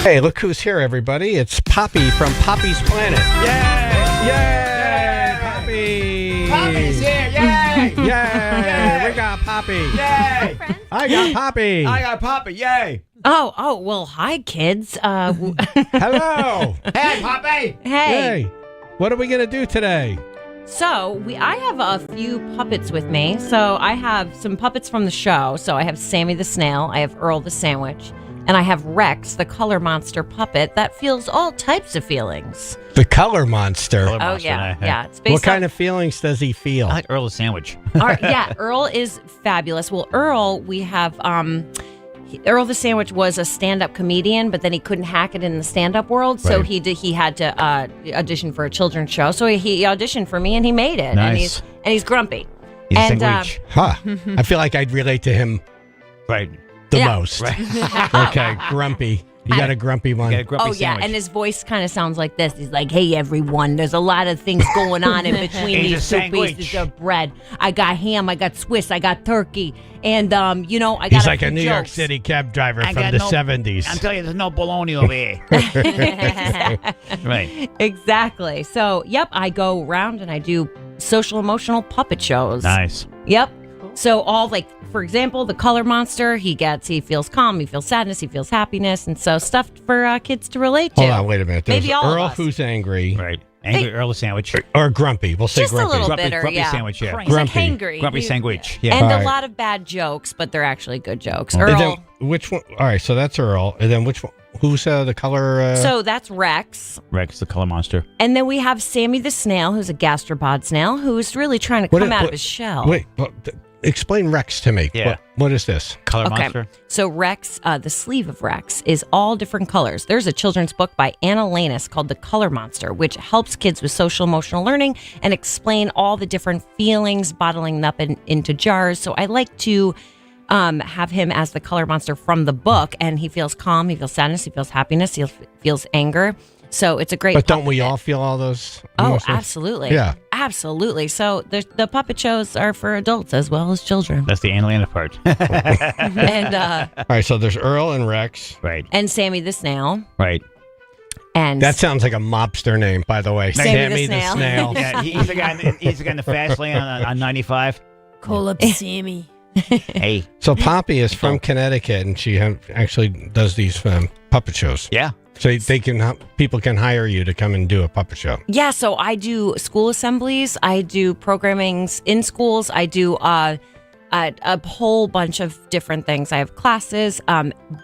Hey, look who's here, everybody. It's Poppy from Poppy's Planet.
Yay!
Yay! Poppy!
Poppy's here! Yay!
Yay! We got Poppy.
Yay!
I got Poppy.
I got Poppy. Yay!
Oh, well, hi, kids.
Hello.
Hey, Poppy!
Hey.
Hey, what are we going to do today?
So, I have a few puppets with me. So, I have some puppets from the show. So, I have Sammy the Snail, I have Earl the Sandwich, and I have Rex, the color monster puppet that feels all types of feelings.
The color monster.
Oh, yeah. Yeah. It's
What kind of feelings does he feel?
I like Earl the Sandwich.
Yeah, Earl is fabulous. Well, Earl, we have Earl the Sandwich was a stand-up comedian, but then he couldn't hack it in the stand-up world, so
Right.
he had to audition for a children's show. So he auditioned for me, and he made it.
Nice.
And he's grumpy.
He's a
and
sandwich.
Huh. I feel like I'd relate to him
Right.
the
Yeah.
most. Okay, grumpy. You got a grumpy one.
Oh yeah, and his voice kind of sounds like this. He's like, "Hey everyone, there's a lot of things going on in between
He's
these
a
two
sandwich.
pieces of bread. I got ham, I got Swiss, I got turkey, and I got."
He's like a
few
New York
jokes."
City cab driver
I
from
got
the
no-
70s.
I'm telling you, there's no bologna over here. Right.
Exactly. So, yep, I go around and I do social emotional puppet shows.
Nice.
Yep. So all for example, the color monster, he feels calm, he feels sadness, he feels happiness, and so stuff for kids to relate to.
Hold on, wait a minute. There's
Maybe all of
Earl
us.
who's angry.
Right. Angry Earl the Sandwich.
Or grumpy. We'll say
Just a
grumpy.
little
Grumpy,
bitter,
grumpy
yeah.
sandwich, yeah.
He's like
Grumpy.
hangry.
Grumpy sandwich. Yeah.
And
All
a
right.
lot of bad jokes, but they're actually good jokes.
And
Earl.
then which one? All right, so that's Earl. And then which one? Who's the color?
So that's Rex.
Rex, the color monster.
And then we have Sammy the Snail, who's a gastropod snail, who's really trying to come out of his shell.
Wait, explain Rex to me.
Yeah.
What is this?
Color monster.
So Rex, the sleeve of Rex is all different colors. There's a children's book by Anna Lanus called The Color Monster, which helps kids with social emotional learning and explain all the different feelings, bottling them up into jars. So I like to have him as the color monster from the book, and he feels calm, he feels sadness, he feels happiness, he feels anger. So it's a great.
But don't we all feel all those?
Oh,
emotions?
absolutely.
Yeah.
Absolutely. So the puppet shows are for adults as well as children.
That's the Atlanta part.
And
All right, so there's Earl and Rex.
Right.
and Sammy the Snail.
Right.
And
That sounds like a mobster name, by the way.
Sammy the Snail.
Yeah, he's the guy. He's the guy in the fast lane on 95.
Call up Sammy.
Hey.
So Poppy is from Connecticut, and she actually does these puppet shows.
Yeah.
So people can hire you to come and do a puppet show.
Yeah, so I do school assemblies, I do programmings in schools, I do a whole bunch of different things. I have classes,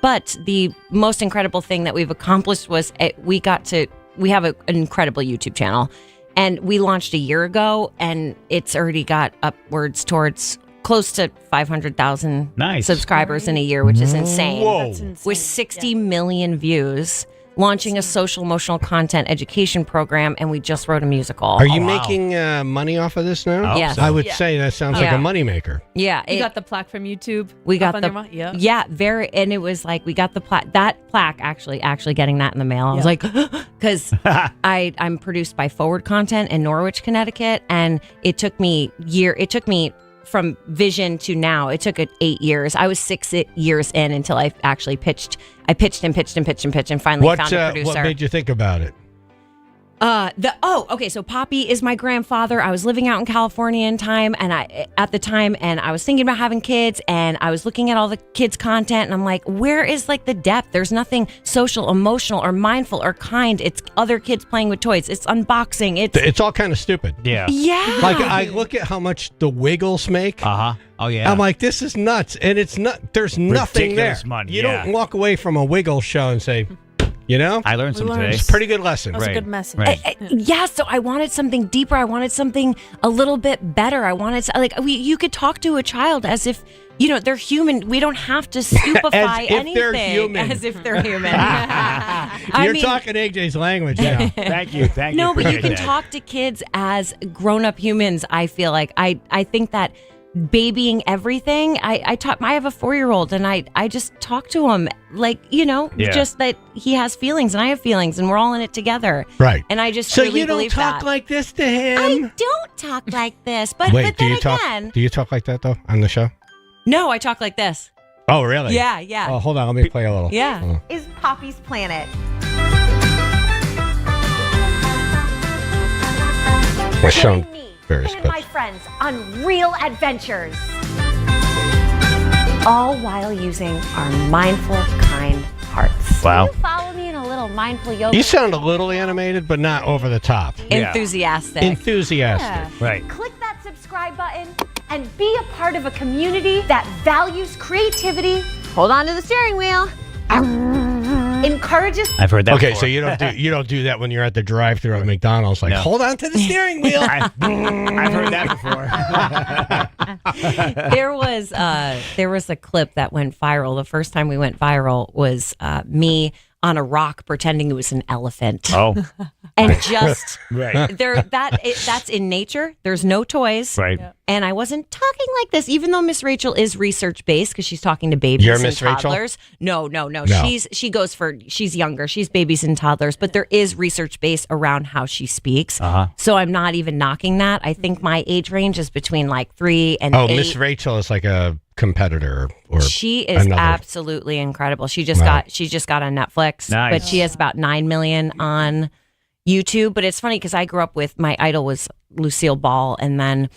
but the most incredible thing that we've accomplished was we have an incredible YouTube channel, and we launched a year ago, and it's already got upwards towards close to 500,000 subscribers in a year, which is insane.
Whoa. That's
insane.
With 60 million views. Launching a social emotional content education program, and we just wrote a musical.
Are you making money off of this now?
Yes.
I would
Yeah.
say that sounds like a moneymaker.
Yeah,
You got the plaque from YouTube.
we got
up on
the
your yeah.
yeah, very, and it was like we got the plaque actually getting that in the mail. I was like, because I'm produced by Forward Content in Norwich, Connecticut, and it took me from vision to now. It took 8 years. I was 6 years in until I actually pitched. I pitched and finally found a producer.
What made you think about it?
So Poppy is my grandfather. I was living out in California at the time, and I was thinking about having kids, and I was looking at all the kids' content, and I'm like, where is the depth? There's nothing social, emotional, or mindful or kind. It's other kids playing with toys. It's unboxing.
It's all kind of stupid.
Yeah.
Yeah.
Like I look at how much the Wiggles make.
Oh yeah.
I'm like, this is nuts, and it's not. There's nothing there.
Ridiculous money,
You
yeah.
don't walk away from a Wiggle show and say,
I learned some today.
It's a pretty good lesson.
That was a good message.
Right.
Yeah, so I wanted something deeper. I wanted something a little bit better. I wanted you could talk to a child as if they're human. We don't have to stupefy
if
anything.
they're human.
As if they're human.
You're talking AJ's language now.
Thank you.
No, but you
Appreciate
can
that.
talk to kids as grown-up humans. I feel like I think that babying everything. I have a 4-year-old, and I just talk to him just that he has feelings and I have feelings, and we're all in it together.
Right.
And I just
So
really
you don't
believe
talk
that.
like this to him.
I don't talk like this, but
Wait,
but
do
then
you talk?
again,
Do you talk like that though on the show?
no, I talk like this.
Oh, really?
Yeah.
Oh, hold on. Let me play a little.
Yeah.
Hold on.
Is Poppy's Planet.
We're shown
Join me
various
and my
clips.
friends on real adventures. All while using our mindful, kind hearts.
Wow.
Can you follow me in a little mindful yoga?
You sound a little animated, but not over the top.
Enthusiastic.
Enthusiastic.
Right.
Click that subscribe button and be a part of a community that values creativity. Hold on to the steering wheel. Encourages.
I've heard that.
Okay,
before.
so you don't do that when you're at the drive-thru at McDonald's. Like,
No.
hold on to the steering wheel.
I've heard that before.
There was a clip that went viral. The first time we went viral was me on a rock pretending it was an elephant.
Oh.
And just
Right.
that's in nature. There's no toys.
Right.
And I wasn't talking like this, even though Miss Rachel is research based because she's talking to babies
You're
and
Miss Rachel?
toddlers. No. She's younger. She's babies and toddlers, but there is research based around how she speaks.
Uh-huh.
So I'm not even knocking that. I think my age range is between like 3 and 8.
Miss Rachel is like a competitor, or
She is
another.
absolutely incredible. She just
Wow.
got on Netflix,
Nice.
but she has about 9 million on YouTube. But it's funny because I grew up with my idol was Lucille Ball, and then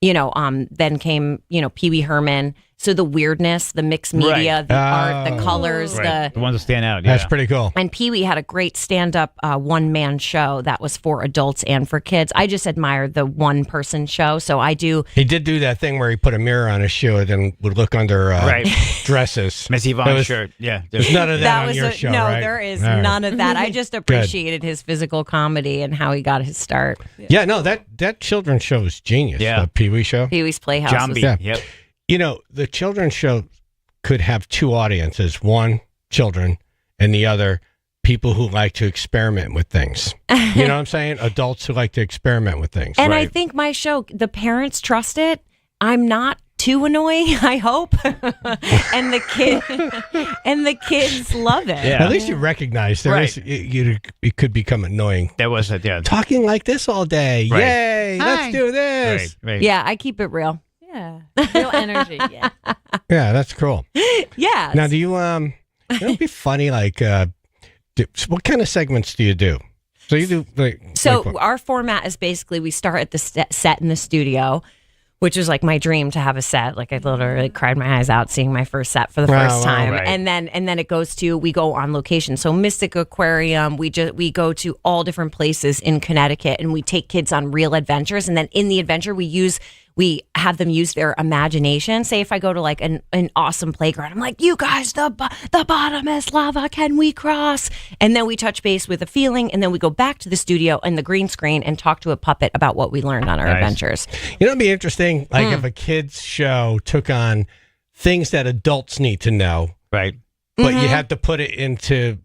then came Pee Wee Herman. So the weirdness, the mixed media,
Right.
the art, the colors,
Right. The ones that stand out. Yeah.
That's pretty cool.
and Pee Wee had a great stand-up one-man show that was for adults and for kids. I just admire the one-person show, so I do.
He did do that thing where he put a mirror on his shoe and then would look under
Right.
dresses.
Miss
There
Yvonne's
was-
shirt. Yeah.
There's none of that, on
was
your show,
no,
right?
there is
All right.
none of that. I just appreciated his physical comedy and how he got his start.
Yeah, no, that children's show is genius.
Yeah.
The Pee Wee show.
Pee Wee's Playhouse.
John
was-
B.
Yeah.
Yep.
The children's show could have two audiences: one, children, and the other, people who like to experiment with things. You know what I'm saying? Adults who like to experiment with things.
And I think my show, the parents trust it. I'm not too annoying, I hope. and the kids love it.
Yeah.
At least you recognize there
Right.
is it could become annoying.
That was it. Yeah.
Talking like this all day.
Right.
Yay, let's
Hi.
do this.
Right.
Yeah, I keep it real.
Yeah. Real energy. Yeah.
Yeah, that's cool.
Yeah.
Now, do you it'd be funny like what kind of segments do you do? So you do
So
like what?
our format is basically we start at the set in the studio, which was like my dream to have a set. Like I literally cried my eyes out seeing my first set for the
Wow,
first
wow,
time,
right.
and then it goes to we go on location. So Mystic Aquarium, we go to all different places in Connecticut, and we take kids on real adventures. And then in the adventure, we have them use their imagination. Say if I go to like an awesome playground, I'm like, you guys, the bottom is lava. Can we cross? And then we touch base with a feeling, and then we go back to the studio and the green screen and talk to a puppet about what we learned on our
Nice.
adventures.
It'd be interesting, like if a kids show took on things that adults need to know,
Right.
but you have to put it into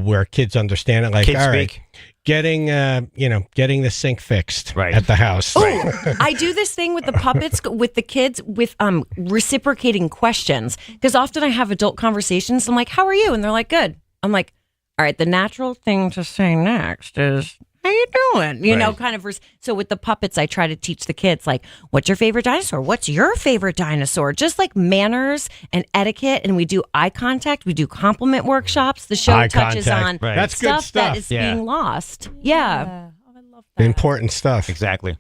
where kids understand it. Like,
Kids
all right,
speak.
getting the sink fixed
Right.
at the house.
Oh, I do this thing with the puppets, with the kids, with reciprocating questions. Because often I have adult conversations. I'm like, how are you? And they're like, good. I'm like, all right, the natural thing to say next is, how you doing? You know,
Right.
kind of. So with the puppets, I try to teach the kids, like, what's your favorite dinosaur? What's your favorite dinosaur? Just like manners and etiquette. And we do eye contact. We do compliment workshops. The show
Eye
touches
contact.
on
Right.
That's good
stuff that
stuff.
is
Yeah.
being lost. Yeah.
Oh, I love that.
Important stuff.
Exactly.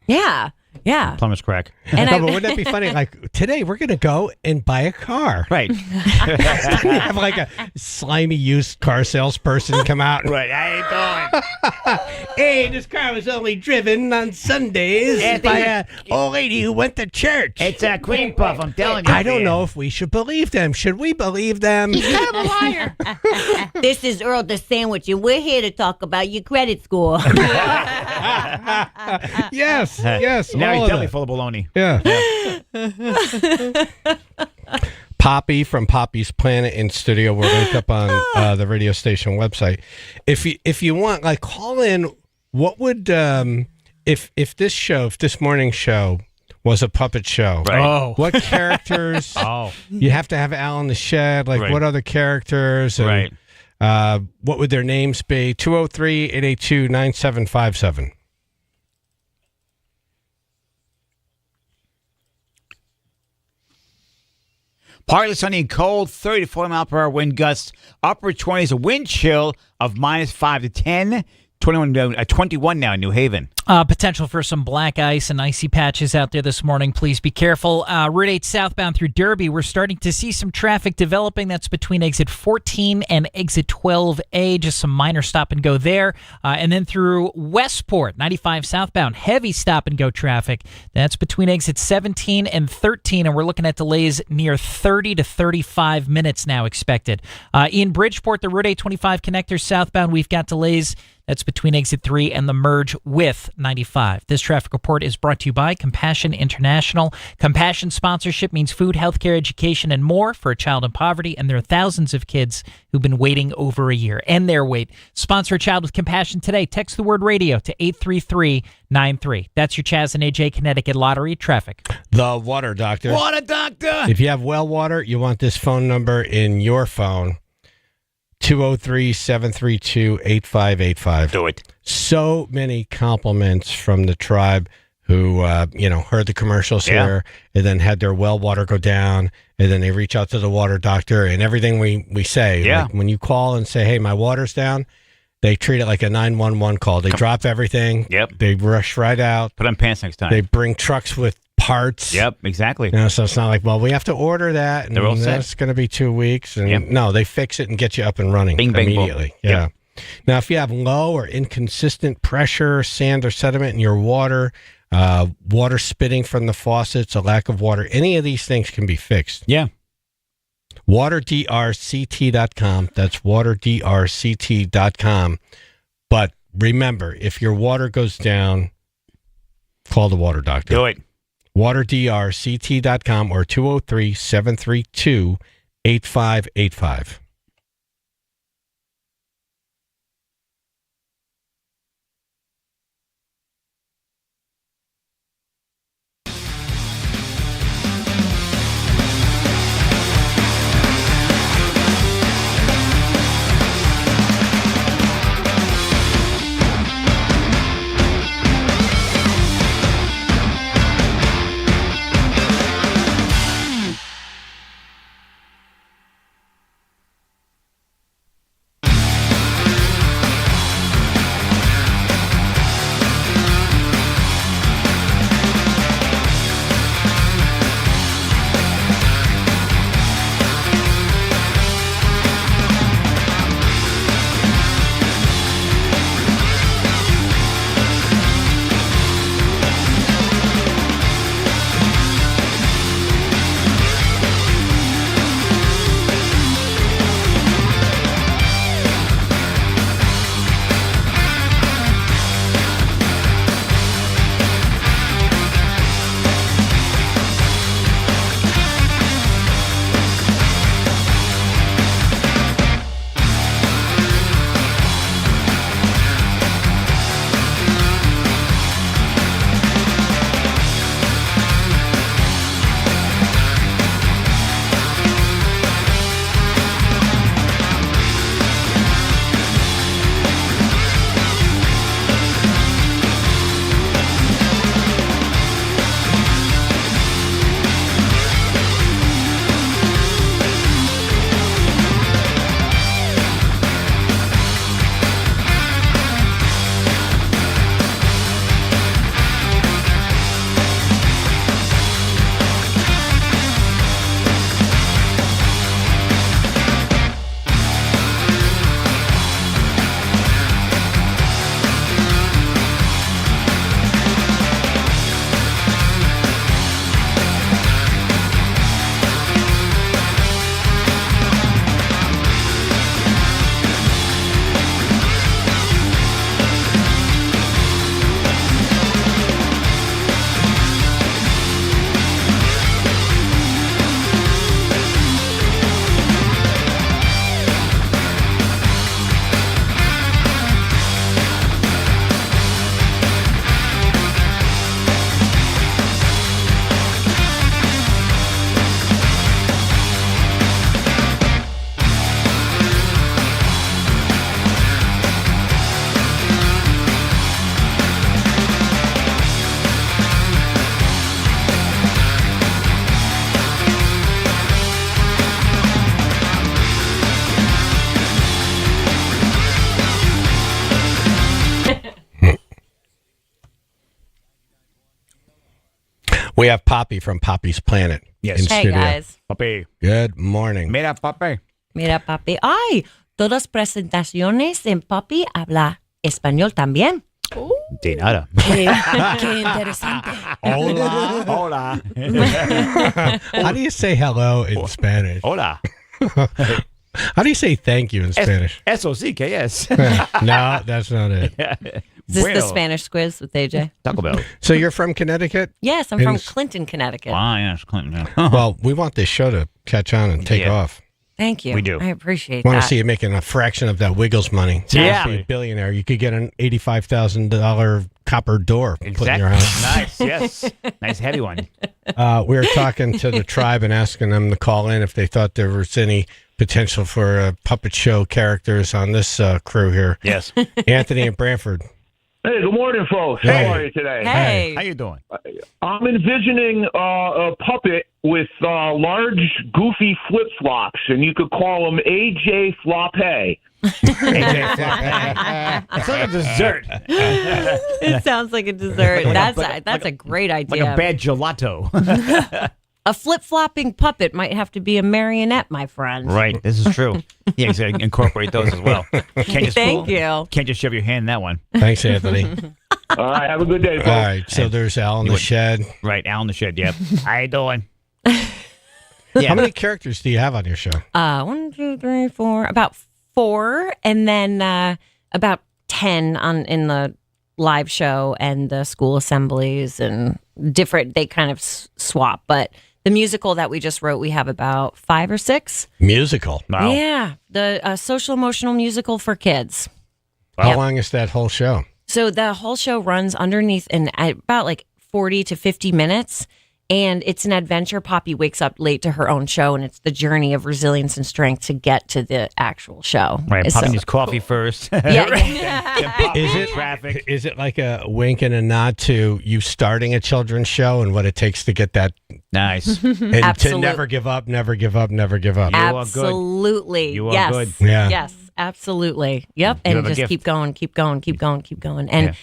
Yeah. Yeah.
Plumber's crack.
And
No, but wouldn't that be funny? Like today, we're gonna go and buy a car.
Right.
Have like a slimy used car salesperson come out.
Right. How you doing?
Hey, this car was only driven on Sundays by a old lady who went to church.
It's a cream puff. I'm telling you.
I don't know if we should believe them. Should we believe them?
Kind of a liar.
This is Earl the Sandwich, and we're here to talk about your credit score.
Yes, yes.
Now
all
he's
of
definitely
that.
full of baloney.
Yeah. Poppy from Poppy's Planet in studio. We're linked up on the radio station website. If you want, like, call in. What would if this morning's show was a puppet show?
Right.
Oh.
What characters?
Oh.
You have to have Al in the Shed. Like,
Right.
what other characters? And,
Right.
what would their names be? 203-882-9757.
Partly sunny and cold, 30 to 40 mile per hour wind gusts, upper 20s, a wind chill of minus 5 to 10, 21 now in New Haven.
Potential for some black ice and icy patches out there this morning. Please be careful. Route 8 southbound through Derby, we're starting to see some traffic developing. That's between exit 14 and exit 12A. Just some minor stop and go there. And then through Westport, 95 southbound, heavy stop and go traffic. That's between exit 17 and 13. And we're looking at delays near 30 to 35 minutes now expected. In Bridgeport, the Route 825 connector southbound, we've got delays. That's between exit 3 and the merge with 95. This traffic report is brought to you by Compassion International. Compassion sponsorship means food, healthcare, education, and more for a child in poverty, and there are thousands of kids who've been waiting over a year. End their wait. Sponsor a child with compassion today. Text the word radio to 83393. That's your Chaz and AJ Connecticut Lottery traffic.
The Water Doctor.
Water Doctor!
If you have well water, you want this phone number in your phone. 203-732-8585.
Do it.
So many compliments from the tribe who, heard the commercials here and then had their well water go down, and then they reach out to the Water Doctor, and everything we say.
Yeah.
Like when you call and say, hey, my water's down, they treat it like a 911 call. They drop everything.
Yep.
They rush right out.
Put on pants next time.
They bring trucks with parts.
Yep, exactly.
So it's not like, well, we have to order that, and
They're all set.
that's going to be 2 weeks. And no, they fix it and get you up and running
Bing, bang, boom.
immediately. Yeah.
Yep.
Now, if you have low or inconsistent pressure, sand or sediment in your water, water spitting from the faucets, a lack of water, any of these things can be fixed.
Yeah.
WaterDRCT.com. That's WaterDRCT.com. But remember, if your water goes down, call the Water Doctor.
Do it.
WaterDRCT.com or 203-732-8585. We have Poppy from Poppy's Planet.
Yes.
In
Hey,
studio.
guys.
Papi.
Good morning.
Mira, papi.
Mira, papi. Ay, todas presentaciones en papi habla español también.
De nada.
Qué interesante.
Hola.
Hola.
How do you say hello in Spanish?
Hola.
How do you say thank you in Spanish?
Eso sí que es.
No, that's not it.
Is this the Spanish quiz with AJ?
Taco Bell.
So you're from Connecticut?
Yes, I'm from Clinton, Connecticut.
Ah, yes, Clinton. Yeah.
Well, we want this show to catch on and take off.
Thank you.
We do.
I appreciate
Want
that.
to see you making a fraction of that Wiggles money.
Yeah.
Be a billionaire. You could get an $85,000 copper door put in your house.
Nice, yes. Nice heavy one.
We were talking to the tribe and asking them to call in if they thought there was any potential for puppet show characters on this crew here.
Yes.
Anthony and Branford.
Hey, good morning, folks.
Hey.
How are you today?
Hey.
How you doing?
I'm envisioning a puppet with large, goofy flip-flops, and you could call him AJ Floppe.
It's like a dessert.
It sounds like a dessert. That's a great idea.
Like a bad gelato.
A flip-flopping puppet might have to be a marionette, my friend.
Right. This is true. Yeah, so incorporate those as well. Can't just,
Thank you.
Can't just shove your hand in that one.
Thanks, Anthony.
All right, have a good day, folks.
All right, so there's Al in the shed.
Right, Al in the shed, yep. How you doing?
How many characters do you have on your show?
1, 2, 3, 4. About 4, and then about 10 in the live show and the school assemblies and different. They kind of swap, but the musical that we just wrote, we have about 5 or 6.
Musical.
Wow.
Yeah, the social emotional musical for kids.
How long is that whole show?
So the whole show runs underneath in about like 40 to 50 minutes. And it's an adventure. Poppy wakes up late to her own show, and it's the journey of resilience and strength to get to the actual show.
Right, Poppy needs coffee first.
Is it like a wink and a nod to you starting a children's show and what it takes to get that?
Nice.
And to never give up, never give up, never give up.
Absolutely.
You are
yes.
good.
Yeah.
Yes, absolutely. Yep.
You
And
have a
just
gift.
keep going, keep going, keep going, keep going. And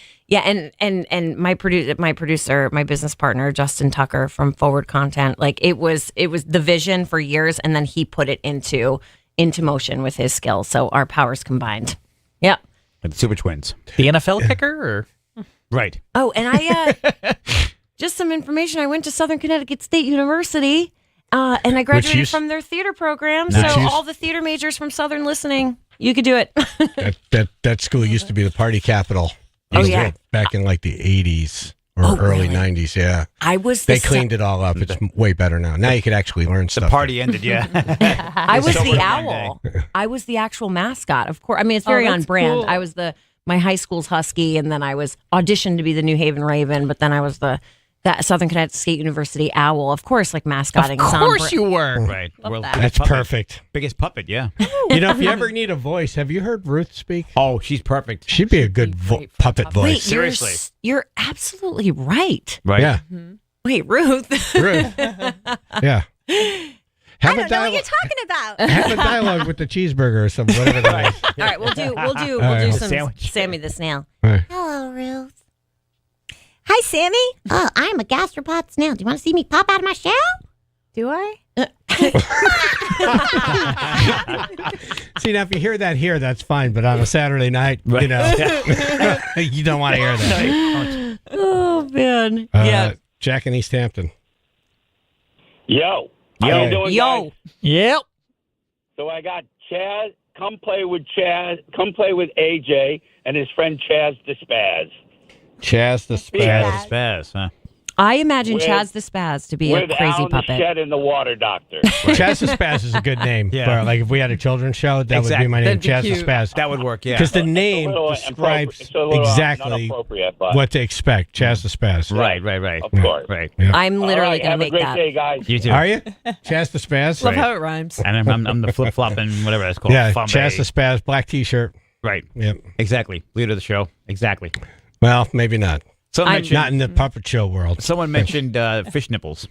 and my producer, my business partner, Justin Tucker from Forward Content, like it was the vision for years, and then he put it into motion with his skills. So our powers combined. Yep.
Like the Super Twins.
The NFL kicker, or
Right.
Oh, and I just some information. I went to Southern Connecticut State University, and I graduated from their theater program.
Nice.
So all the theater majors from Southern listening, you could do it.
That school used to be the party capital.
Oh, yeah.
Back in like the 80s or early 90s. Yeah.
I was.
They cleaned it all up. It's way better now. Now you could actually learn stuff.
The party ended, yeah.
I was
Sober
the
one
owl. I was the actual mascot. Of course. I mean, it's very on
that's
brand.
cool.
I was my high school's husky, and then I was auditioned to be the New Haven Raven, but then I was the Southern Connecticut State University owl. Of course, like mascotting.
of course you were.
Right. World's
that.
biggest
That's
puppet.
perfect.
Biggest puppet, yeah.
You know, if you ever need a voice, have you heard Ruth speak?
Oh, she's perfect.
She'd be a good puppet voice.
Wait,
Seriously.
you're absolutely right.
Right.
Yeah.
Wait, Ruth.
Ruth. Yeah. Have
I don't know what you're talking about.
Have a dialogue with the cheeseburger or something, whatever that is.
All right, we'll do
right.
some
Sandwich.
Sammy the Snail.
All right.
Hello, Ruth. Hi, Sammy. Oh, I'm a gastropod snail. Do you want to see me pop out of my shell? Do I?
See, now if you hear that here, that's fine. But on a Saturday night, you know, you don't want to hear that.
Oh man. Yeah.
Jack in East Hampton.
Yo. How you doing,
Yo.
guys?
Yep.
So I got Chaz. Come play with Chaz. Come play with AJ and his friend Chaz the Spaz.
Chaz the Spaz.
Chaz the Spaz, huh?
I imagine
With-
Chaz the Spaz to be a
with
crazy
Al the
puppet.
Shed and the Water Doctor.
Chaz the Spaz is a good name.
Yeah.
For, like if we had a children's show, that would be
Exactly.
my name,
That'd be
Chaz the
cute.
Spaz.
That would work, yeah.
Because the name
little
describes
it's a little
exactly
inappropriate, but
what to expect. Chaz the Spaz.
Right.
of course.
Right.
Yeah.
I'm literally
All right,
going to make
have a great
that.
day, guys.
You too.
Are you? Chaz the Spaz?
Love how it rhymes.
And I'm the flip flopping, whatever that's called.
Yeah,
Fumbe.
Chaz the Spaz, black t-shirt.
Right.
Yep.
Exactly. Leader of the show. Exactly.
Well, maybe not.
Someone
Not in the puppet show world.
Someone mentioned fish nipples.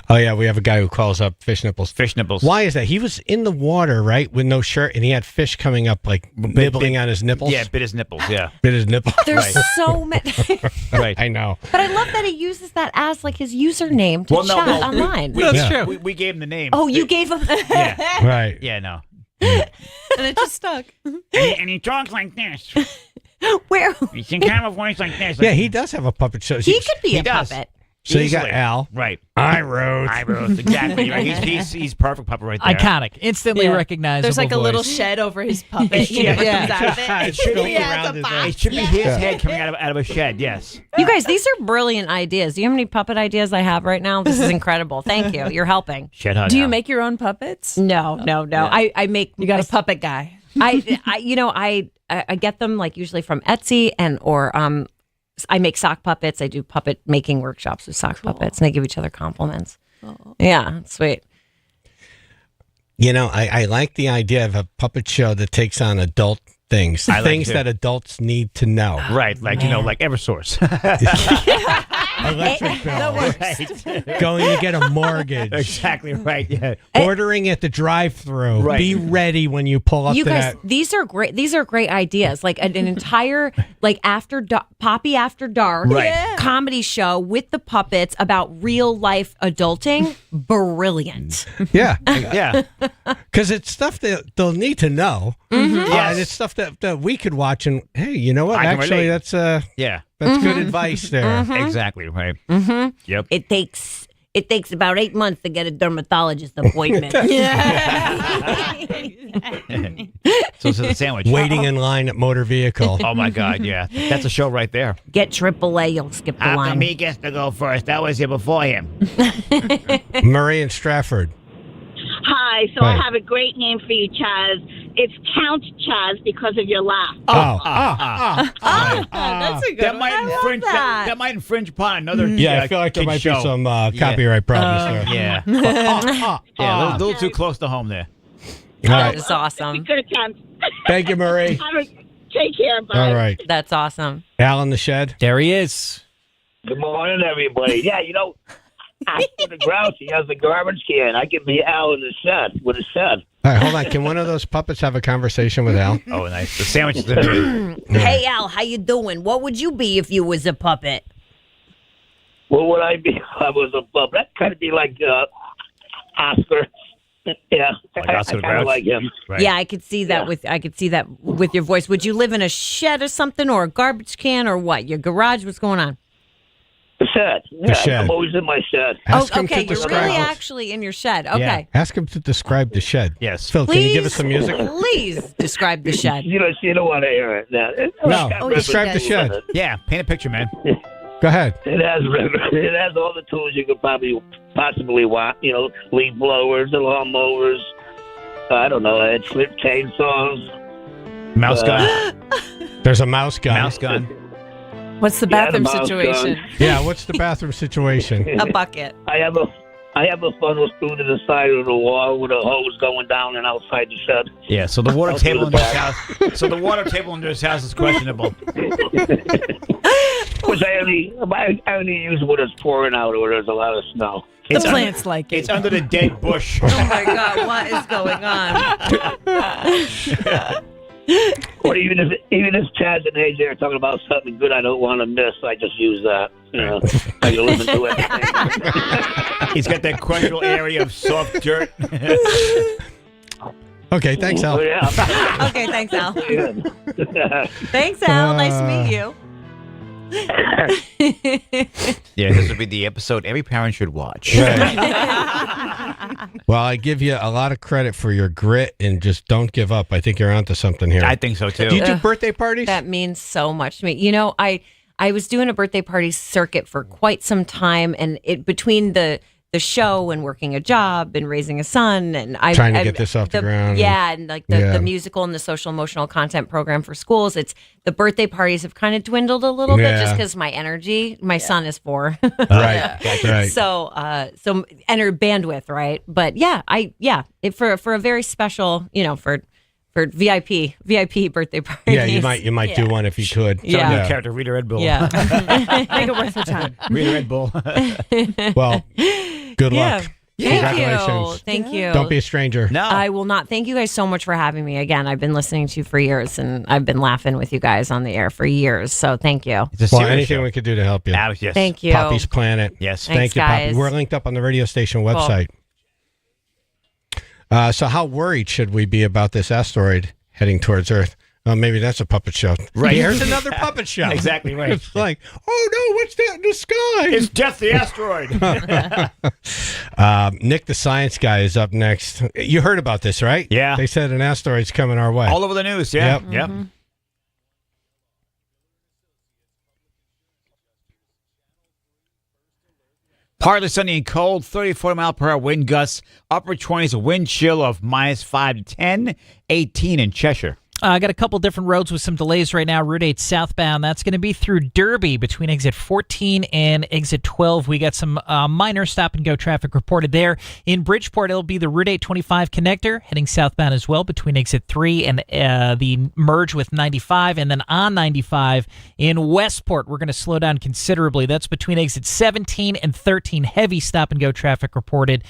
Oh, yeah, we have a guy who calls up fish nipples.
Fish nipples.
Why is that? He was in the water, right, with no shirt, and he had fish coming up, like, nibbling on his nipples?
Yeah, bit his nipples, yeah.
Bit his nipples.
There's so many.
Right.
I know.
But I love that he uses that as like his username to chat online.
That's true. We gave him the name.
Oh, you gave him.
Yeah.
Right.
Yeah, no.
And it just stuck.
And he talks like this.
Where?
He can have a voice like this.
Yeah, he does have a puppet show.
He could be a puppet.
So you got
Easily.
Al.
Right.
I Rose.
Exactly. Right. He's perfect puppet right there.
Iconic. Instantly recognizable.
There's like a little
voice.
shed over his puppet. He never comes out of it.
It should be,
He has a box.
it should be his head coming out of a shed, yes.
You guys, these are brilliant ideas. Do you know how many puppet ideas I have right now? This is incredible. Thank you. You're helping.
Shed hug
Do you
out.
make your own puppets?
No. I make.
You got a puppet guy.
I get them like usually from Etsy or I make sock puppets. I do puppet making workshops with sock puppets, and they give each other compliments. Yeah, it's sweet.
You know, I like the idea of a puppet show that takes on adult things, things that adults need to know.
Right, like, like Eversource.
Electric bill. Going to get a mortgage.
Exactly right, yeah.
Ordering at the drive-thru.
Right.
Be ready when you pull up
You
to
guys,
that.
these are great. These are great ideas. Like an entire like Poppy After Dark comedy show with the puppets about real life adulting. Brilliant.
Yeah.
Yeah.
Because it's stuff that they'll need to know. And it's stuff that we could watch and, hey, you know what?
I can
Actually,
relate.
that's
Yeah.
good advice there.
Exactly right. Yep.
It takes about 8 months to get a dermatologist appointment.
So it's a sandwich.
Waiting in line at motor vehicle.
Oh my God, yeah. That's a show right there.
Get AAA, you'll skip the
How
line.
come he gets to go first? I was here before him.
Murray and Stratford.
Hi, so
Hi.
I have a great name for you, Chaz. It's Count Chaz because of your laugh.
That's a good
That
one.
might infringe. That might infringe upon another.
Yeah, I feel like there
kid's
might
show.
be some copyright problems there.
Yeah. Yeah, a little too close to home there.
All right.
That's awesome.
Good attempt.
Thank you, Murray.
Take care. Bye.
All right.
That's awesome.
Al in the shed.
There he is.
Good morning, everybody. Yeah, after the grouse, he has a garbage can. I can be Al in the shed with a shed.
All right, hold on. Can one of those puppets have a conversation with Al?
Oh, nice. The sandwich is good.
Hey Al, how you doing? What would you be if you was a puppet?
What would I be if I was a pup? That kind of be like Oscar. Yeah,
Like
I
Oscar the
kind of
Grouch?
like him.
Right.
Yeah, I could see that with your voice. Would you live in a shed or something, or a garbage can, or what? Your garage? What's going on?
The shed. Yeah,
shed.
I'm always in my shed.
Ask him
Okay,
to
you're
describe
really
it.
actually in your shed. Okay.
Yeah.
Ask him to describe the shed.
Yes.
Phil, can you give us some music?
Please describe the shed.
You don't want to hear it now.
No, describe the shed.
Yeah, paint a picture, man.
Go ahead.
It has all the tools you could possibly want. Leaf blowers, lawnmowers. I don't know. It's chainsaws.
Mouse gun.
There's a mouse gun.
Mouse gun.
What's the
Yeah, the
bathroom
mouse
situation?
gun.
Yeah, what's the bathroom situation?
A bucket.
I have a funnel screwed to the side of the wall with a hose going down and outside the shed.
Yeah, so the water
I'll
table
do
in
the
this
back.
house. So the water table in this house is questionable.
Which I only use when it's pouring out or there's a lot of snow.
The plants like it.
It's under the dead bush.
Oh my God, what is going on?
Or even if Chaz and AJ are talking about something good I don't want to miss, I just use that. I can listen to it.
He's got that questionable area of soft dirt.
Okay, thanks, Al.
Oh, yeah.
Okay, thanks, Al. Thanks, Al. Nice to meet you.
Yeah, this would be the episode every parent should watch.
Well, I give you a lot of credit for your grit and just don't give up. I think you're onto something here.
I think so too.
Do you do birthday parties?
That means so much to me. I was doing a birthday party circuit for quite some time, and between the show and working a job and raising a son, and
Trying to get this off the ground.
Yeah, and like the musical and the social emotional content program for schools. It's the birthday parties have kind of dwindled a little bit just because my energy. My son is 4.
Right. Right.
So bandwidth, right? But for a very special, for VIP birthday parties.
Yeah, you might do one if you could.
Yeah.
New character, Rita Red Bull.
Yeah.
Make it worth the time.
Rita Red Bull.
Well, Good luck.
Thank you.
Congratulations.
Thank you.
Don't be a stranger.
No.
I will not. Thank you guys so much for having me. Again, I've been listening to you for years, and I've been laughing with you guys on the air for years. So thank you.
Well, anything we could do to help you.
Yes.
Thank you.
Poppy's Planet.
Yes.
Thanks,
Thank you,
guys.
Poppy. We're linked up on the radio station website. So how worried should we be about this asteroid heading towards Earth? Maybe that's a puppet show.
Right.
Here's another puppet show.
Exactly right.
It's like, oh no, what's that in the sky?
It's Death the Asteroid.
Nick the Science Guy is up next. You heard about this, right?
Yeah.
They said an asteroid's coming our way.
All over the news, yeah.
Yep.
Partly sunny and cold, 34-mile-per-hour wind gusts, upper 20s, a wind chill of -5 to 10, 18 in Cheshire.
I got a couple different roads with some delays right now. Route 8 southbound, that's going to be through Derby between exit 14 and exit 12. We got some minor stop-and-go traffic reported there. In Bridgeport, it'll be the Route 825 connector heading southbound as well between exit 3 and the merge with 95. And then on 95 in Westport, we're going to slow down considerably. That's between exit 17 and 13. Heavy stop-and-go traffic reported.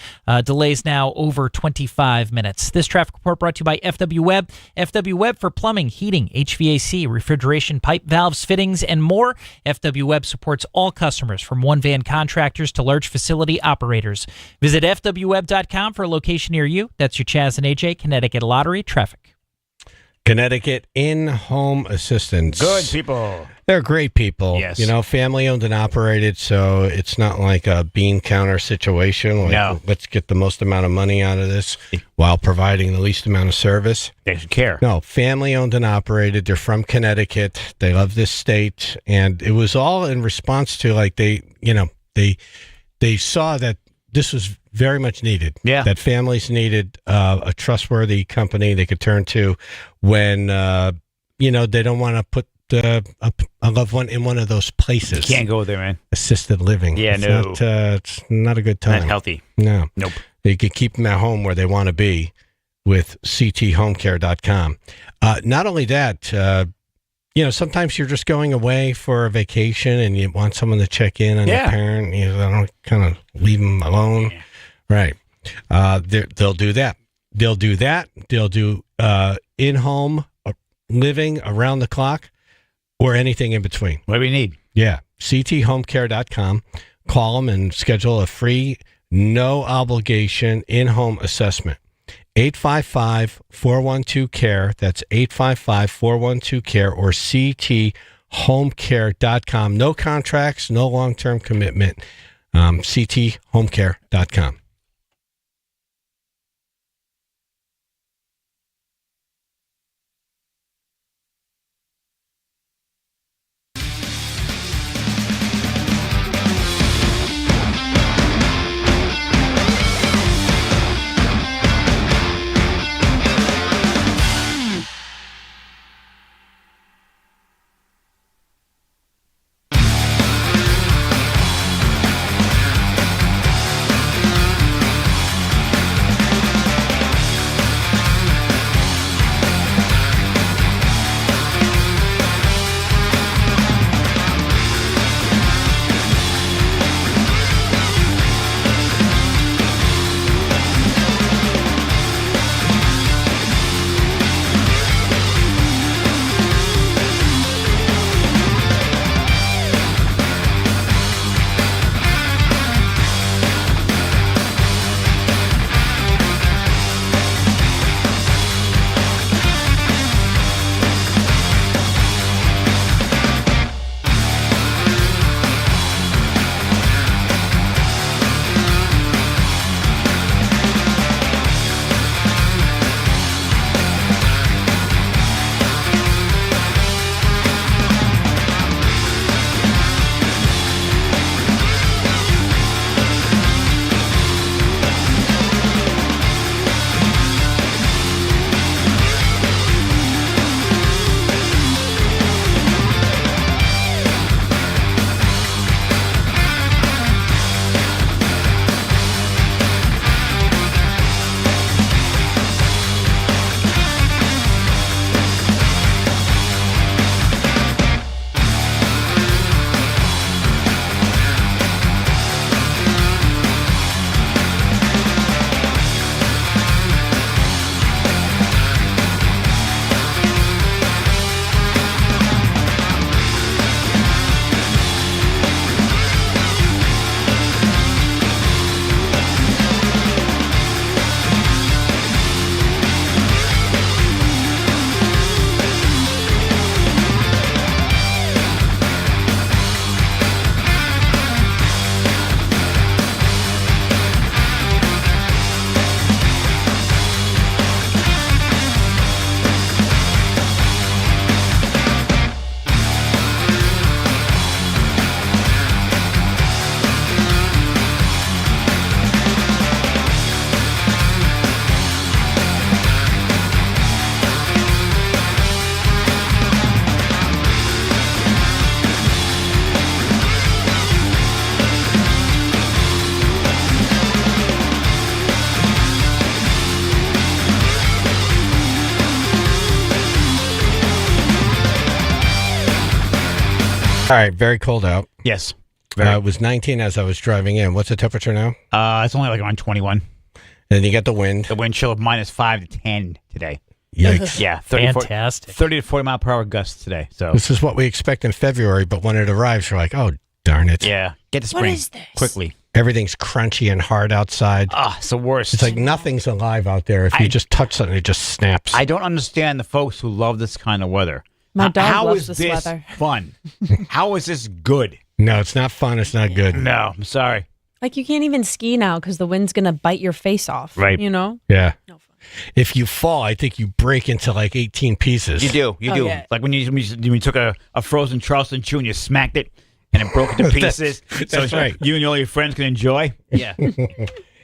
Delays now over 25 minutes. This traffic report brought to you by FW Web. FW Web for plumbing, heating, HVAC, refrigeration, pipe, valves, fittings, and more. FW Web supports all customers from one-van contractors to large facility operators. Visit fwweb.com for a location near you. That's your Chaz and AJ Connecticut Lottery traffic.
Connecticut In-Home Assistance.
Good people.
They're great people.
Yes.
You know, family owned and operated, so it's not like a bean counter situation. Like,
No.
let's get the most amount of money out of this while providing the least amount of service.
They should care.
No, family owned and operated. They're from Connecticut. They love this state. And it was all in response to, like, they saw that this was very much needed.
Yeah.
That families needed a trustworthy company they could turn to when, they don't want to put a loved one in one of those places.
You can't go there, man.
Assisted living.
Yeah,
it's not a good time.
Not healthy.
No.
Nope.
You can keep them at home where they want to be with cthomecare.com. Not only that, sometimes you're just going away for a vacation and you want someone to check in on your parent. You don't kind of leave them alone. Yeah. Right. They'll do that. They'll do in-home living around the clock or anything in between.
What do we need?
Yeah. cthomecare.com. Call them and schedule a free, no obligation in-home assessment. 855-412-CARE. That's 855-412-CARE or cthomecare.com. No contracts, no long-term commitment. cthomecare.com. All right, very cold out.
Yes.
It was 19 as I was driving in. What's the temperature now?
It's only like around 21.
And you get the wind.
The wind chill of -5 to 10 today.
Yikes.
Yeah,
Fantastic.
30 to 40 mile per hour gusts today. So
This is what we expect in February, but when it arrives, you're like, oh, darn it.
yeah, get to
What
spring
is this?
quickly.
Everything's crunchy and hard outside.
It's the worst.
It's like nothing's alive out there. If you just touch something, it just snaps.
I don't understand the folks who love this kind of weather.
My dog
How
loves
is
this
this
weather.
fun? How is this good?
No, it's not fun. It's not good.
No, I'm sorry.
Like you can't even ski now because the wind's gonna bite your face off.
Right.
You know.
Yeah. If you fall, I think you break into like 18 pieces.
You do. You
Oh,
do.
yeah.
Like when you took a frozen Charleston chew and you smacked it and it broke into pieces.
That's right.
You and all your friends can enjoy. Yeah.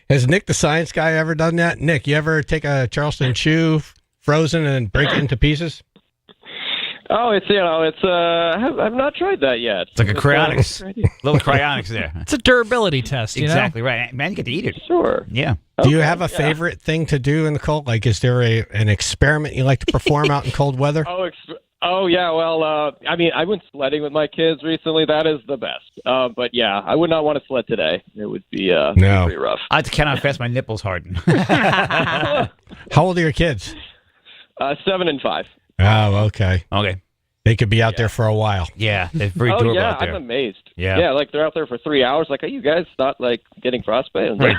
Has Nick the science guy ever done that? Nick, you ever take a Charleston chew frozen and break it into pieces?
Oh, I've not tried that yet.
It's like a cryonics. Little cryonics there.
It's a durability test, you
Exactly right. Man, you get to eat it.
Sure.
Yeah.
Do you have a favorite thing to do in the cold? Like, is there an experiment you like to perform out in cold weather?
Oh yeah. Well, I went sledding with my kids recently. That is the best. But yeah, I would not want to sled today. It would be pretty rough.
I have to count how fast my nipples harden.
How old are your kids?
7 and 5.
Oh, okay.
Okay.
They could be out there for a while.
Yeah, they're very durable out there.
I'm amazed.
Yeah.
Like they're out there for 3 hours. Like, are you guys not like getting frostbite?
Right.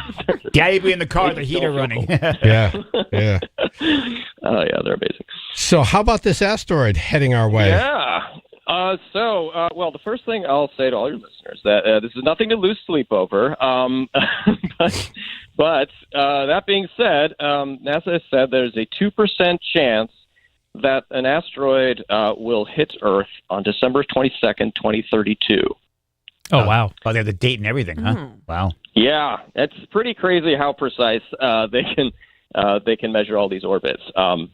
Daddy be in the car, the heater running.
Yeah.
Oh yeah, they're amazing.
So how about this asteroid heading our way?
Yeah. Well, the first thing I'll say to all your listeners that this is nothing to lose sleep over. But that being said, NASA has said there's a 2% chance that an asteroid will hit Earth on December 22nd, 2032.
Oh, wow.
Oh, they have the date and everything, huh? Wow.
Yeah, it's pretty crazy how precise they can measure all these orbits. 2%.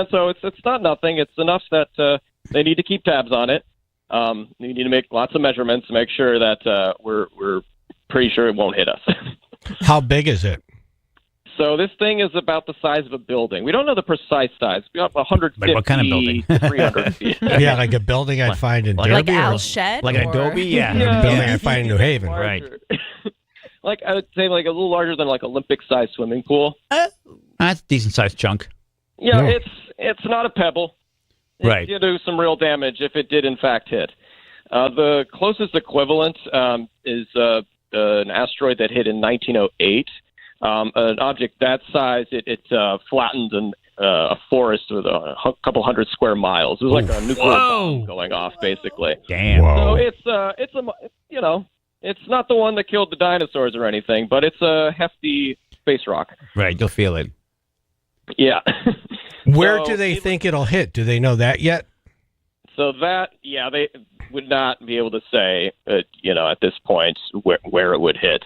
So it's not nothing. It's enough that they need to keep tabs on it. You need to make lots of measurements to make sure that we're pretty sure it won't hit us.
How big is it?
So this thing is about the size of a building. We don't know the precise size. We got 150
Like what kind of building?
300 feet.
Yeah, like a building I'd find in Derby.
Like
or
Al's shed?
Like an
or-
Adobe? Yeah.
a building I'd find in New Haven.
Right.
Like I would say, like a little larger than like Olympic-sized swimming pool.
That's a decent-sized chunk.
Yeah,
Oh.
it's not a pebble.
Right.
It could do some real damage if it did in fact hit. The closest equivalent is an asteroid that hit in 1908. An object that size, it flattened a forest with a couple hundred square miles. It was like a nuclear bomb going off, basically.
Damn.
So it's not the one that killed the dinosaurs or anything, but it's a hefty space rock.
Right, you'll feel it.
Yeah.
Where do they think it'll hit? Do they know that yet?
So they would not be able to say, at this point where it would hit.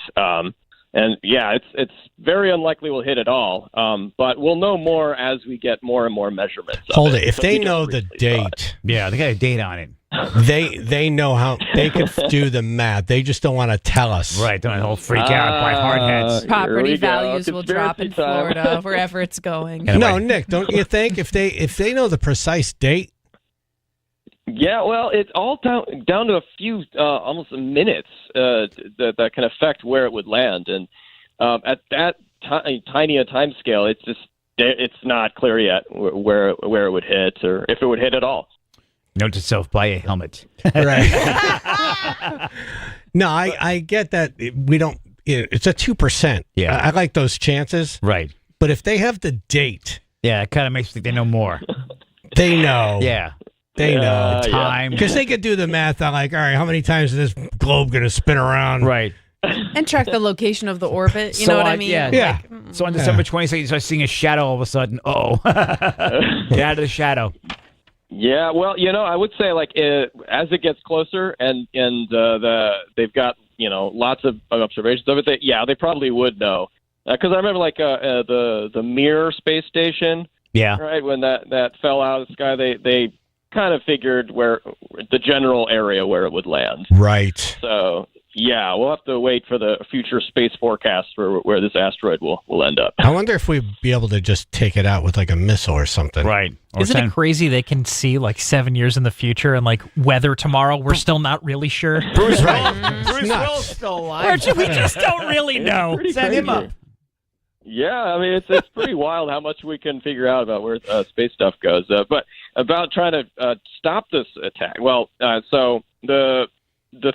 And yeah, it's very unlikely we'll hit at all. But we'll know more as we get more and more measurements.
Hold it. If they know the date,
yeah, they got a date on it.
They know how they could do the math. They just don't want to tell us.
Right, don't freak out by hard heads.
Property values will drop in Florida, wherever it's going.
No, Nick, don't you think if they know the precise date?
Yeah, well, it's all down to a few, almost minutes that can affect where it would land, and at that tiny a time scale, it's not clear yet where it would hit or if it would hit at all.
Note to self: buy a helmet.
Right. No, I get that we don't. It's a 2%.
Yeah,
I like those chances.
Right.
But if they have the date,
yeah, it kind of makes me think they know more.
They know.
Yeah.
They know
time
because they could do the math on like, all right, how many times is this globe going to spin around?
Right.
And track the location of the orbit. You know what I mean?
Yeah. So on December 22nd, you start seeing a shadow all of a sudden. Oh, get out of the shadow.
Yeah, well, I would say like as it gets closer and they've got lots of observations of it. They probably would know because I remember like the Mir space station.
Yeah.
Right when that fell out of the sky, they kind of figured where the general area where it would land.
Right.
So Yeah, we'll have to wait for the future space forecast for where this asteroid will end up.
I wonder if we'd be able to just take it out with like a missile or something.
Right. Or
Isn't it crazy they can see like 7 years in the future and like weather tomorrow? We're still not really sure.
Bruce
Right.
Bruce Willis still alive.
We just don't really know.
Pretty
Send him
crazy.
up.
Yeah, I mean it's pretty wild how much we can figure out about where space stuff goes. But about trying to stop this attack. Well, so the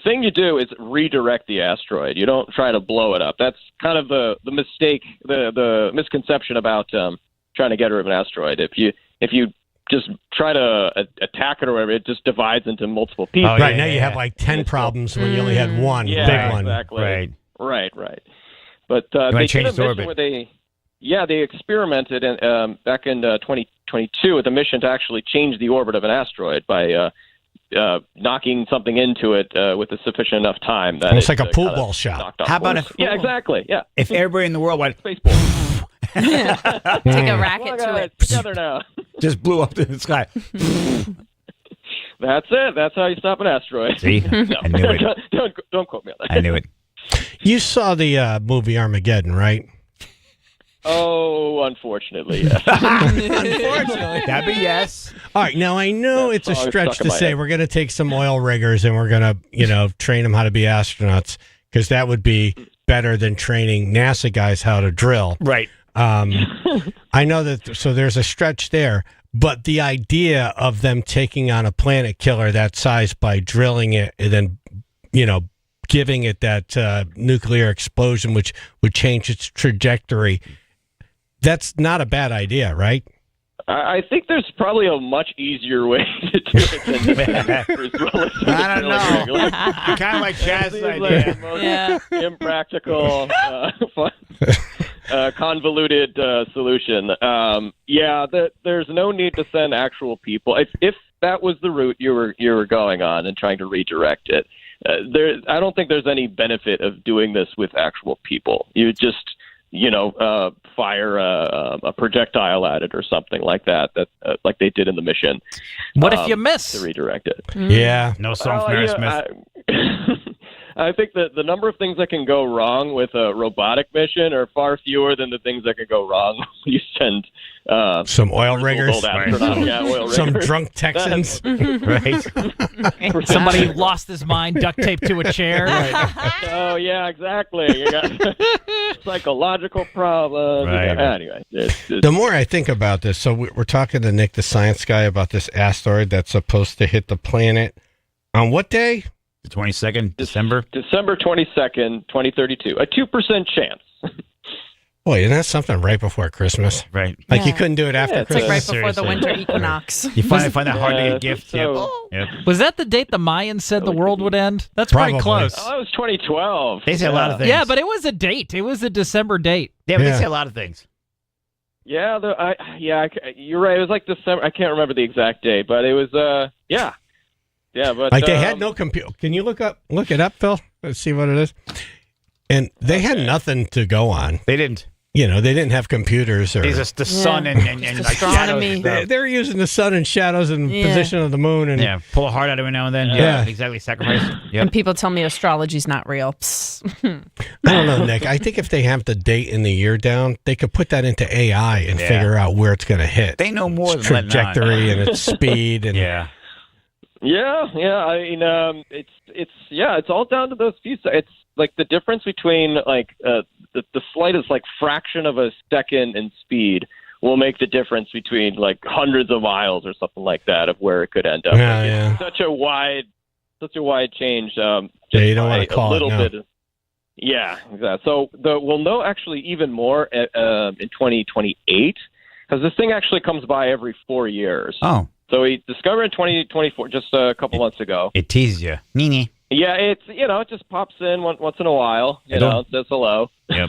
thing you do is redirect the asteroid. You don't try to blow it up. That's kind of the mistake, the misconception about trying to get rid of an asteroid. If you just try to attack it or whatever, it just divides into multiple pieces.
Oh, right now you have like 10 problems when you only had one big one.
Exactly. Right. But
You
they
might
did
change
a
its
mission
orbit.
where they experimented back in 2022 with a mission to actually change the orbit of an asteroid by knocking something into it with a sufficient enough time that
Almost
it,
like a pool
kind of
ball shot.
knocked off
How about
course.
if-
Yeah, exactly. Yeah.
If everybody in the world went
Take a racket
Look
to
at
it.
together now.
just blew up to the sky.
That's it. That's how you stop an asteroid.
See?
No.
I knew it.
Don't quote me on that.
I knew it.
You saw the movie Armageddon, right?
Oh, unfortunately, yes.
Unfortunately. That'd be yes.
All right. Now, I know it's a
song is
stretch
stuck in
to
my
say
head.
we're going to take some oil riggers and we're going to, train them how to be astronauts because that would be better than training NASA guys how to drill.
Right.
I know that. So there's a stretch there. But the idea of them taking on a planet killer that size by drilling it and then, giving it that nuclear explosion, which would change its trajectory, that's not a bad idea, right?
I think there's probably a much easier way to do it than Bruce Willis.
I don't know. Kind of like Chaz's
Seems
idea.
like the most impractical, convoluted solution. There's no need to send actual people. If that was the route you were going on and trying to redirect it, I don't think there's any benefit of doing this with actual people. You just fire a projectile at it or something like that like they did in the mission.
What if you miss?
To redirect it.
Yeah.
No song from Aerosmith.
I think that the number of things that can go wrong with a robotic mission are far fewer than the things that can go wrong when you send
some oil riggers,
old astronauts. Yeah, oil
some
riggers.
drunk Texans,
right?
Somebody lost his mind, duct taped to a chair.
Oh yeah, exactly. You got psychological problems.
Right.
Anyway,
the more I think about this, so we're talking to Nick, the science guy, about this asteroid that's supposed to hit the planet on what day?
The 22nd, December
22nd, 2032. A 2% chance.
Boy, isn't that something right before Christmas?
Right.
Like you couldn't do it after
It's like
Christmas.
right before the winter equinox.
You find that hard to get a gift.
So,
Yep.
Was that the date the Mayans said the world would end? That's pretty
Probably.
close.
Oh, that was 2012.
They say a lot of things.
Yeah, but it was a date. It was a December date.
Yeah, but
Yeah.
they say a lot of things.
Yeah, you're right. It was like December. I can't remember the exact date, but it was yeah, but
Like they had no computer. Can you look it up, Phil? Let's see what it is. And they had nothing to go on.
They didn't.
They didn't have computers or
It's just the sun and like
astronomy.
shadows.
they're using the sun and shadows and position of the moon and
Yeah, pull a heart out every now and then.
Yeah.
Exactly. Sacrifice. Yep.
And people tell me astrology's not real.
I don't know, Nick. I think if they have the date and the year down, they could put that into AI and
Yeah.
figure out where it's going to hit.
They know more
Its
than letting on.
trajectory and its speed and
Yeah.
Yeah. I mean, it's all down to those few. It's like the difference between like the slightest like fraction of a second in speed will make the difference between like hundreds of miles or something like that of where it could end up.
Yeah,
Like,
yeah.
It's such a wide change.
Yeah, you don't
by
want to call
a little
it. No.
bit. Yeah, exactly. So we'll know actually even more in 2028 because this thing actually comes by every 4 years.
Oh.
So we discovered in 2024 just a couple months ago.
It teases you. Nini.
Yeah, it's it just pops in once in a while. It says hello.
Yep.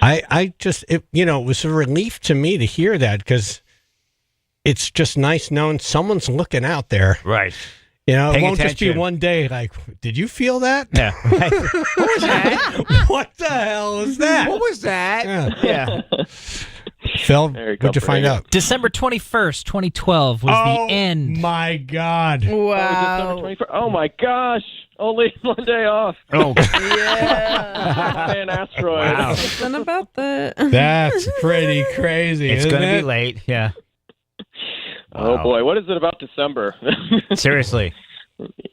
I just it was a relief to me to hear that because it's just nice knowing someone's looking out there.
Right.
It
Paying
won't just be
attention.
one day like, did you feel that?
Yeah. What was that?
What the hell is that?
What was that?
Yeah.
Yeah.
Phil,
There you go,
what'd you find
Brady.
out?
December 21st, 2012 was the end.
My God.
December 21st. Oh my gosh! Only one day off.
Oh,
By an asteroid.
wow.
Something about that.
That's pretty crazy.
It's
isn't
going to
it?
be late. Yeah.
Oh
Wow.
boy, what is it about December?
Seriously.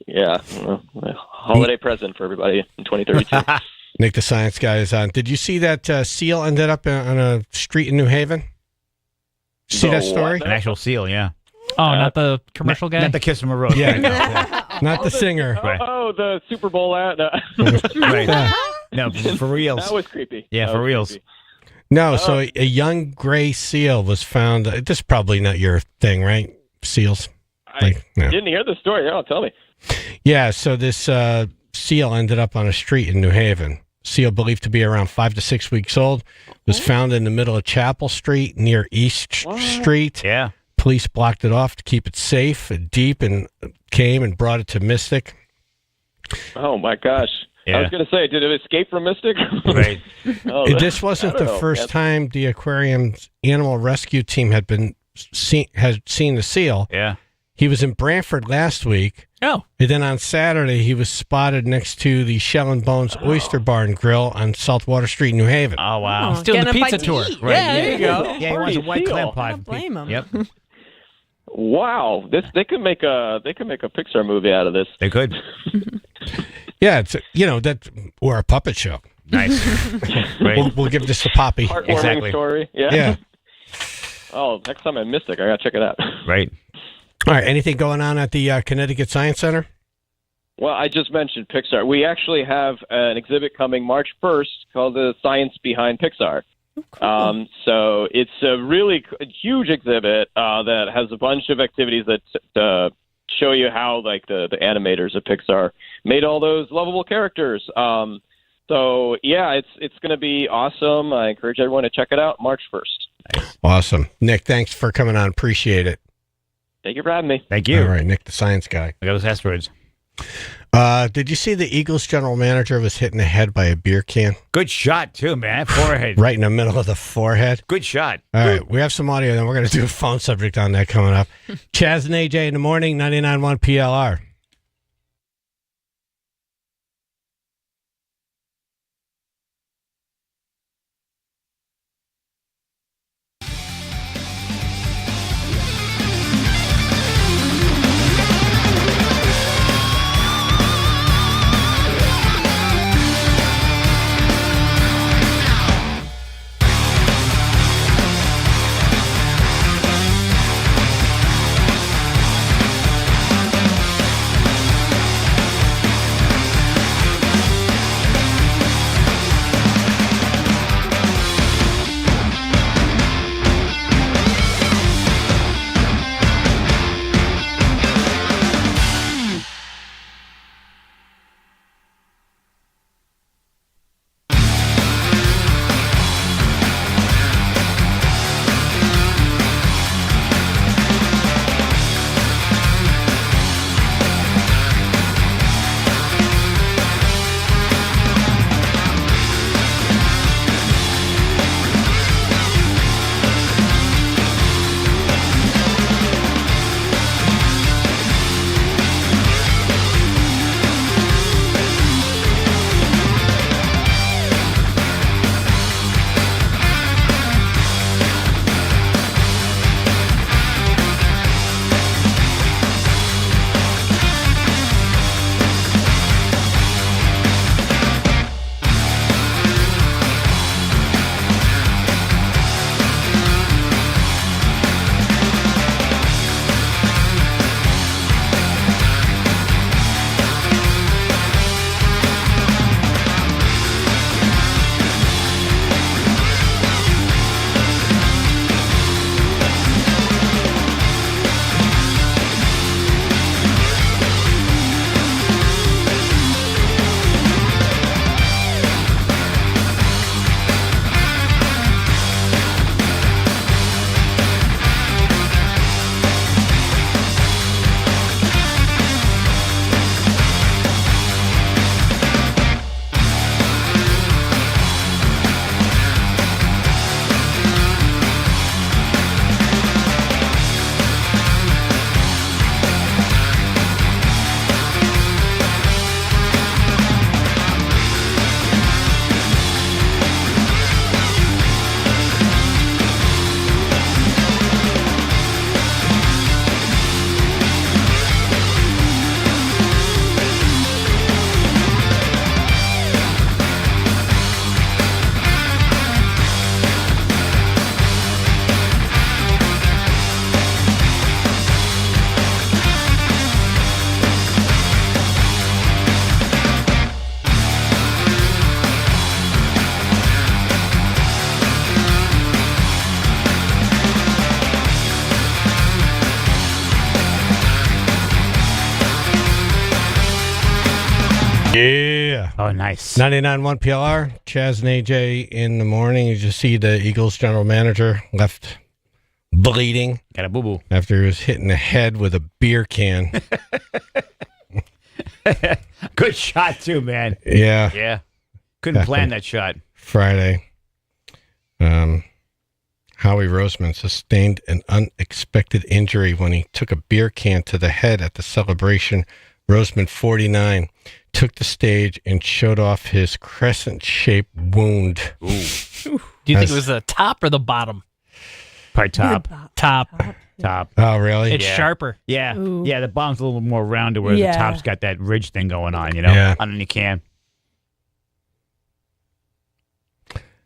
Yeah, well, a holiday present for everybody in 2032.
Nick, the science guy, is on. Did you see that seal ended up on a street in New Haven? See
The
that story?
what?
An actual seal, yeah.
Oh, not the commercial guy?
Not the Kiss from a Rose.
Yeah.
Right now.
Not the singer.
Right.
Oh, the Super Bowl ad. No.
Right. No, for reals.
That was creepy.
Yeah,
That
for
was
reals.
creepy.
No, so a young gray seal was found. This is probably not your thing, right? Seals.
I
no.
didn't hear the story. No, tell me.
Yeah, so this seal ended up on a street in New Haven. Seal believed to be around 5 to 6 weeks old was found in the middle of Chapel Street near East Street.
Yeah.
Police blocked it off to keep it safe and deep and came and brought it to Mystic.
Oh my gosh.
Yeah.
I was going to say, did it escape from Mystic?
Right.
Oh,
This wasn't
I don't
the
know.
first time the aquarium's animal rescue team had seen the seal.
Yeah.
He was in Brantford last week.
Oh.
And then on Saturday, he was spotted next to the Shell and Bones Oyster Bar and Grill on Saltwater Street, New Haven.
Oh, wow.
Oh,
Still in the
getting a
pizza
bite to
tour.
eat.
Right.
Yeah, there you go.
Yeah, he wants a white
seal.
clam pie.
Don't blame him.
Yep.
Wow. They could make a Pixar movie out of this.
They could.
Yeah, it's or a puppet show.
Nice. Right.
We'll give this to Poppy.
Heartwarming
Exactly.
story. Yeah.
Yeah.
Oh, next time I'm Mystic, I got to check it out.
Right.
All right. Anything going on at the Connecticut Science Center?
Well, I just mentioned Pixar. We actually have an exhibit coming March 1st called The Science Behind Pixar. So it's a really huge exhibit that has a bunch of activities that show you how like the animators at Pixar made all those lovable characters. So yeah, it's going to be awesome. I encourage everyone to check it out March 1st.
Awesome. Nick, thanks for coming on. Appreciate it.
Thank you for having me.
Thank you.
All right, Nick, the science guy.
I got those asteroids.
Did you see the Eagles general manager was hit in the head by a beer can?
Good shot, too, man. Forehead.
Right in the middle of the forehead.
Good shot.
All right, we have some audio, then we're going to do a phone subject on that coming up. Chaz and AJ in the morning, 99.1 PLR. Yeah.
Oh, nice.
99.1 PLR, Chaz and AJ in the morning. You just see the Eagles general manager left bleeding.
Got a boo-boo.
After he was hit in the head with a beer can.
Good shot, too, man.
Yeah.
Yeah. Couldn't plan that shot.
Friday. Howie Roseman sustained an unexpected injury when he took a beer can to the head at the celebration. Roseman, 49, took the stage and showed off his crescent-shaped wound.
Ooh. Do you think it was the top or the bottom?
Probably top.
Top.
Oh, really?
It's sharper.
Yeah.
Ooh.
Yeah, the bottom's a little more rounded where the
Yeah.
top's got that ridge thing going on, you know,
Yeah.
underneath the can.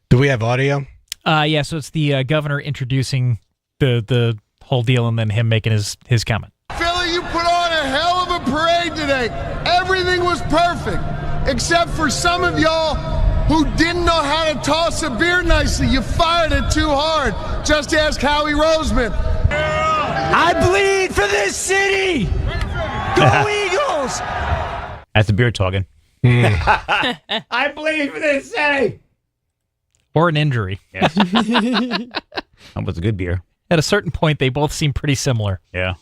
Do we have audio?
Yeah, so it's the governor introducing the whole deal and then him making his comment.
Philly, you put on a hell of a parade today. Everything was perfect, except for some of y'all who didn't know how to toss a beer nicely. You fired it too hard. Just ask Howie Roseman.
I bleed for this city! Go Eagles! That's the beer talking. I bleed for this city!
Or an injury.
Yes. That was a good beer.
At a certain point, they both seem pretty similar.
Yeah.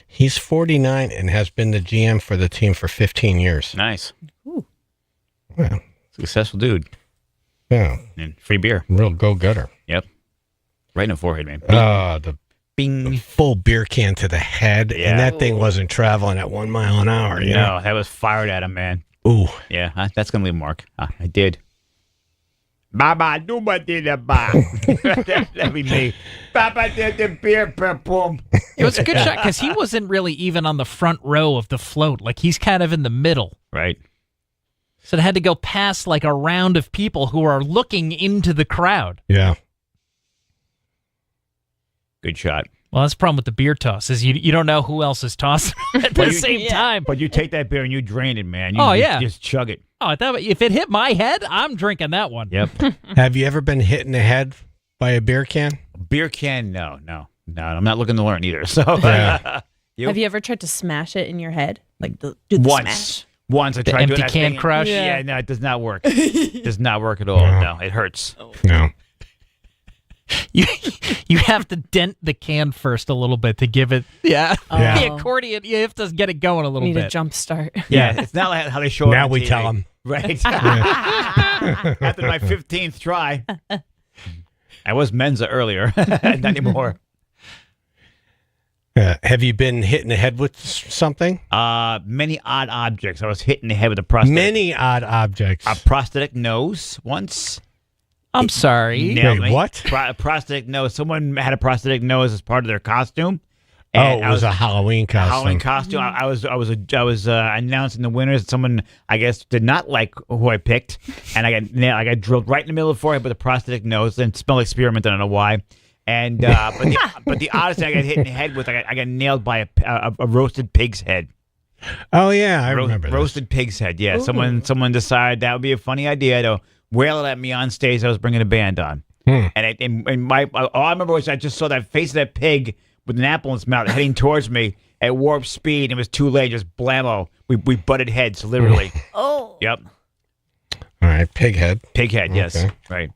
He's 49 and has been the GM for the team for 15 years.
Nice.
Ooh.
Yeah.
Successful dude.
Yeah.
And free beer.
Real go-getter.
Yep. Right in the forehead, man.
The
Bing.
full beer can to the head,
Yeah.
and that thing wasn't traveling at 1 mile an hour. You know?
No, that was fired at him, man.
Ooh.
Yeah, that's going to leave a mark. I did. Baba, nobody the bar. That'd be me. Baba did the beer, boom.
It was a good shot because he wasn't really even on the front row of the float. Like, he's kind of in the middle.
Right.
So it had to go past, like, a round of people who are looking into the crowd.
Yeah.
Good shot.
Well, that's the problem with the beer toss is you don't know who else is tossing at the same time.
But you take that beer and you drain it, man.
Oh,
You
yeah.
just chug it.
Oh, if it hit my head, I'm drinking that one.
Yep.
Have you ever been hit in the head by a beer can?
Beer can? No. I'm not looking to learn either. So,
Yeah.
Have you ever tried to smash it in your head? Like do the smash?
Once I
The
tried doing
empty
that
can
thing.
crush?
Yeah, no, it does not work. Does not work at all. No, it hurts.
No.
You have to dent the can first a little bit to give it
Yeah.
the accordion. You have to get it going a little
Need
bit.
a jump start.
Yeah, it's not like how they show it
Now
on
we
TV.
tell them.
Right. After my 15th try. I was Menza earlier. Not anymore.
Have you been hit in the head with something?
Many odd objects. I was hit in the head with a prosthetic.
Many odd objects.
A prosthetic nose once.
I'm sorry.
Nailed
Wait,
me.
what?
Prosthetic nose. Someone had a prosthetic nose as part of their costume.
Oh,
And
it was a Halloween costume.
Halloween costume. I was announcing the winners. Someone I guess did not like who I picked, and I got drilled right in the middle of the forehead with a prosthetic nose. And smell experiment. I don't know why. And but the oddest thing I got hit in the head with, I got nailed by a roasted pig's head.
Oh yeah, I remember this.
Roasted pig's head. Yeah, someone decided that would be a funny idea to wail it at me on stage. I was bringing a band on, and all I remember was I just saw that face of that pig with an apple in its mouth heading towards me at warp speed. It was too late. Just blammo. We butted heads literally.
Oh.
Yep.
All right, pig head.
Pig head. Yes.
Okay.
Right.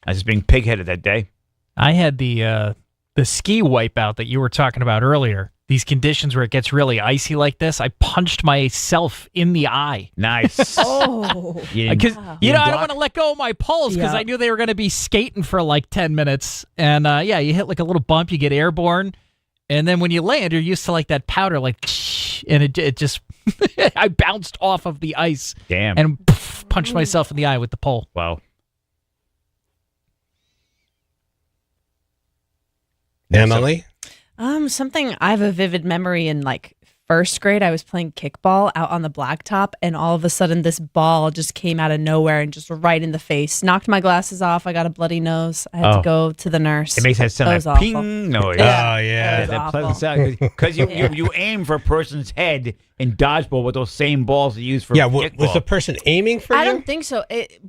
I was just being pig headed that day.
I had the ski wipeout that you were talking about earlier. These conditions where it gets really icy like this, I punched myself in the eye.
Nice.
Oh.
Because I don't want to let go of my poles because
Yeah.
I knew they were going to be skating for like 10 minutes. And you hit like a little bump, you get airborne. And then when you land, you're used to like that powder, like, and it just, I bounced off of the ice.
Damn.
And punched myself in the eye with the pole.
Wow.
Emily?
Something I have a vivid memory in like first grade. I was playing kickball out on the blacktop, and all of a sudden, this ball just came out of nowhere and just right in the face. Knocked my glasses off. I got a bloody nose. I had to go to the nurse.
It makes that sound
was
like
awful.
ping noise.
Yeah. Oh, yeah.
That pleasant sound. Because you aim for a person's head in dodgeball with those same balls you use for kickball.
Was the person aiming for
I
you?
don't think so.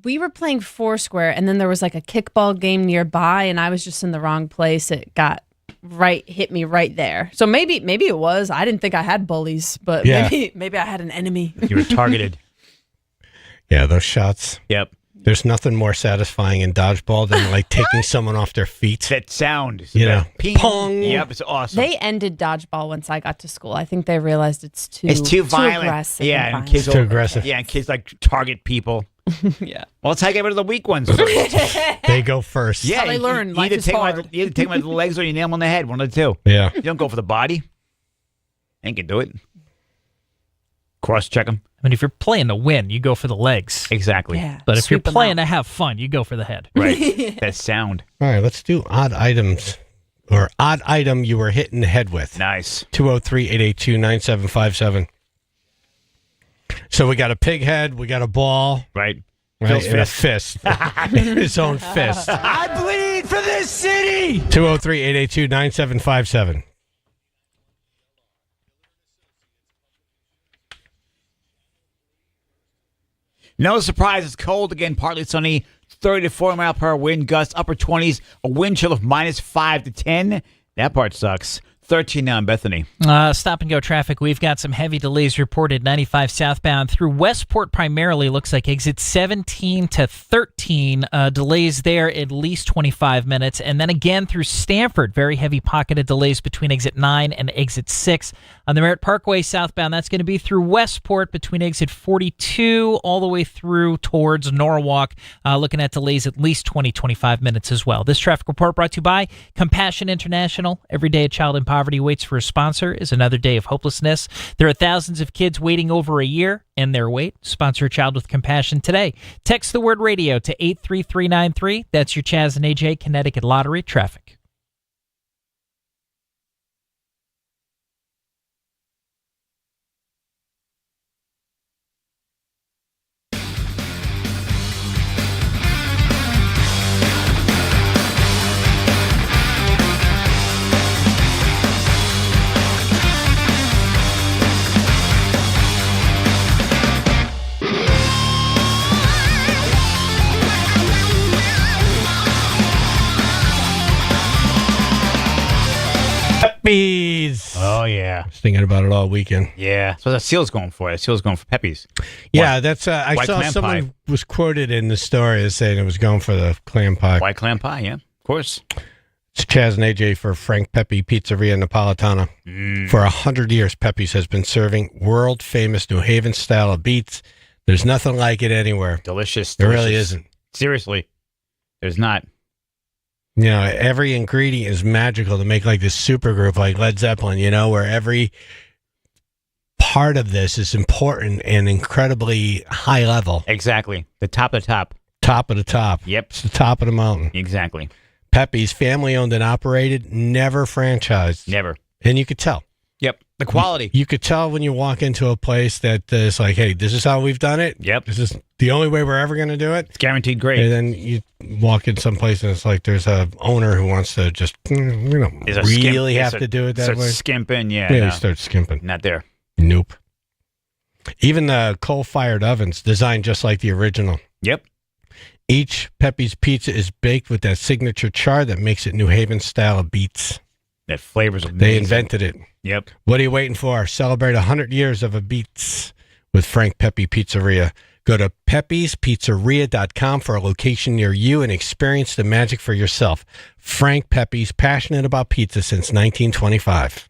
We were playing Foursquare, and then there was like a kickball game nearby, and I was just in the wrong place. It hit me right there. So maybe it was. I didn't think I had bullies, but
Yeah.
maybe I had an enemy.
You were targeted.
Yeah, those shots.
Yep.
There's nothing more satisfying in dodgeball than like taking someone off their feet.
That sound.
You know,
ping.
pong.
Yep, it's awesome.
They ended dodgeball once I got to school. I think they realized it's too
violent.
aggressive.
Yeah,
and
and kids
Too aggressive.
Yeah, and kids like target people.
Yeah.
Well, let's get rid of the weak ones first.
They go first.
Yeah,
how they learn.
You
Life
either
is
take
hard.
them you either take them by the legs or you nail them on the head. One of the two.
Yeah.
You don't go for the body. Ain't can do it. Cross check them.
I mean, if you're playing to win, you go for the legs.
Exactly.
Yeah.
But if you're
Sweep 'em
playing
out.
to have fun, you go for the head.
Right. That sound.
All right, let's do odd items or odd item you were hit in the head with.
Nice.
203-882-9757. So we got a pig head, we got a ball.
Right.
Right,
Phil's
and a fist. His own fist.
I bleed for this city.
203-882-9757.
No surprise, it's cold again, partly sunny, 30 to 40 mile per hour wind gusts, upper 20s, a wind chill of -5 to 10. That part sucks. 13 now in Bethany.
Stop and go traffic. We've got some heavy delays reported 95 southbound through Westport primarily. Looks like exit 17 to 13. Delays there at least 25 minutes. And then again through Stanford, very heavy pocket of delays between exit 9 and exit 6. On the Merritt Parkway southbound, that's going to be through Westport between exit 42 all the way through towards Norwalk. Looking at delays at least 20-25 minutes as well. This traffic report brought to you by Compassion International. Every day a child in poverty waits for a sponsor is another day of hopelessness. There are thousands of kids waiting over a year and their wait. Sponsor a child with compassion today. Text the word radio to 83393. That's your Chaz and AJ Connecticut Lottery traffic.
Peppies.
Oh, yeah.
I was thinking about it all weekend.
Yeah. So the Seal's going for it. Seal's going for Pepe's.
Yeah, that's. I
White
saw
clam
someone
pie.
was quoted in the story as saying it was going for the clam pie.
White clam pie, yeah. Of course.
It's Chaz and AJ for Frank Pepe Pizzeria Napolitana. For 100 years, Pepe's has been serving world-famous New Haven style of beets. There's nothing like it anywhere.
Delicious.
There really
delicious.
isn't.
Seriously. There's not.
You know, every ingredient is magical to make like this super group like Led Zeppelin, you know, where every part of this is important and incredibly high level.
Exactly. The top of the top.
Top of the top.
Yep.
It's the top of the mountain.
Exactly.
Pepe's, family owned and operated, never franchised.
Never.
And you could tell.
Yep. The quality.
You could tell when you walk into a place that is like, hey, this is how we've done it.
Yep.
This is the only way we're ever going to do it.
It's guaranteed great.
And then you walk in someplace and it's like there's a owner who wants to just,
There's a
really
skimp-
have
there's
to
a-
do it that
starts
way.
skimping, yeah.
Yeah,
no.
you start skimping.
Not there.
Nope. Even the coal-fired ovens designed just like the original.
Yep.
Each Pepe's pizza is baked with that signature char that makes it New Haven style of beets.
That flavor's amazing.
They invented it.
Yep.
What are you waiting for? Celebrate 100 years of a beets with Frank Pepe Pizzeria. Go to pepespizzeria.com for a location near you and experience the magic for yourself. Frank Pepe's, passionate about pizza since 1925.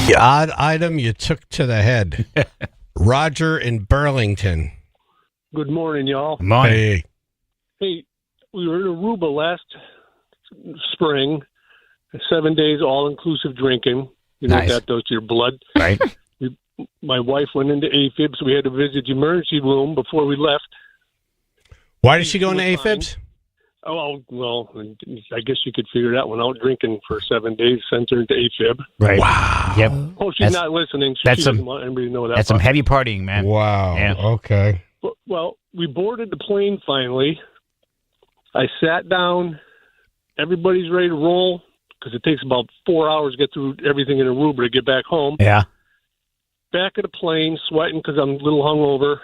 The odd item you took to the head. Roger in Burlington.
Good morning, y'all.
Hey.
Hey, we were in Aruba last spring. 7 days all-inclusive drinking. You know
Nice.
what that does to your blood.
Right.
My wife went into AFib, so we had to visit the emergency room before we left.
Why did she go into AFibs?
Oh, well, I guess you could figure that one out. Drinking for 7 days sent her into AFib.
Right. Wow. Yep.
Oh, she's not listening. So
that's
she doesn't want anybody to know that.
That's some
part.
heavy partying, man.
Wow.
Yeah.
Okay.
Well, we boarded the plane finally. I sat down. Everybody's ready to roll because it takes about 4 hours to get through everything in Aruba to get back home.
Yeah.
Back of the plane, sweating because I'm a little hungover.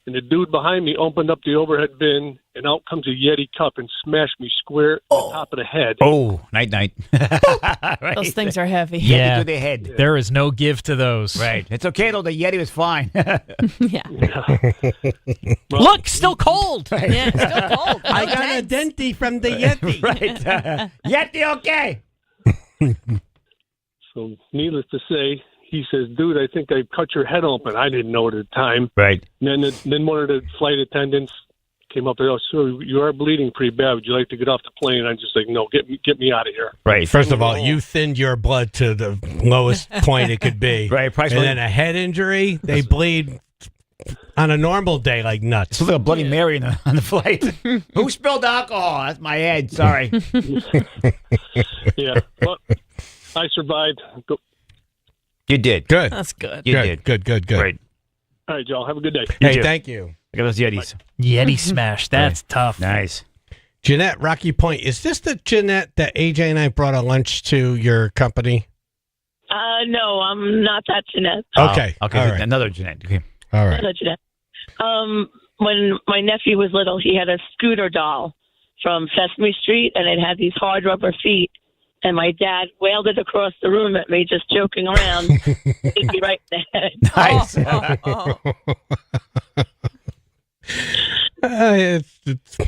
And the dude behind me opened up the overhead bin, and out comes a Yeti cup and smashed me square on top of the head.
Oh, night. Right.
Those things are heavy.
Yeti to the head.
There is no give to those.
Right. It's okay, though. The Yeti was fine.
Look, still cold.
Yeah, it's still cold.
I got a denty from the Yeti.
Right. Yeti, okay.
So, needless to say, he says, dude, I think I cut your head open. I didn't know it at the time.
Right.
And then one of the flight attendants came up and said, "Sir, you are bleeding pretty bad. Would you like to get off the plane?" I'm just like, "No, get me out of here."
Right.
First of all, you thinned your blood to the lowest point it could be.
Right.
And then a head injury, they bleed on a normal day like nuts.
It's like a Bloody Mary on the flight. Who spilled alcohol? That's my head. Sorry.
Yeah. Well, I survived.
You did.
Good.
That's good.
You did.
Good.
Great.
All right, y'all. Have a good day.
Hey,
too.
thank you.
Look at those Yetis.
Yeti smash. That's tough.
Nice.
Jeanette, Rocky Point. Is this the Jeanette that AJ and I brought a lunch to your company?
No, I'm not that Jeanette.
Okay.
Okay.
All right.
Another Jeanette. Okay.
All right.
Not that Jeanette. When my nephew was little, he had a scooter doll from Sesame Street, and it had these hard rubber feet. And my dad wailed it across the room at me, just joking around. It'd be right in the head.
Nice.
It's,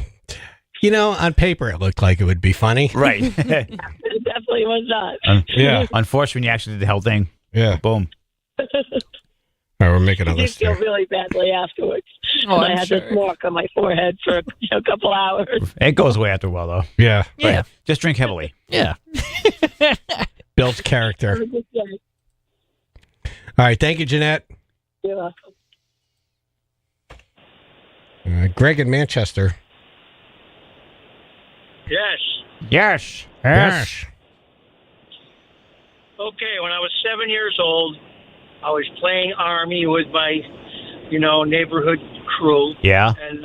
you know, on paper it looked like it would be funny.
Right.
It definitely was not.
Yeah.
Unfortunately, when you actually did the whole thing.
Yeah.
Boom.
All right, we're making a
I did
list
feel
here.
really badly afterwards.
Oh,
I
I'm
had
sure.
this mark on my forehead for a couple hours.
It goes away after a while, though.
Yeah.
Yeah. Just drink heavily.
Yeah.
Builds character.
Have a good day.
All right. Thank you, Jeanette.
You're welcome.
Greg in Manchester.
Yes.
Yes.
Okay, when I was 7 years old, I was playing Army with my, neighborhood crew.
Yeah.
And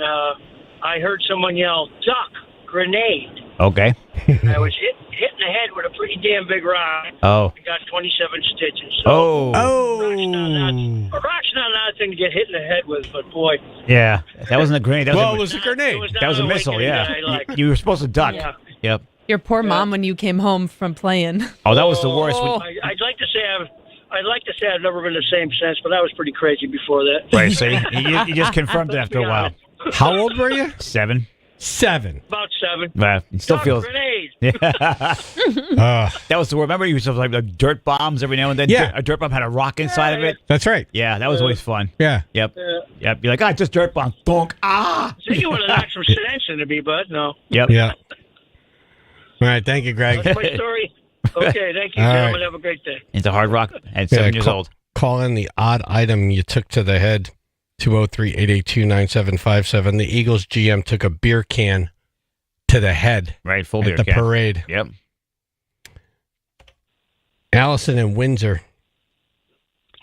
I heard someone yell, "Duck, grenade."
Okay.
And I was hit in the head with a pretty damn big rock.
Oh.
I got 27 stitches.
Oh.
Rock's not an odd thing to get hit in the head with, but boy.
Yeah. That wasn't a grenade. That
Well, it
was
was a grenade.
that was a missile, yeah. You were supposed to duck.
Yeah.
Yep.
Your poor mom when you came home from playing.
Oh, that was the worst.
I'd like to say I've never been the same since, but I was pretty crazy before that.
Right, see? You just confirmed it after a while.
How old were you?
7.
7.
About 7.
Well, it still
Duck,
feels.
grenade.
Yeah. That was the word. Remember, you used to have like dirt bombs every now and then?
Yeah.
A dirt bomb had a rock inside of it.
That's right.
Yeah, that was always fun.
Yeah.
Yep. Yep. You're like, just dirt bomb. Donk. Ah.
So you would have knocked some sense into me, but no.
Yep.
Yeah. All right. Thank you, Greg.
That's my story. Okay, thank you,
All
gentlemen.
right.
Have a great day.
Into Hard Rock at 7 years old.
Call in the odd item you took to the head. 203-882-9757. The Eagles GM took a beer can to the head.
Right, full
at
beer
the
can.
parade.
Yep.
Allison in Windsor.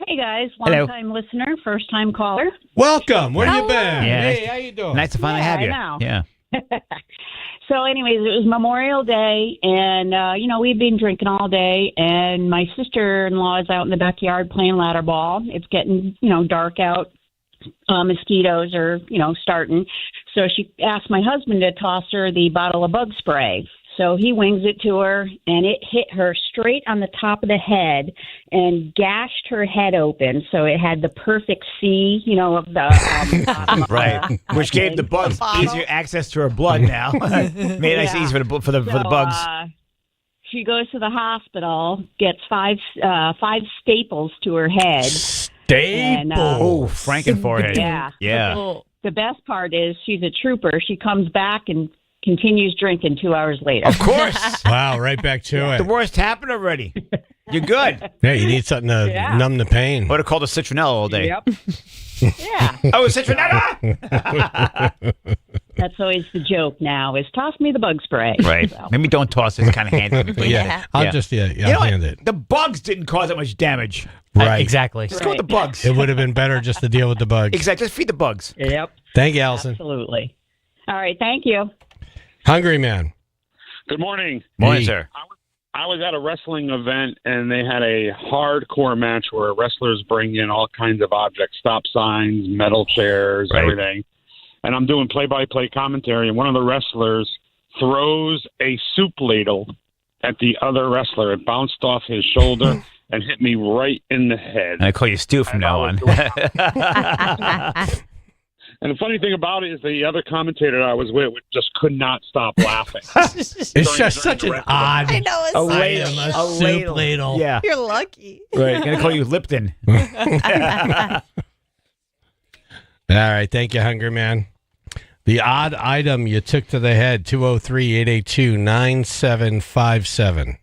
Hey guys,
Hello.
long-time listener, first-time caller.
Welcome. Where you been?
Yeah.
Hey, how you doing?
Nice to finally have you.
I know.
Yeah.
So anyways, it was Memorial Day, and, we've been drinking all day, and my sister-in-law is out in the backyard playing ladder ball. It's getting, dark out. Mosquitoes are, starting. So she asked my husband to toss her the bottle of bug spray. So he wings it to her, and it hit her straight on the top of the head and gashed her head open. So it had the perfect C, of the
Right. Which gave the bugs easier access to her blood now. Made it nice and easy for the bugs.
She goes to the hospital, gets five staples to her head.
Staples. Franken forehead.
Yeah.
Yeah.
The best part is she's a trooper. She comes back and continues drinking 2 hours later.
Of course.
Wow, right back to
The
it.
worst happened already. You're good.
Yeah, you need something to numb the pain.
Would have called a citronella all day.
Yep. Yeah.
Oh, a citronella!
That's always the joke now is toss me the bug spray.
Right.
So.
Maybe don't toss it. Kind of hand it.
Yeah, I'll just
You know
I'll
what?
hand it.
The bugs didn't cause that much damage.
Right.
Exactly.
Just go with the bugs.
It would have been better just to deal with the bugs.
Exactly. Just feed the bugs.
Yep.
Thank you, Allison.
Absolutely. All right. Thank you.
Hungry Man.
Good morning.
Morning,
Hey.
sir.
I was at a wrestling event, and they had a hardcore match where wrestlers bring in all kinds of objects, stop signs, metal chairs,
Right.
everything. And I'm doing play-by-play commentary, and one of the wrestlers throws a soup ladle at the other wrestler. It bounced off his shoulder and hit me right in the head.
I call you Stu from now on.
And the funny thing about it is the other commentator I was with just could not stop laughing.
It's just such an odd
I know, it's
A
so
ladle.
cute.
A
soup ladle.
Yeah.
You're lucky.
Right. I'm going to call you Lipton.
All right. Thank you, Hungry Man. The odd item you took to the head, 203-882-9757.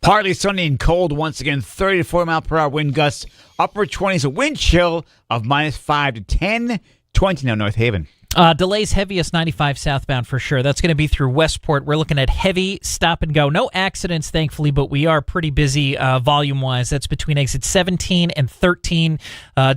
Partly sunny and cold once again. 30 to 40 mile per hour wind gusts. Upper 20s. A wind chill of -5 to 10. 20 now, North Haven.
Delays heaviest 95 southbound for sure. That's going to be through Westport. We're looking at heavy stop and go. No accidents, thankfully, but we are pretty busy volume-wise. That's between exit 17 and 13.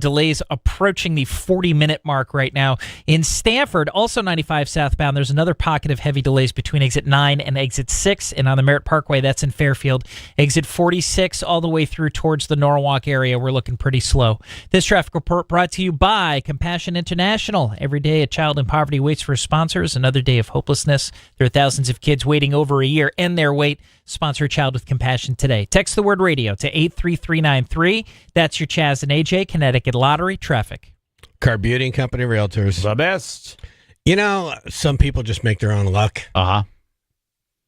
Delays approaching the 40-minute mark right now. In Stamford, also 95 southbound, there's another pocket of heavy delays between exit 9 and exit 6. And on the Merritt Parkway, that's in Fairfield. Exit 46 all the way through towards the Norwalk area. We're looking pretty slow. This traffic report brought to you by Compassion International. Every day a child in poverty waits for sponsors. Another day of hopelessness. There are thousands of kids waiting over a year and their wait. Sponsor a child with compassion today. Text the word radio to 83393. That's your Chaz and AJ Connecticut Lottery traffic.
Car Beauty and Company Realtors.
The best.
You know, some people just make their own luck.
Uh-huh.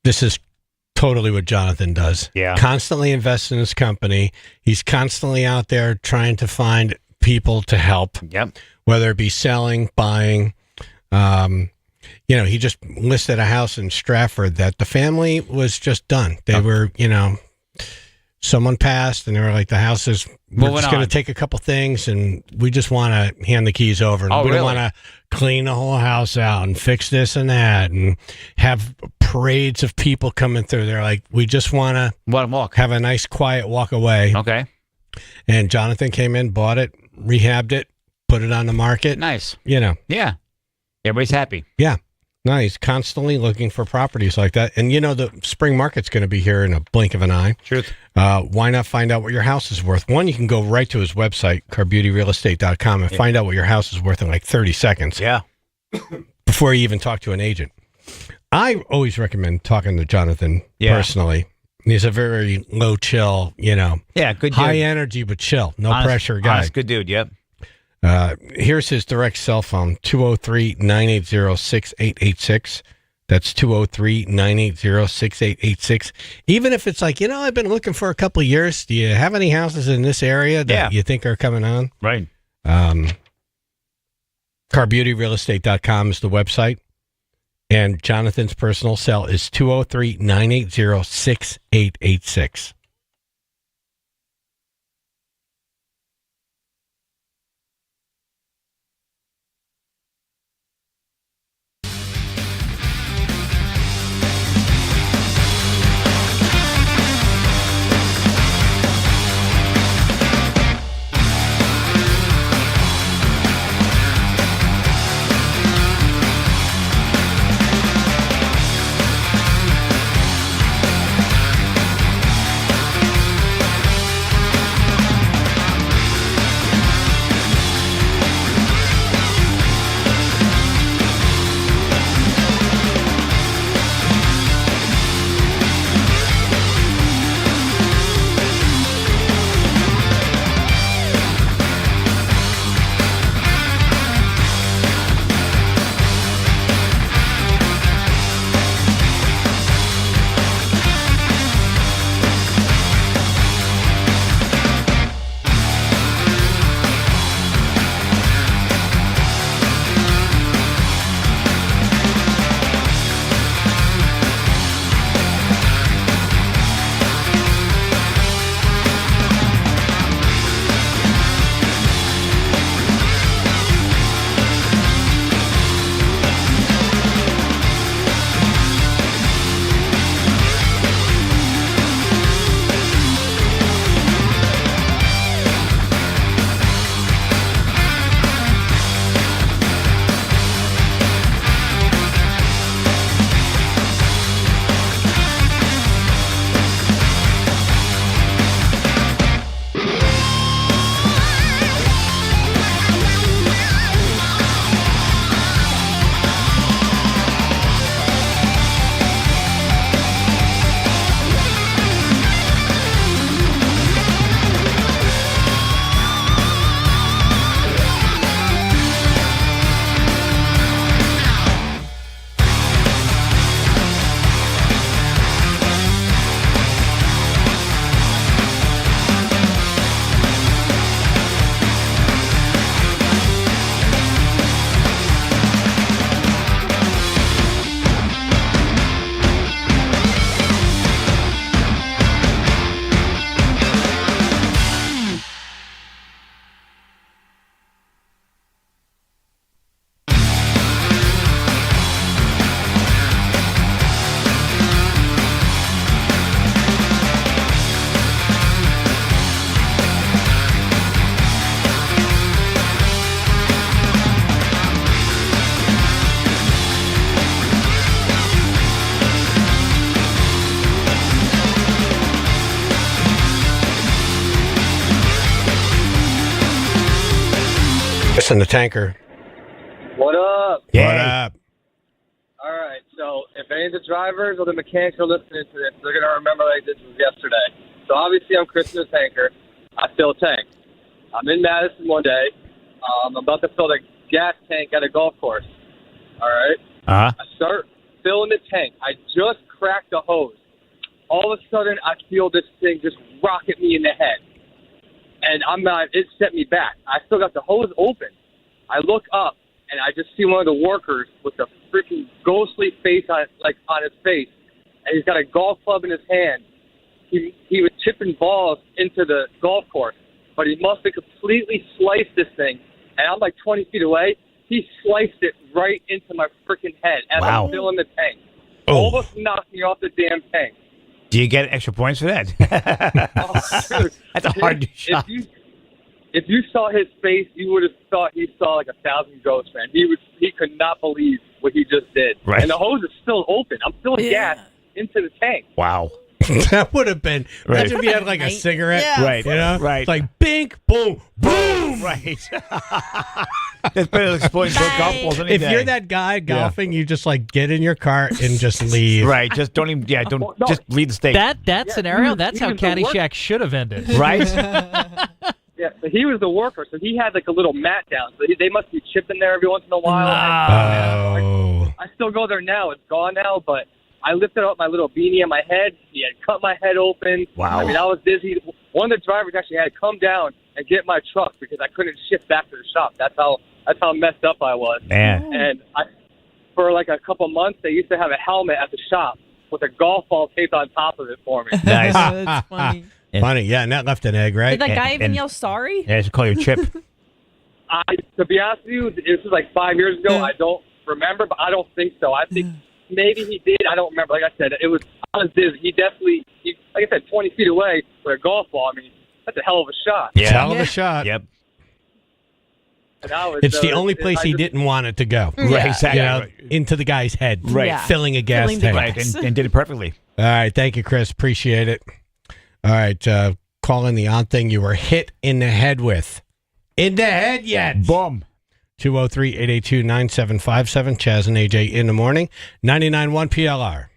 This is totally what Jonathan does.
Yeah.
Constantly invests in his company. He's constantly out there trying to find people to help.
Yep.
Whether it be selling, buying. He just listed a house in Stratford that the family was just done. They were, someone passed and they were like, the house is, we're just going to take a couple things and we just want to hand the keys over. And we don't want to clean the whole house out and fix this and that and have parades of people coming through. They're like, we just want to have a nice, quiet walk away.
Okay.
And Jonathan came in, bought it, rehabbed it, put it on the market.
Nice.
Yeah.
Everybody's happy.
Yeah. No, he's constantly looking for properties like that. And the spring market's going to be here in a blink of an eye.
Truth.
Why not find out what your house is worth? One, you can go right to his website, carbeautyrealestate.com, and find out what your house is worth in like 30 seconds.
Yeah.
Before you even talk to an agent. I always recommend talking to Jonathan personally. He's a very low chill,
Yeah, good dude.
high energy, but chill. No pressure guy.
Honest, good dude, yep.
Here's his direct cell phone, 203-980-6886. That's 203-980-6886. Even if it's like, I've been looking for a couple of years. Do you have any houses in this area that you think are coming on?
Right.
CarBeautyRealEstate.com is the website. And Jonathan's personal cell is 203-980-6886. Listen to Tanker.
What up?
What up?
All right, so if any of the drivers or the mechanics are listening to this, they're going to remember like this was yesterday. So obviously I'm Chris the Tanker. I fill a tank. I'm in Madison one day. I'm about to fill the gas tank at a golf course. All right?
Uh-huh.
I start filling the tank. I just cracked the hose. All of a sudden, I feel this thing just rocket me in the head. And it sent me back. I still got the hose open. I look up, and I just see one of the workers with a freaking ghostly face on his face, and he's got a golf club in his hand. He was chipping balls into the golf course, but he must have completely sliced this thing, and I'm like 20 feet away. He sliced it right into my freaking head as I'm filling the tank. Almost knocked me off the damn tank.
Do you get extra points for that? That's a hard shot.
If you saw his face, you would have thought he saw like 1,000 ghosts, man. He could not believe what he just did.
Right.
And the hose is still open. I'm filling gas into the tank.
Wow.
That would have been.
Right.
Imagine if you had like a cigarette.
Yeah.
Right.
You know?
Right.
It's like bink, boom, boom.
Right. That's better than exploding golf balls any
If
day.
you're that guy golfing, you just like get in your car and just leave.
Right. Just don't even. Yeah. Don't just leave the state.
That scenario. That's how Caddyshack should have ended.
Right.
Yeah, so he was the worker, so he had like a little mat down. So they must be chipping there every once in a while. I still go there now. It's gone now, but I lifted up my little beanie on my head. He had cut my head open.
Wow.
I mean, I was dizzy. One of the drivers actually had to come down and get my truck because I couldn't shift back to the shop. That's how messed up I was.
Man.
And for like a couple months, they used to have a helmet at the shop with a golf ball taped on top of it for me.
Nice.
That's funny.
Funny, yeah, and that left an egg, right?
Did that guy even yell sorry?
Yeah, I should call you Chip.
To be honest with you, this was like 5 years ago. I don't remember, but I don't think so. I think maybe he did. I don't remember. Like I said, I was dizzy. He definitely, like I said, 20 feet away with a golf ball. I mean, that's a hell of a shot.
Yeah. Hell of a shot.
Yep.
And I was,
It's the only place he didn't want it to go.
Right, exactly.
You know,
Right.
into the guy's head.
Right. Yeah.
Filling a gas tank.
Right, and did it perfectly.
All right. Thank you, Chris. Appreciate it. All right. Call in the odd thing you were hit in the head with. In the head yet?
Boom.
203-882-9757. Chaz and AJ in the morning. 99.1 PLR.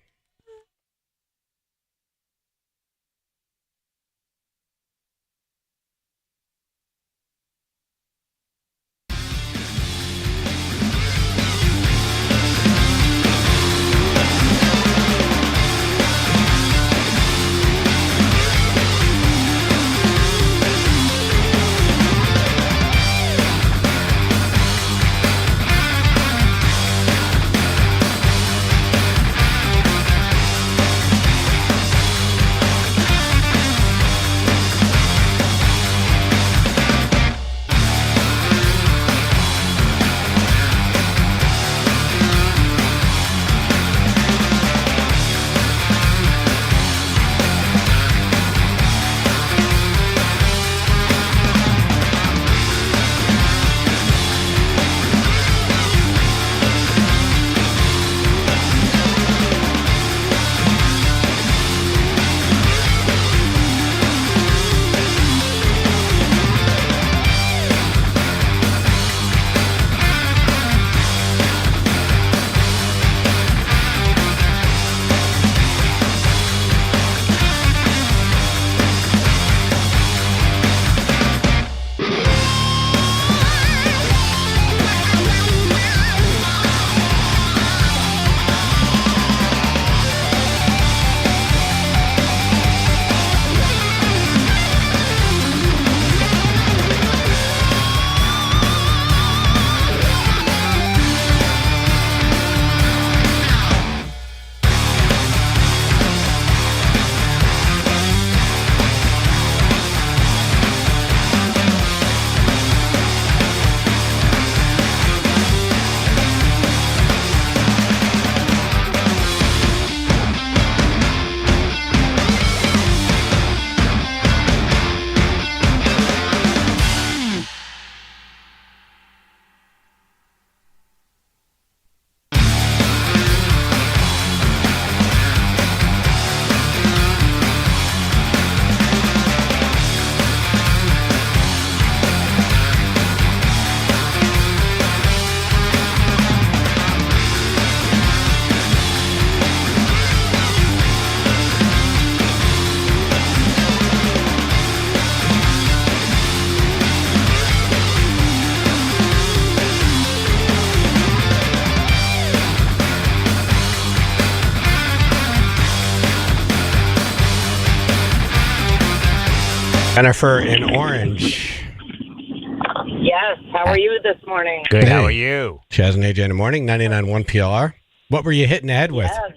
Jennifer in Orange.
Yes. How are you this morning?
Good. How are you?
Chaz and AJ in the morning, 99.1 PLR. What were you hitting the head with?
Yes.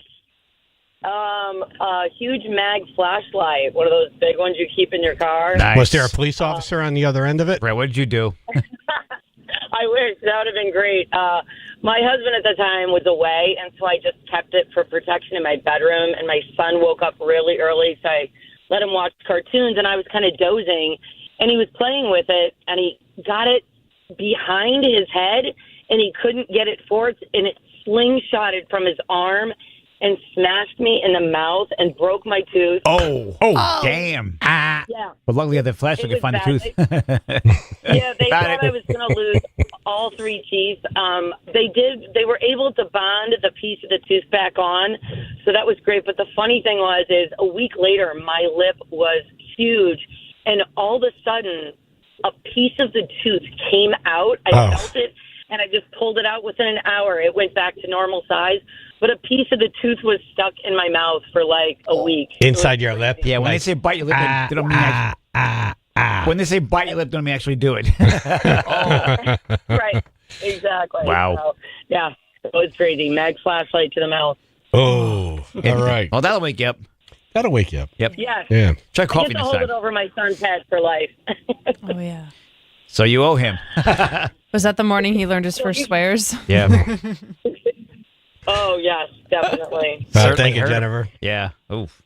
A huge mag flashlight, one of those big ones you keep in your car.
Nice.
Was there a police officer on the other end of it?
Brett, what did you do?
I wish that would have been great. My husband at the time was away, and so I just kept it for protection in my bedroom. And my son woke up really early, so I let him watch cartoons, and I was kind of dozing. And he was playing with it, and he got it behind his head, and he couldn't get it forward, and it slingshotted from his arm and smashed me in the mouth and broke my tooth.
Oh, damn.
Yeah.
But luckily, the flashlight could find the tooth.
Yeah, they thought I was going to lose all 3 teeth. They were able to bond the piece of the tooth back on, so that was great. But the funny thing is a week later, my lip was huge, and all of a sudden, a piece of the tooth came out. I felt it, and I just pulled it out within an hour. It went back to normal size, but a piece of the tooth was stuck in my mouth for like a week.
Inside your lip?
Yeah, when they say bite your lip, they don't mean when they say bite your lip, they don't mean actually do it.
Right, exactly.
Wow.
So, yeah, it was crazy. Mag flashlight to the mouth.
Oh, all right.
Well, that'll wake you up.
That'll wake you up.
Yep.
Yes.
Yeah.
Try
I
coffee
get to
next
hold
time.
it over my son's head for life.
Oh, yeah.
So you owe him.
Was that the morning he learned his first swears?
Yeah.
Oh, yes, definitely.
Thank you, Jennifer.
Yeah. Oof.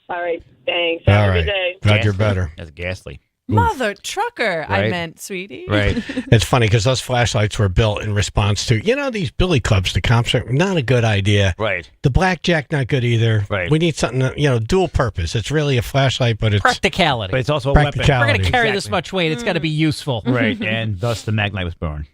All right, thanks. Have a good day.
Glad you're better.
That's ghastly.
Mother trucker, I
Right.
meant, sweetie.
Right.
It's funny because those flashlights were built in response to, these billy clubs, the cops are not a good idea.
Right.
The blackjack, not good either.
Right.
We need something, dual purpose. It's really a flashlight, but it's
Practicality.
But it's also a weapon.
We're going to
practicality.
carry this much weight. It's got to be useful.
Right. And thus the magnite was born.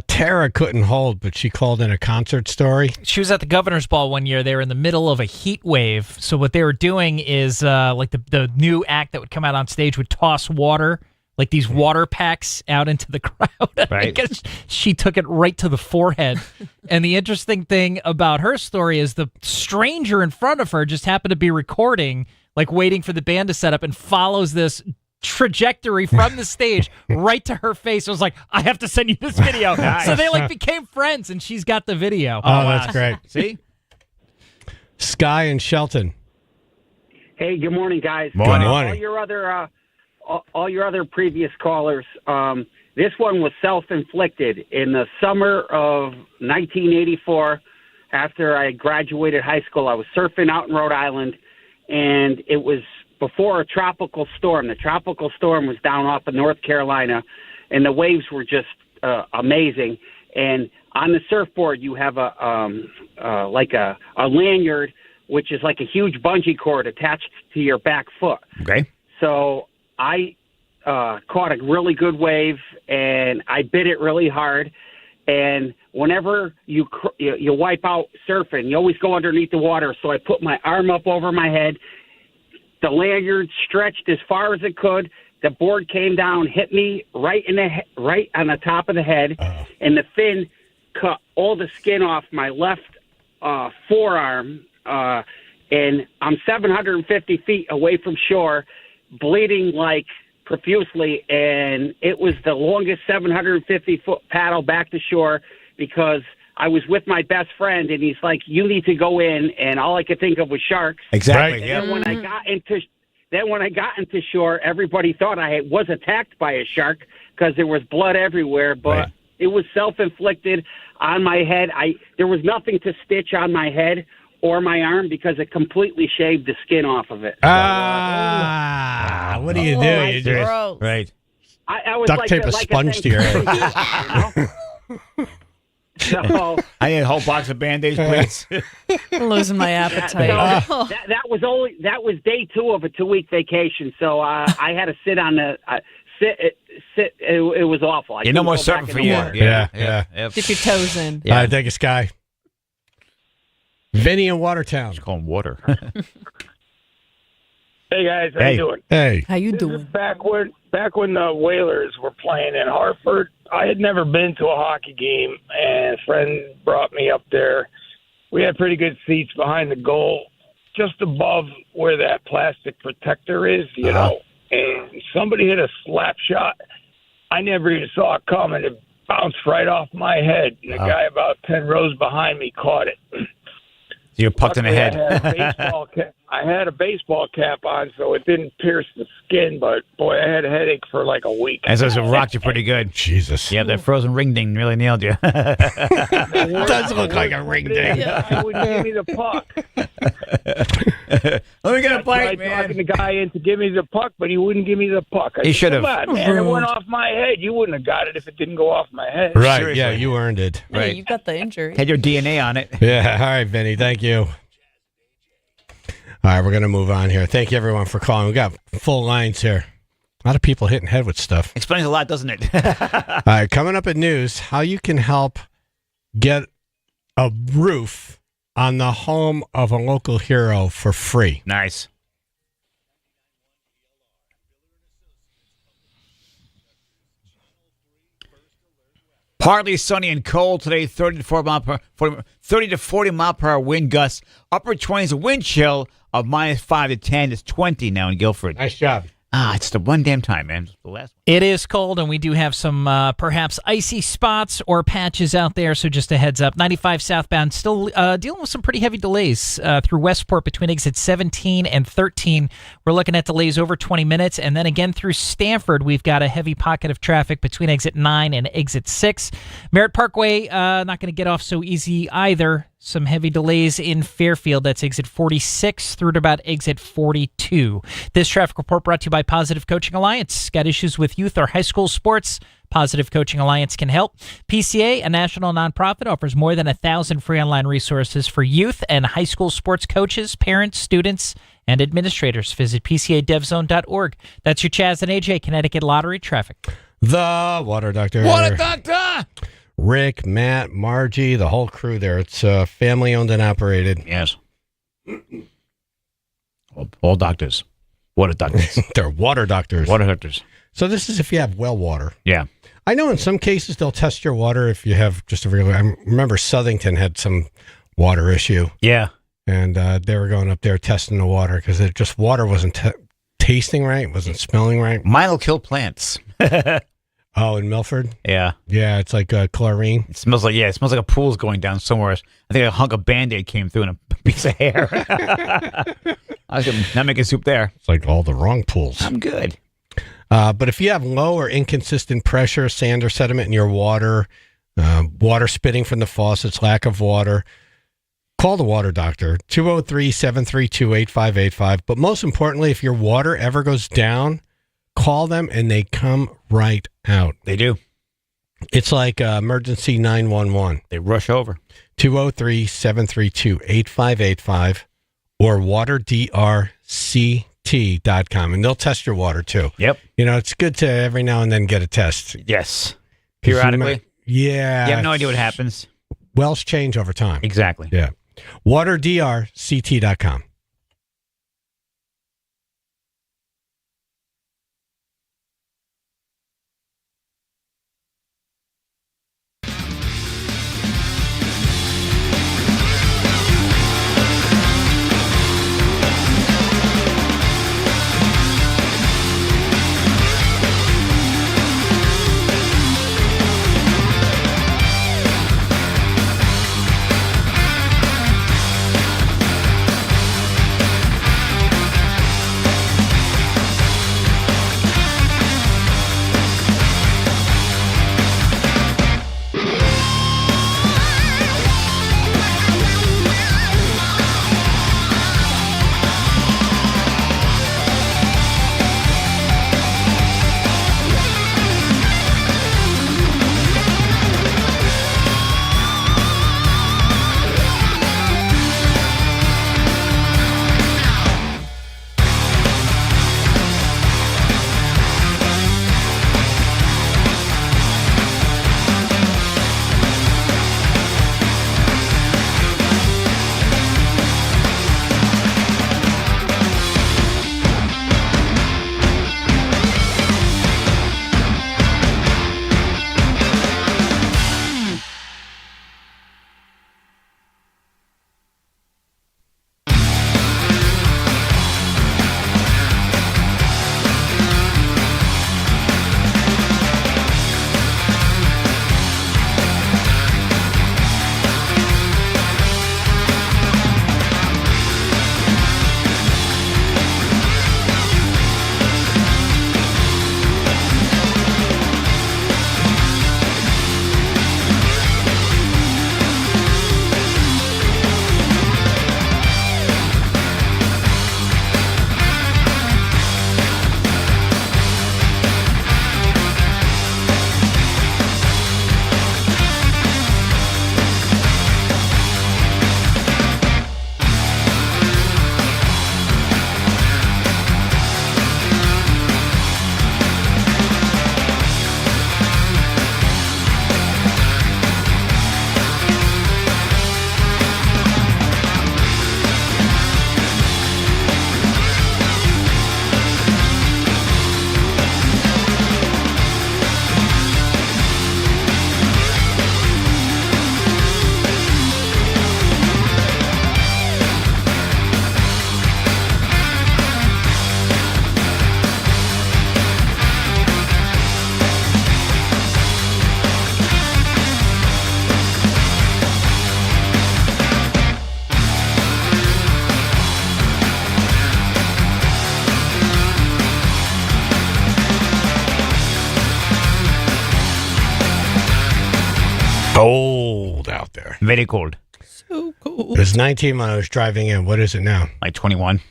Tara couldn't hold, but she called in a concert story.
She was at the governor's ball one year. They were in the middle of a heat wave. So what they were doing is like the new act that would come out on stage would toss water, like these water packs out into the crowd.
Right.
I guess she took it right to the forehead. And the interesting thing about her story is the stranger in front of her just happened to be recording, like waiting for the band to set up, and follows this trajectory from the stage right to her face. I was like, I have to send you this video.
Nice.
So they became friends, and she's got the video.
Oh, that's great.
See?
Sky and Shelton.
Hey, good morning, guys.
Morning. Good morning.
All your other previous callers. This one was self-inflicted. In the summer of 1984, after I graduated high school, I was surfing out in Rhode Island, and it was before a tropical storm. The tropical storm was down off of North Carolina, and the waves were just amazing. And on the surfboard, you have a lanyard, which is like a huge bungee cord attached to your back foot.
Okay.
So I caught a really good wave, and I bit it really hard. And whenever you wipe out surfing, you always go underneath the water. So I put my arm up over my head. The lanyard stretched as far as it could. The board came down, hit me right on the top of the head, and the fin cut all the skin off my left forearm. And I'm 750 feet away from shore, bleeding like profusely, and it was the longest 750-foot paddle back to shore because I was with my best friend, and he's like, "You need to go in," and all I could think of was sharks.
Exactly.
And then when I got into shore, everybody thought I was attacked by a shark because there was blood everywhere, but it was self-inflicted on my head. There was nothing to stitch on my head or my arm because it completely shaved the skin off of it.
What do you do? You just
right.
I was
duct
like
tape a
like
sponge to your head.
So,
I need a whole box of Band-Aids, please.
I'm losing my appetite.
So that was day 2 of a 2-week vacation. So I had to sit on the sit. It was awful. I
No
couldn't
more
go back
surfing
in
for
the
you.
water.
Yeah.
Dip your toes in.
All right, thank you, Sky. Vinny in Watertown.
Just call him water.
Hey guys, how you doing?
Hey.
How you
This
doing?
is back when the Whalers were playing in Hartford. I had never been to a hockey game, and a friend brought me up there. We had pretty good seats behind the goal, just above where that plastic protector is, you know. and somebody hit a slap shot. I never even saw it coming. It bounced right off my head. And the guy about 10 rows behind me caught it.
You're pucked in the head.
I had a baseball cap on, so it didn't pierce the skin, but boy, I had a headache for like a week.
And so it rocked you pretty good.
Jesus.
Yeah, that frozen ring ding really nailed you.
It does look like a ring ding.
He wouldn't give me the puck.
Let me get a bite,
I tried talking the guy in to give me the puck, but he wouldn't give me the puck.
He should have.
Come on, man, it went off my head. You wouldn't have got it if it didn't go off my head.
Right,
Seriously.
yeah, you earned it.
Hey,
Right.
you've got the injury.
Had your DNA on it.
Yeah, all right, Vinny, thank you. All right, we're going to move on here. Thank you, everyone, for calling. We got full lines here. A lot of people hitting head with stuff.
Explains a lot, doesn't it?
All right, coming up in news, how you can help get a roof on the home of a local hero for free.
Nice. Partly sunny and cold today, 30 to 40 mile per hour wind gusts. Upper 20s, a wind chill of -5 to 10. It's 20 now in Guilford.
Nice job.
It's the one damn time, man. It's the last one.
It is cold, and we do have some perhaps icy spots or patches out there, so just a heads up. 95 southbound still dealing with some pretty heavy delays through Westport between exit 17 and 13. We're looking at delays over 20 minutes, and then again through Stanford, we've got a heavy pocket of traffic between exit 9 and exit 6. Merritt Parkway, not going to get off so easy either. Some heavy delays in Fairfield. That's exit 46 through to about exit 42. This traffic report brought to you by Positive Coaching Alliance. Got issues with youth or high school sports? Positive Coaching Alliance can help. PCA, a national nonprofit, offers more than 1,000 free online resources for youth and high school sports coaches, parents, students, and administrators. Visit PCADevZone.org. That's your Chaz and AJ Connecticut Lottery traffic.
The Water Doctor.
Water Doctor!
Rick, Matt, Margie, the whole crew there. It's family owned and operated.
Yes. All doctors. Water doctors.
They're water doctors.
Water doctors.
So this is if you have well water.
Yeah.
I know in some cases they'll test your water if you have just a regular. I remember Southington had some water issue.
Yeah.
And they were going up there testing the water because it just water wasn't tasting right, wasn't smelling right.
Mine will kill plants.
Oh, in Milford?
Yeah.
Yeah, it's like chlorine.
It smells like a pool's going down somewhere. I think a hunk of Band-Aid came through and a piece of hair. I was not making soup there.
It's like all the wrong pools.
I'm good.
But if you have low or inconsistent pressure, sand or sediment in your water, water spitting from the faucets, lack of water, call the Water Doctor, 203-732-8585. But most importantly, if your water ever goes down, call them and they come right out.
They do.
It's like emergency 911.
They rush over.
203-732-8585 or waterdrct.com. And they'll test your water too.
Yep.
You know, it's good to every now and then get a test.
Yes. Periodically.
Yeah.
You have no idea what happens.
Wells change over time.
Exactly.
Yeah. waterdrct.com. cold out there.
Very cold.
So cool.
It was 19 when I was driving in. What is it now?
Like 21.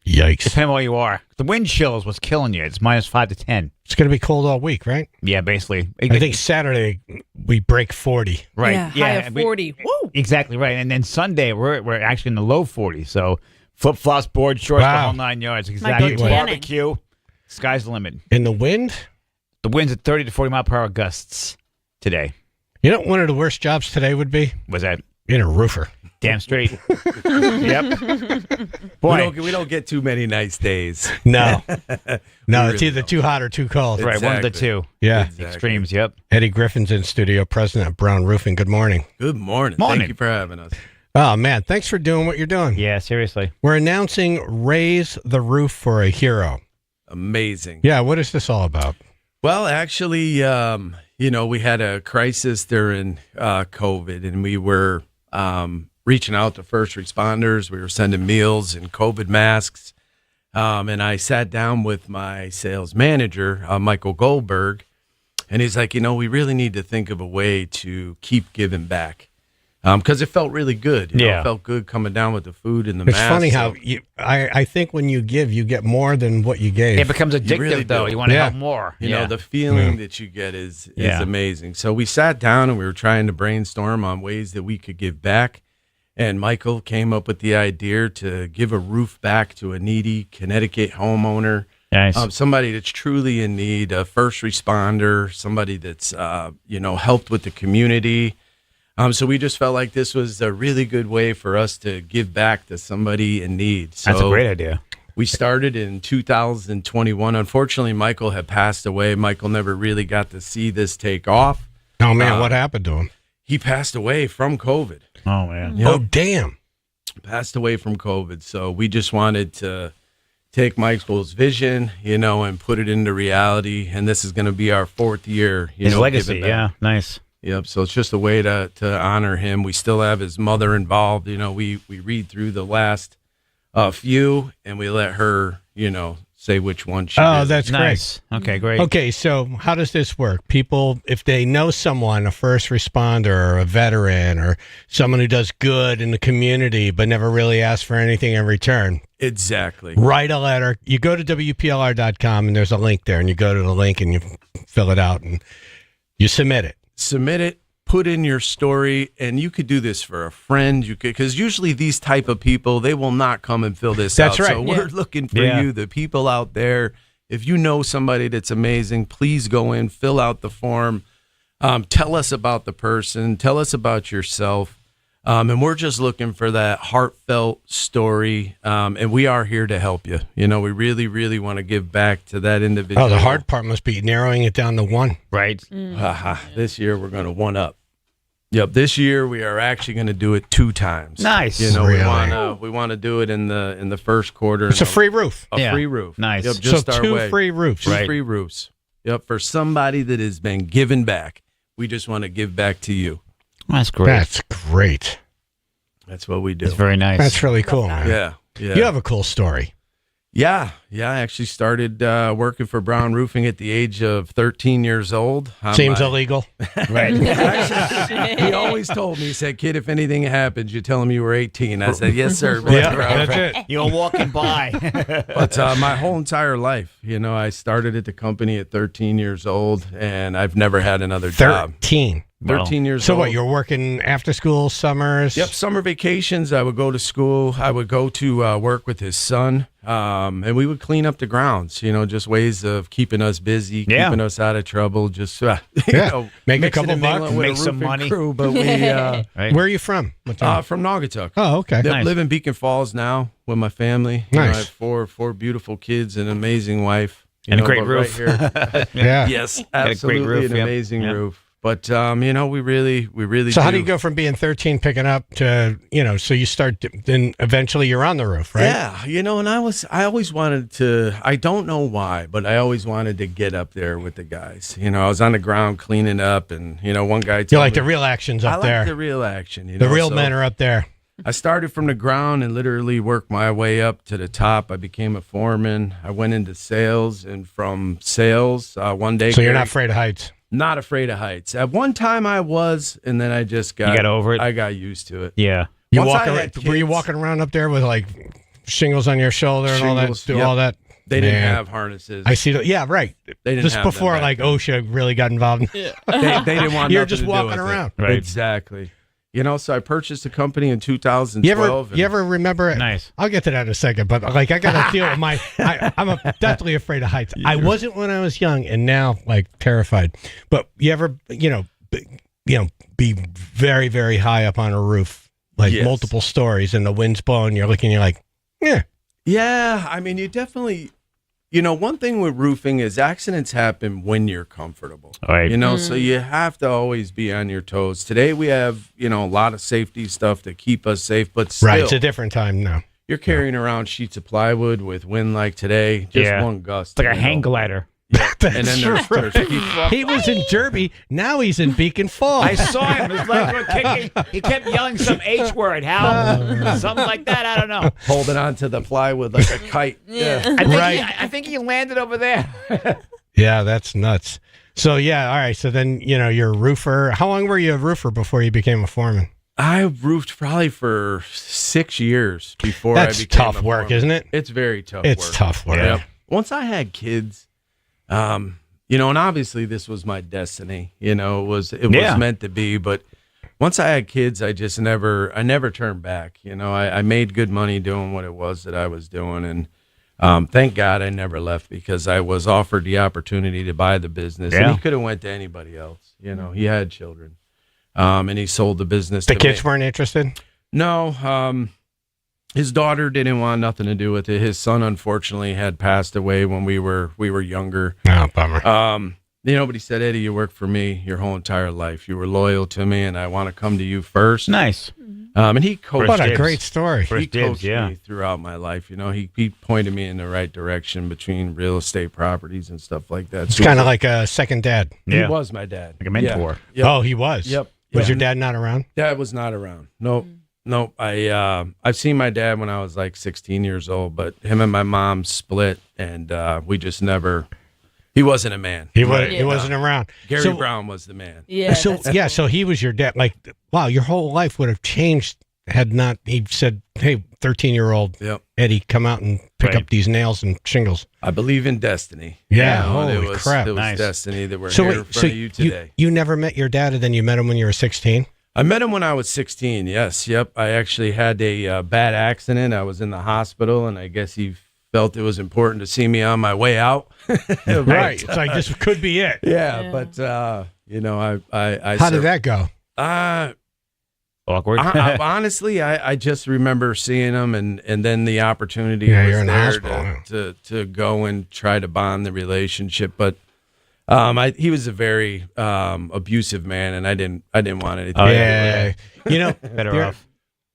Yikes.
Depending on where you are. The wind chill is what's killing you. It's -5 to 10.
It's going to be cold all week, right?
Yeah, basically.
I think Saturday we break 40.
Right.
Yeah, high of 40. Woo!
Exactly right. And then Sunday we're actually in the low 40s. So flip flops, board shorts, the whole 9 yards. Exactly.
go tanning.
Barbecue. Sky's the limit.
In the wind?
The wind's at 30 to 40 mile per hour gusts today.
You know what one of the worst jobs today would be?
Was that?
Being a roofer.
Damn straight. Yep. Boy.
We don't get too many nice days.
No. No,
We
it's
really
either too hot or too cold.
Right, one of the two.
Yeah.
Exactly.
Extremes, yep.
Eddie Griffin's in studio, president of Brown Roofing. Good morning.
Good morning.
Morning.
Thank you for having us.
Oh, man. Thanks for doing what you're doing.
Yeah, seriously.
We're announcing Raise the Roof for a Hero.
Amazing.
Yeah, what is this all about?
Well, actually, we had a crisis during COVID, and we were reaching out to first responders. We were sending meals and COVID masks. And I sat down with my sales manager, Michael Goldberg, and he's like, we really need to think of a way to keep giving back. Because it felt really good. You know, it felt good coming down with the food and the
It's
masks.
funny how I think when you give, you get more than what you gave.
It becomes addictive,
really
though.
do.
You want to help more.
You know, the feeling that you get is amazing. So we sat down and we were trying to brainstorm on ways that we could give back. And Michael came up with the idea to give a roof back to a needy Connecticut homeowner.
Nice.
Somebody that's truly in need, a first responder, somebody that's, helped with the community. So we just felt like this was a really good way for us to give back to somebody in need. So
That's a great idea.
We started in 2021. Unfortunately, Michael had passed away. Michael never really got to see this take off.
Oh, man, what happened to him?
He passed away from COVID.
Oh, man.
Oh, damn.
Passed away from COVID. So we just wanted to take Michael's vision, and put it into reality. And this is going to be our 4th year.
His legacy,
giving back.
yeah. Nice.
Yep. So it's just a way to honor him. We still have his mother involved. We read through the last few and we let her, say which one she
Oh,
did.
that's
Nice.
great.
Okay, great.
Okay, so how does this work? People, if they know someone, a first responder or a veteran or someone who does good in the community but never really asks for anything in return,
Exactly.
write a letter. You go to WPLR.com and there's a link there, and you go to the link and you fill it out and you submit it.
Submit it, put in your story, and you could do this for a friend. You could, because usually these type of people, they will not come and fill this
That's
out.
right.
So we're looking for you, the people out there. If you know somebody that's amazing, please go in, fill out the form, tell us about the person, tell us about yourself. And we're just looking for that heartfelt story. And we are here to help you. We really, really want to give back to that individual.
Oh, the hard part must be narrowing it down to one.
Right.
This year we're going to one up. Yep. This year we are actually going to do it 2 times.
Nice.
Really?
we want to do it in the first quarter.
It's a free roof.
Free roof.
Nice.
Yep, just
so
our
2
way.
free roofs.
2 free roofs. Yep. For somebody that has been given back. We just want to give back to you.
That's great.
That's great.
That's what we do.
That's very nice.
That's really cool, man.
Yeah.
You have a cool story.
Yeah. I actually started working for Brown Roofing at the age of 13 years old.
Seems illegal.
Right. Actually, he always told me, he said, kid, if anything happens, you tell him you were 18. I said, yes, sir.
Yeah, that's it.
You're walking by.
But my whole entire life, I started at the company at 13 years old, and I've never had another job.
13.
13 years
So
old.
what, you're working after school, summers?
Yep, summer vacations. I would go to school. I would go to work with his son, and we would clean up the grounds. Just ways of keeping us busy, keeping us out of trouble. Just
make a
mixing
couple
and mingling
bucks,
with
make
a
some
roofing
money.
Crew, but we
Right.
Where are you from? What town?
from Naugatuck.
Oh, okay.
Yep,
Nice.
live in Beacon Falls now with my family. I
Nice.
have four beautiful kids, an amazing wife,
And a great
but
roof.
Right here,
Yeah.
yes,
Got a great
absolutely,
roof,
an
yep.
amazing
Yep.
roof. But we really.
So how do you go from being 13 picking up to, so you start, then eventually you're on the roof, right?
Yeah, and I always wanted to, I don't know why, but I always wanted to get up there with the guys. I was on the ground cleaning up, and, one guy told
You like
me,
the real actions up
I
there.
like the real action.
The real
so
men are up there.
I started from the ground and literally worked my way up to the top. I became a foreman. I went into sales, and from sales, one day.
So you're
Gary-
not afraid of heights.
Not afraid of heights. At one time I was, and then I just got
over it?
I got used to it.
Yeah.
You
Once
walk
I had
around, were you
kids-
walking around up there with like shingles on your shoulder and all that?
Shingles,
Do
yep.
all that?
They didn't
Man.
have harnesses.
I see. Yeah, right.
They didn't
Just
have them
before
back
like
then.
OSHA really got involved.
They didn't want
You're
nothing
just
to do
walking
with it.
around.
Right.
Exactly. You know, so I purchased a company in
You
2012.
ever remember it?
Nice.
I'll get to that in a second, but like I got to deal with I'm definitely afraid of heights. I wasn't when I was young, and now like terrified. But you ever, be very, very high up on a roof, like
Yes.
multiple stories, and the wind's blowing. You're looking, you're like, yeah.
Yeah, I mean, you definitely, one thing with roofing is accidents happen when you're comfortable.
Right.
So you have to always be on your toes. Today we have, a lot of safety stuff to keep us safe, but still,
Right. It's a different time now.
you're carrying around sheets of plywood with wind like today, just
Yeah.
one gust.
It's like a hang glider.
And then there's people.
He was in Derby. Now he's in Beacon Falls.
I saw him. His legs were kicking. He kept yelling some H word, Hal. Something like that. I don't know.
Holding on to the plywood like a kite. Yeah.
I think he landed over there.
Yeah, that's nuts. So yeah, all right. So then you're a roofer. How long were you a roofer before you became a foreman?
I roofed probably for 6 years before
That's
I became
tough
a
work,
foreman.
isn't it?
It's very tough
It's
work.
tough work.
Yep. Once I had kids, and obviously this was my destiny, it was meant to be, but once I had kids, I never turned back. I made good money doing what it was that I was doing. And thank God I never left, because I was offered the opportunity to buy the business.
Yeah.
And he could have went to anybody else. He had children. And he sold the business
The
to
kids
me.
weren't interested?
No. His daughter didn't want nothing to do with it. His son, unfortunately, had passed away when we were younger.
Oh, bummer.
But he said, Eddie, you worked for me your whole entire life. You were loyal to me, and I want to come to you first.
Nice.
And he coached.
What a great story.
He coached me throughout my life. He pointed me in the right direction between real estate properties and stuff like that.
It's kind of like a second dad.
He was my dad.
Like a mentor.
Yeah. Yep.
Oh, he was?
Yep.
Was
Yeah.
your dad not around?
Dad was not around. Nope. I've seen my dad when I was like 16 years old, but him and my mom split, and we just never. He wasn't a man.
He wasn't around.
Gary
So-
Brown was the man.
Yeah.
So he was your dad. Like, wow, your whole life would have changed had not he said, "Hey, 13-year-old
Yep.
Eddie, come out and pick up these nails and shingles."
I believe in destiny.
Yeah,
And
holy
it was,
crap.
It was
Nice.
destiny that we're
So
here
wait,
in front of you today.
you never met your dad, and then you met him when you were 16?
I met him when I was 16. Yes. Yep. I actually had a bad accident. I was in the hospital, and I guess he felt it was important to see me on my way out.
Right. It's like, this could be it.
Yeah. But, I
How did that go?
Awkward.
Honestly, I just remember seeing him, and then the opportunity
Yeah,
was
you're in the
there
hospital,
to go and try to bond the relationship. But he was a very abusive man, and I didn't want anything.
Oh,
to do
yeah.
with it.
You know,
Better off.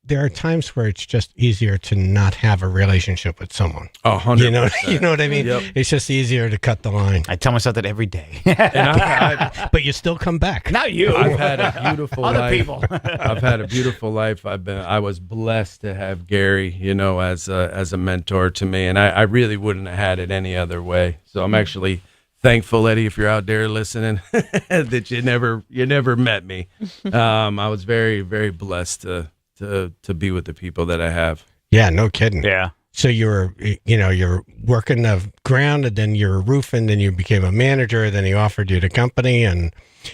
There are times where it's just easier to not have a relationship with someone.
100%.
You know what I mean?
Yep.
It's just easier to cut the line.
I tell myself that every day.
And
But you still come back.
Not you.
I've had a beautiful
Other
life.
people.
I've had a beautiful life. I was blessed to have Gary, as a mentor to me, and I really wouldn't have had it any other way. So I'm actually thankful, Eddie, if you're out there listening, that you never met me. I was very, very blessed to be with the people that I have.
Yeah, no kidding.
Yeah.
So you're working the ground, and then you're roofing, then you became a manager, then he offered you the company. And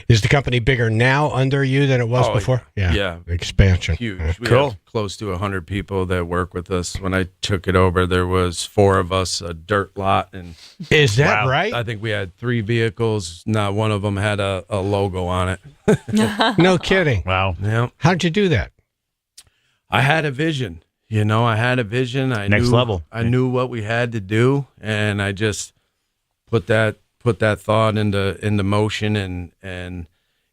is the company bigger now under you than it was before?
Yeah.
Expansion.
Huge.
Yeah.
We
Cool.
have close to 100 people that work with us. When I took it over, there was 4 of us, a dirt lot, and
Is that right?
I think we had 3 vehicles. Not one of them had a logo on it.
No kidding.
Wow.
Yeah.
How'd you do that?
I had a vision. I had a vision. I
Next
knew,
level.
I knew what we had to do, and I just put that thought into motion, and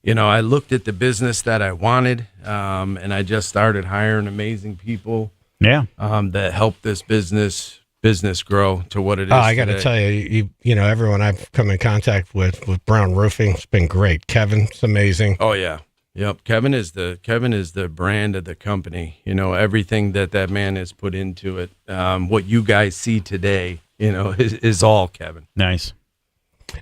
I looked at the business that I wanted, and I just started hiring amazing people.
Yeah.
That helped this business grow to what it is.
Oh, I got to
today.
tell you, everyone I've come in contact with Brown Roofing, it's been great. Kevin's amazing.
Oh yeah. Yep. Kevin is the brand of the company. Everything that man has put into it. What you guys see today, is all Kevin.
Nice.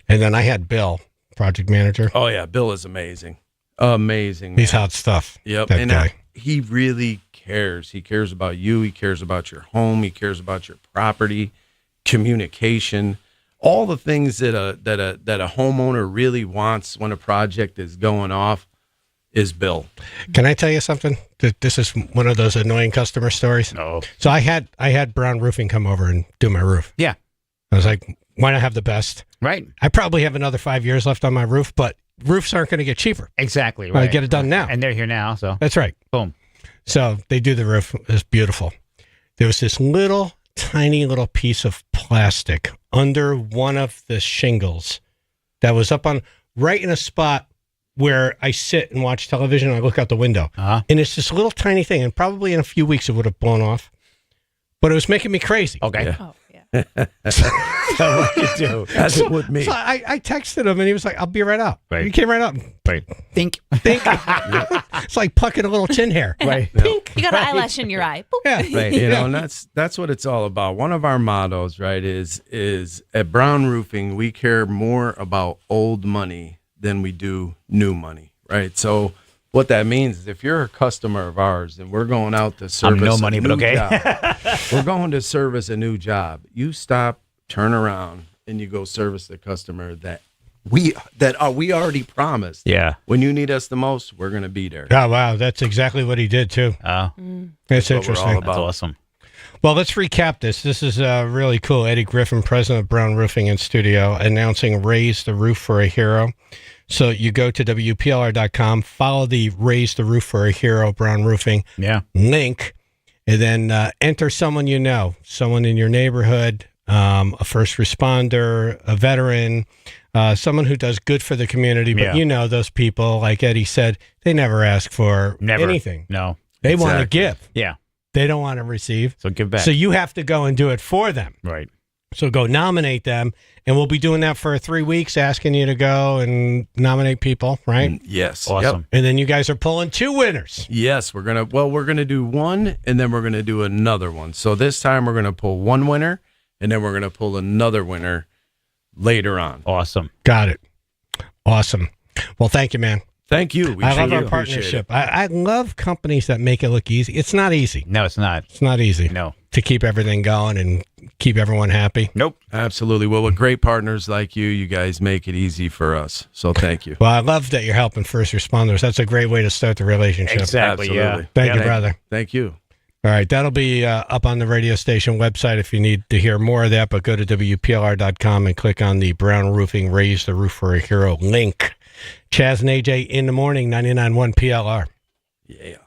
And then I had Bill project manager.
Oh yeah, Bill is amazing. Amazing.
He's
man.
hot stuff.
Yep.
That
And
guy.
he really cares. He cares about you. He cares about your home. He cares about your property, communication, all the things that a homeowner really wants when a project is going off is Bill.
Can I tell you something? This is one of those annoying customer stories.
No.
So I had Brown Roofing come over and do my roof.
Yeah.
I was like, why not have the best?
Right.
I probably have another 5 years left on my roof, but roofs aren't going to get cheaper.
Exactly.
Well,
Right.
I get it done now.
And they're here now, so.
That's right.
Boom.
So they do the roof. It's beautiful. There was this tiny little piece of plastic under one of the shingles that was up on right in a spot where I sit and watch television. And I look out the window, and it's this little tiny thing. And probably in a few weeks it would have blown off, but it was making me crazy.
Okay.
Yeah.
Oh, yeah.
So what you do?
That's it with me.
So I texted him, and he was like, "I'll be right out."
Right.
He came right up.
Right. Think.
It's like pucking a little chin hair.
Right.
You got an eyelash in your eye. Boop.
Yeah.
Right. You know, and that's what it's all about. One of our mottos, right, is at Brown Roofing, we care more about old money than we do new money, right? So what that means is if you're a customer of ours and we're going out to service
no money,
a
but
new
okay.
job, we're going to service a new job. You stop, turn around, and you go service the customer that we already promised.
Yeah.
When you need us the most, we're going to be there.
Oh wow, that's exactly what he did too.
Oh.
That's
what we're
interesting.
all about.
That's awesome.
Well, let's recap this. This is really cool. Eddie Griffin, president of Brown Roofing in studio, announcing Raise the Roof for a Hero. So you go to WPLR.com, follow the Raise the Roof for a Hero Brown Roofing link, and then enter someone you know, someone in your neighborhood, a first responder, a veteran, someone who does good for the community. But you know those people, like Eddie said, they never ask for anything.
No.
They want to give.
Yeah.
They don't want to receive.
So give back.
So you have to go and do it for them.
Right.
So go nominate them, and we'll be doing that for 3 weeks, asking you to go and nominate people, right?
Yes.
Awesome.
Yep.
And then you guys are pulling 2 winners.
Yes, we're gonna do one, and then we're gonna do another one. So this time we're gonna pull one winner, and then we're gonna pull another winner later on.
Awesome.
Got it. Awesome. Well, thank you, man.
Thank you. We
I love our
appreciate
partnership.
it.
I love companies that make it look easy. It's not easy.
No, it's not.
It's not easy.
No.
To keep everything going and keep everyone happy.
Nope.
Absolutely. Well, with great partners like you guys make it easy for us. So thank you.
Well, I love that you're helping first responders. That's a great way to start the relationship.
Exactly.
Absolutely.
Yeah.
Thank you, brother.
Thank you.
All right, that'll be up on the radio station website if you need to hear more of that, but go to WPLR.com and click on the Brown Roofing Raise the Roof for a Hero link. Chaz and AJ in the morning, 99.1 PLR.
Yeah.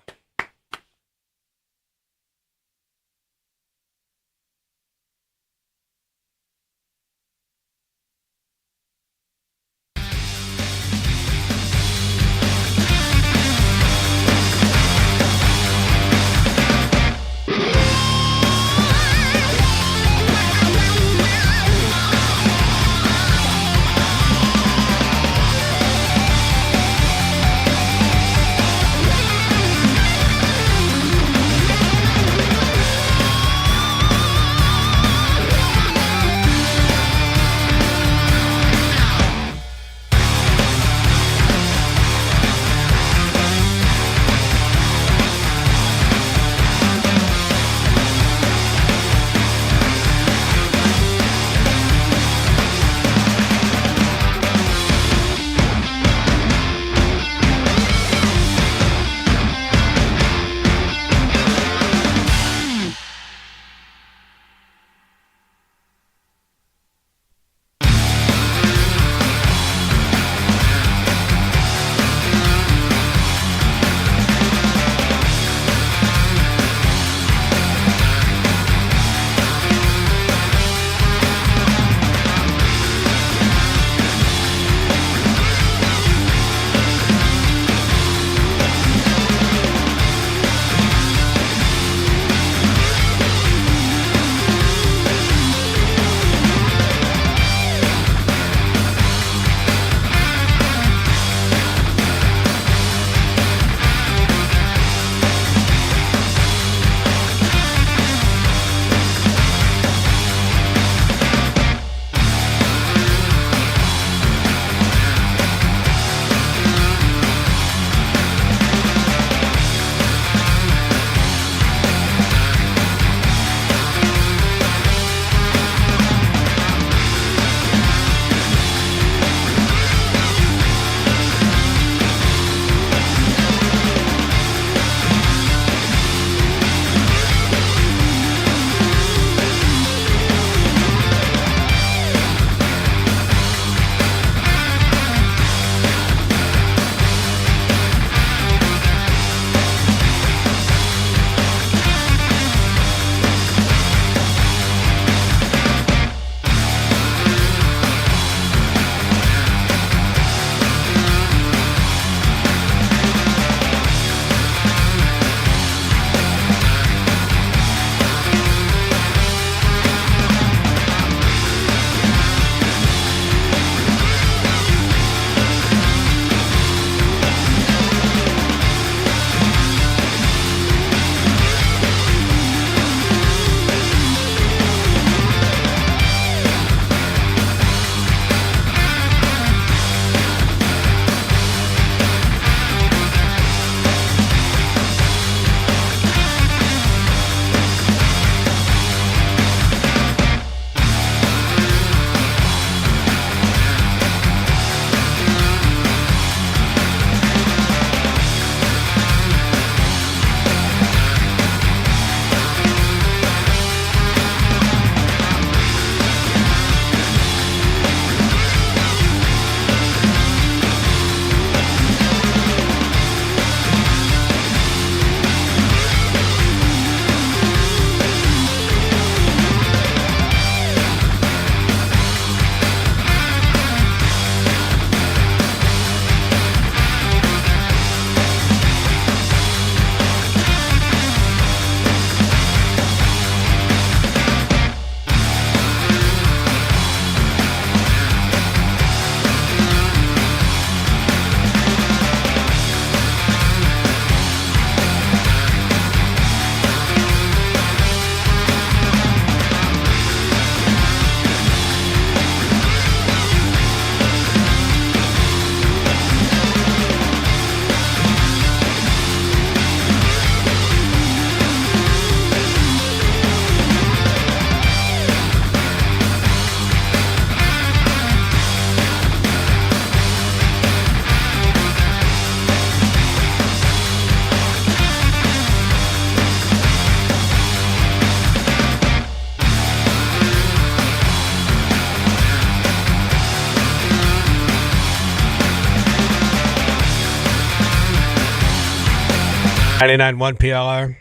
99.1 PLR.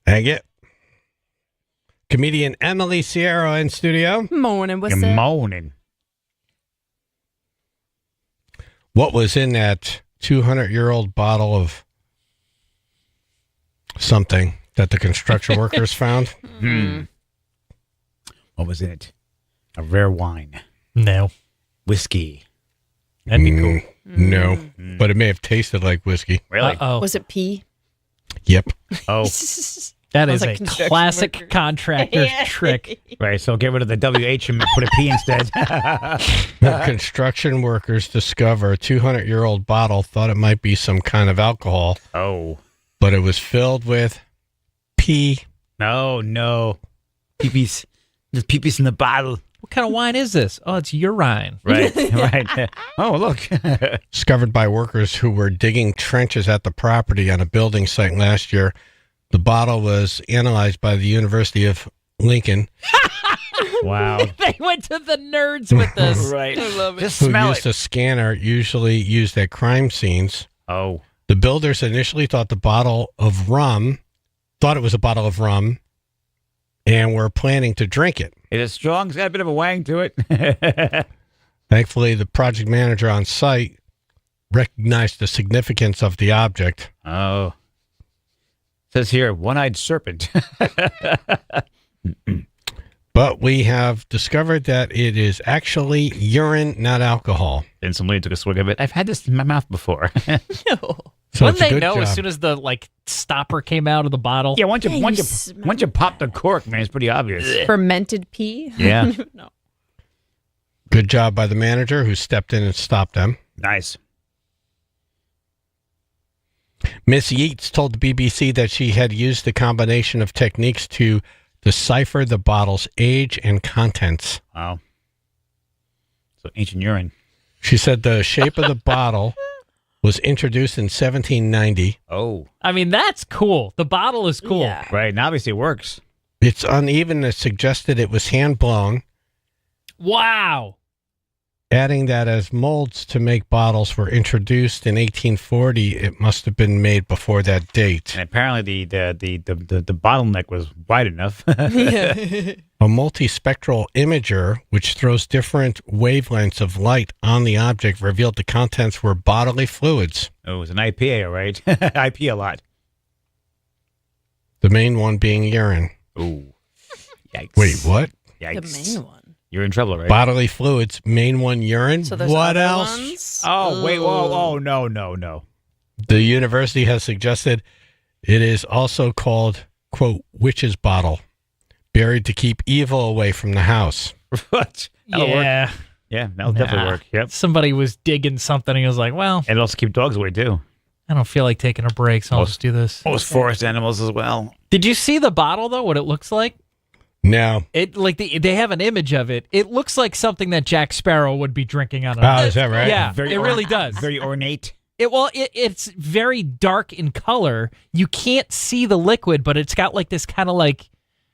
Thank you. Comedian Emily Sierra in studio.
Morning, what's
Good
up?
morning.
What was in that 200-year-old bottle of something that the construction workers found?
What was in it? A rare wine.
No.
Whiskey.
That'd be cool.
No, but it may have tasted like whiskey.
Really?
Uh-oh.
Was it pee?
Yep.
Oh.
That
Sounds
is
like
a
construction
classic
worker.
contractor's trick.
Right, so get rid of the WH and put a P instead.
Construction workers discover a 200-year-old bottle, thought it might be some kind of alcohol.
Oh.
But it was filled with pee.
No. Peepees. There's peepees in the bottle.
What kind of wine is this? Oh, it's urine.
Right, right. Oh, look.
Discovered by workers who were digging trenches at the property on a building site last year. The bottle was analyzed by the University of Lincoln.
Wow.
They went to the nerds with this.
Right.
I love it.
Just
Who
smell
used
it.
a scanner usually used at crime scenes.
Oh.
The builders initially thought it was a bottle of rum, and were planning to drink it.
It is strong. It's got a bit of a wang to it.
Thankfully, the project manager on site recognized the significance of the object.
Oh. Says here, one-eyed serpent.
But we have discovered that it is actually urine, not alcohol.
Then somebody took a swig of it. I've had this in my mouth before.
So
Wouldn't
it's a
they
good
know
job.
as soon as the stopper came out of the bottle?
Yeah, once
Yeah, you
you pop the cork, man, it's pretty obvious.
Fermented pee?
Yeah.
No.
Good job by the manager who stepped in and stopped them.
Nice.
Miss Yeats told the BBC that she had used a combination of techniques to decipher the bottle's age and contents.
Wow. So ancient urine.
She said the shape of the bottle was introduced in 1790.
Oh.
I mean, that's cool. The bottle is cool.
Yeah.
Right, and obviously it works.
Its unevenness suggested it was hand-blown,
Wow.
adding that as molds to make bottles were introduced in 1840, it must have been made before that date.
And apparently the bottleneck was wide enough.
A multispectral imager, which throws different wavelengths of light on the object, revealed the contents were bodily fluids,
Oh, it was an IPA, all right? IP a lot.
the main one being urine.
Ooh. Yikes.
Wait, what?
Yikes.
The main one.
You're in trouble, right?
Bodily fluids, main one urine?
So there's
What
other
else?
ones?
Oh, wait, whoa,
Ooh.
oh, no.
The university has suggested it is also called, quote, witch's bottle, buried to keep evil away from the house.
What? That'll work.
Yeah.
Yeah, that'll definitely
Nah.
work. Yep.
Somebody was digging something and he was like, well,
And it'll also keep dogs away, too.
I don't feel like taking a break, so I'll just do this.
Most forest animals as well.
Did you see the bottle, though, what it looks like?
No.
It like they have an image of it. It looks like something that Jack Sparrow would be drinking on a
Oh, is that right?
Yeah,
Very
it really does.
Very ornate.
It's very dark in color. You can't see the liquid, but it's got like this kind of like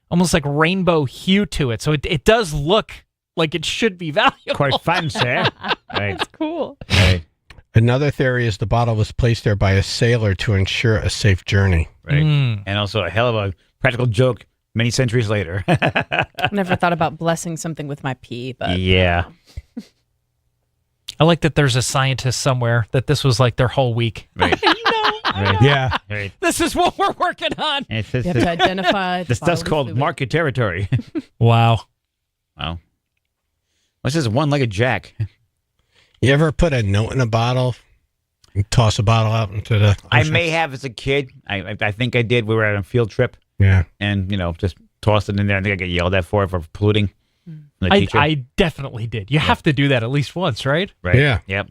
almost like rainbow hue to it. So it does look like it should be valuable.
Quite fancy. Right.
That's cool.
Right.
Another theory is the bottle was placed there by a sailor to ensure a safe journey.
Right.
Mm.
And also a hell of a practical joke many centuries later.
Never thought about blessing something with my pee, but
Yeah.
I like that there's a scientist somewhere that this was like their whole week.
Right. Right.
Yeah.
Right.
This is what we're working on.
And it's
you have to identify
the stuff's
bodily
called
fluid.
mark your territory.
Wow.
Wow. What's this one-legged jack?
You ever put a note in a bottle and toss a bottle out into the
I
ocean?
may have as a kid. I think I did. We were at a field trip
Yeah.
and, just tossed it in there. I think I got yelled at for polluting. The teacher.
I definitely did. You have to do that at least once, right?
Right.
Yeah.
Yep.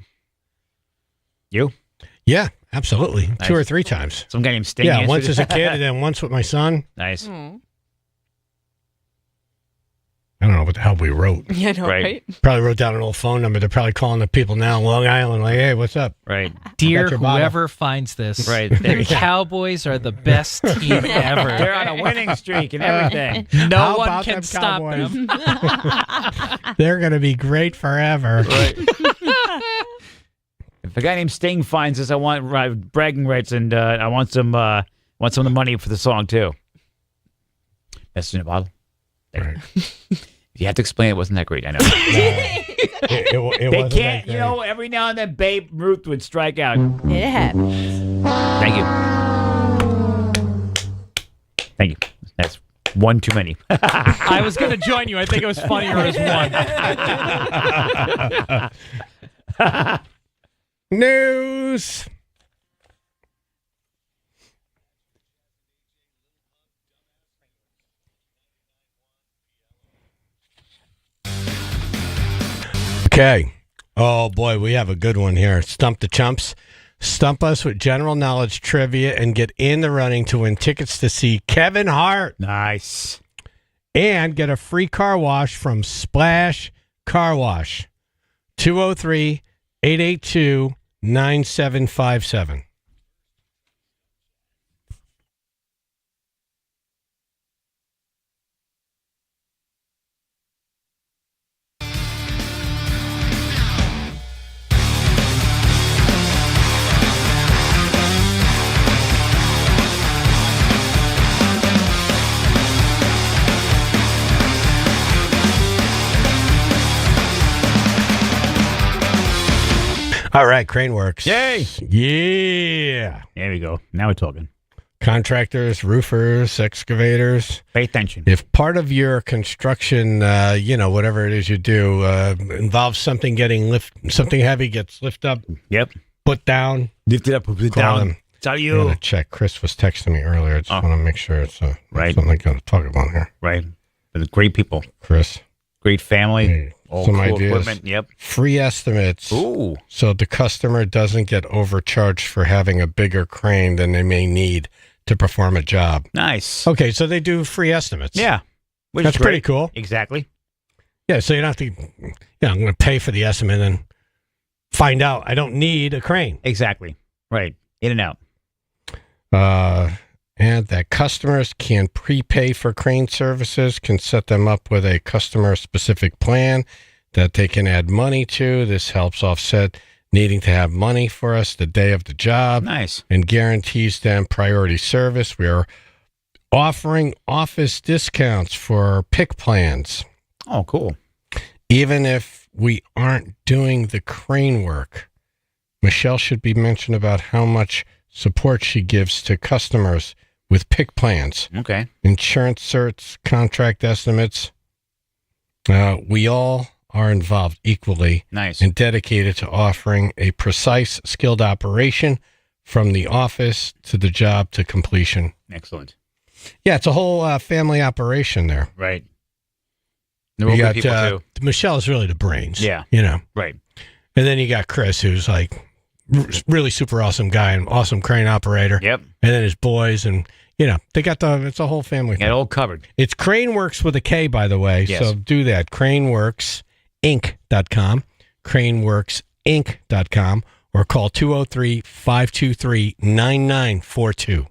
You?
Yeah, absolutely.
Nice.
2 or 3 times.
Some guy named Sting.
Yeah,
answered
once
it.
as a kid and then once with my son.
Nice.
Mm.
I don't know what the hell we wrote.
Yeah, I know,
Right.
right?
Probably wrote down an old phone number. They're probably calling the people now in Long Island like, hey, what's up?
Right.
Dear
your bottle.
whoever finds this,
Right.
the Cowboys are the best team ever.
They're on a winning streak and everything.
No
How
one
about
can
them
stop
Cowboys?
them.
They're going to be great forever.
Right. If a guy named Sting finds this, I want bragging rights, and I want some of the money for the song too. Message in a bottle.
Right.
You have to explain it wasn't that great. I know.
It
They
wasn't
can't,
that
you know. Every now and then, Babe Ruth would strike out.
It happens.
Thank you. Thank you. That's one too many.
I was going to join you. I think it was funnier as one.
News. Okay. Oh boy, we have a good one here. Stump the Chumps. Stump us with general knowledge trivia and get in the running to win tickets to see Kevin Hart.
Nice.
And get a free car wash from Splash Car Wash. 203-882-9757. All right, Crane Works.
Yay!
Yeah.
There we go. Now we're talking.
Contractors, roofers, excavators.
Pay attention.
If part of your construction, whatever it is you do, involves something something heavy gets lifted up.
Yep.
Put down.
Lift it up, put it
Call
down.
them.
It's all
I'm
you.
gonna check. Chris was texting me earlier. I just want to make sure it's
right.
something I got to talk about here.
Right. They're great people.
Chris.
Great family.
Hey,
All
some
cool
ideas.
equipment. Yep.
Free estimates.
Ooh.
So the customer doesn't get overcharged for having a bigger crane than they may need to perform a job.
Nice.
Okay, so they do free estimates.
Yeah. Which
That's
is great.
pretty cool.
Exactly.
Yeah, so you don't have to, I'm going to pay for the estimate and find out I don't need a crane.
Exactly. Right. In and out.
And that customers can prepay for crane services, can set them up with a customer-specific plan that they can add money to. This helps offset needing to have money for us the day of the job.
Nice.
And guarantees them priority service. We are offering office discounts for pick plans.
Oh, cool.
Even if we aren't doing the crane work. Michelle should be mentioned about how much support she gives to customers with pick plans.
Okay.
Insurance certs, contract estimates. We all are involved equally.
Nice.
And dedicated to offering a precise, skilled operation from the office to the job to completion.
Excellent.
Yeah, it's a whole family operation there.
Right. They're all good people too.
Michelle's really the brains.
Yeah. Right.
And then you got Chris, who's like really super awesome guy and awesome crane operator.
Yep.
And then his boys, and they got it's a whole family thing.
Got it all covered.
It's Craneworks with a K, by the way.
Yes.
So do that. Craneworksinc.com, craneworksinc.com, or call 203-523-9942.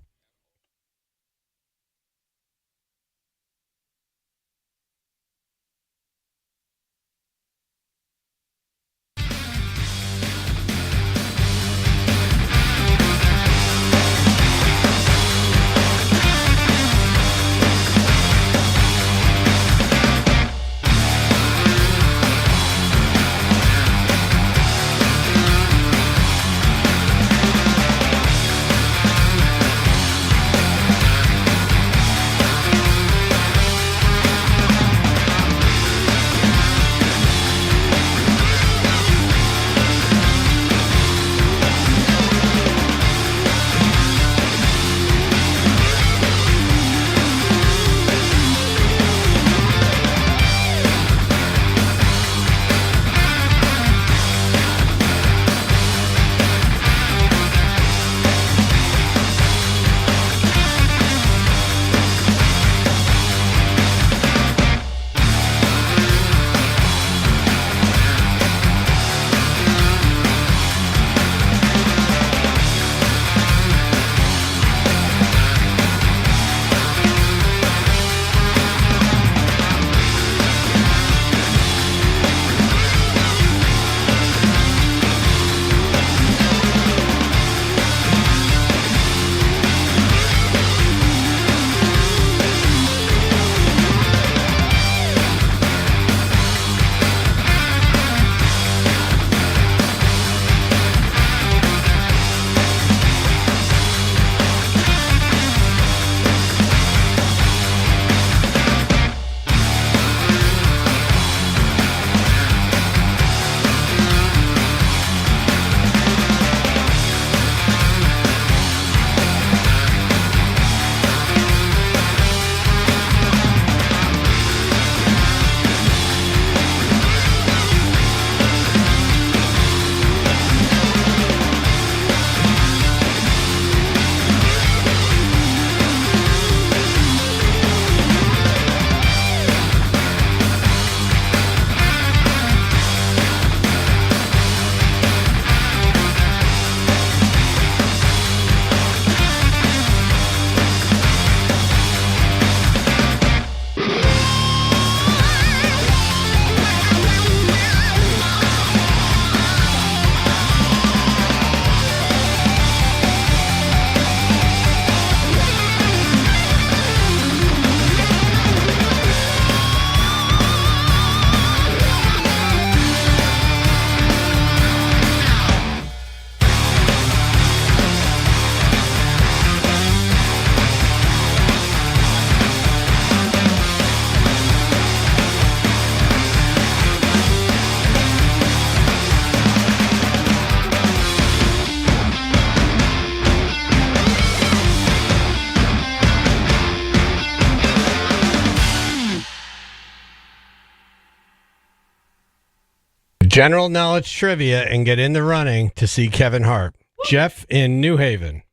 General knowledge trivia and get in the running to see Kevin Hart. Jeff in New Haven.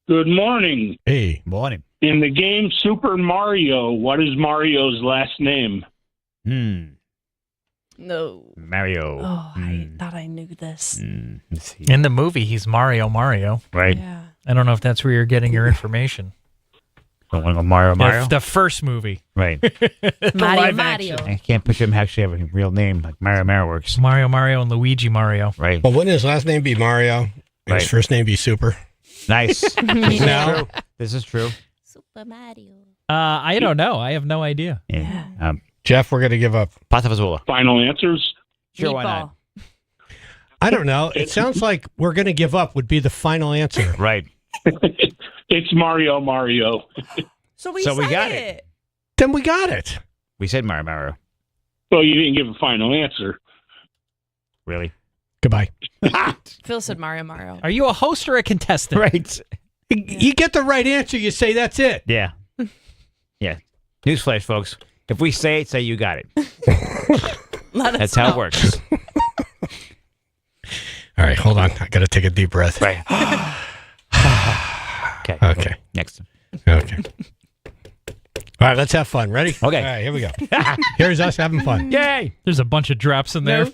Good morning.
Hey.
Morning.
In the game Super Mario, what is Mario's last name?
No.
Mario.
Oh, I thought I knew this.
Let's see.
In the movie, he's Mario.
Right.
Yeah.
I don't know if that's where you're getting your information.
Don't want to go Mario.
The first movie.
Right.
The live action.
I can't picture him actually have a real name like Mario works.
Mario, and Luigi Mario.
Right.
Well, wouldn't his last name be Mario? And
Right.
his first name be Super?
Nice. This is
No.
true. This is true.
Super Mario.
I don't know. I have no idea.
Yeah.
Jeff, we're going to give up.
Pasta Fazola.
Final answers?
Sure, why not?
I don't know. It sounds like we're going to give up would be the final answer.
Right.
It's Mario.
So we
got
said
it.
Then we got it.
We said Mario.
Well, you didn't give a final answer.
Really?
Goodbye.
Phil said Mario.
Are you a host or a contestant?
Right.
You get the right answer, you say that's it.
Yeah. Yeah. Newsflash, folks. If we say it, say you got it. That's how it works.
All right, hold on. I got to take a deep breath.
Right. Okay.
Okay.
Next.
Okay. All right, let's have fun. Ready?
Okay.
All right, here we go. Here's us having fun.
Yay!
There's a bunch of drops in there.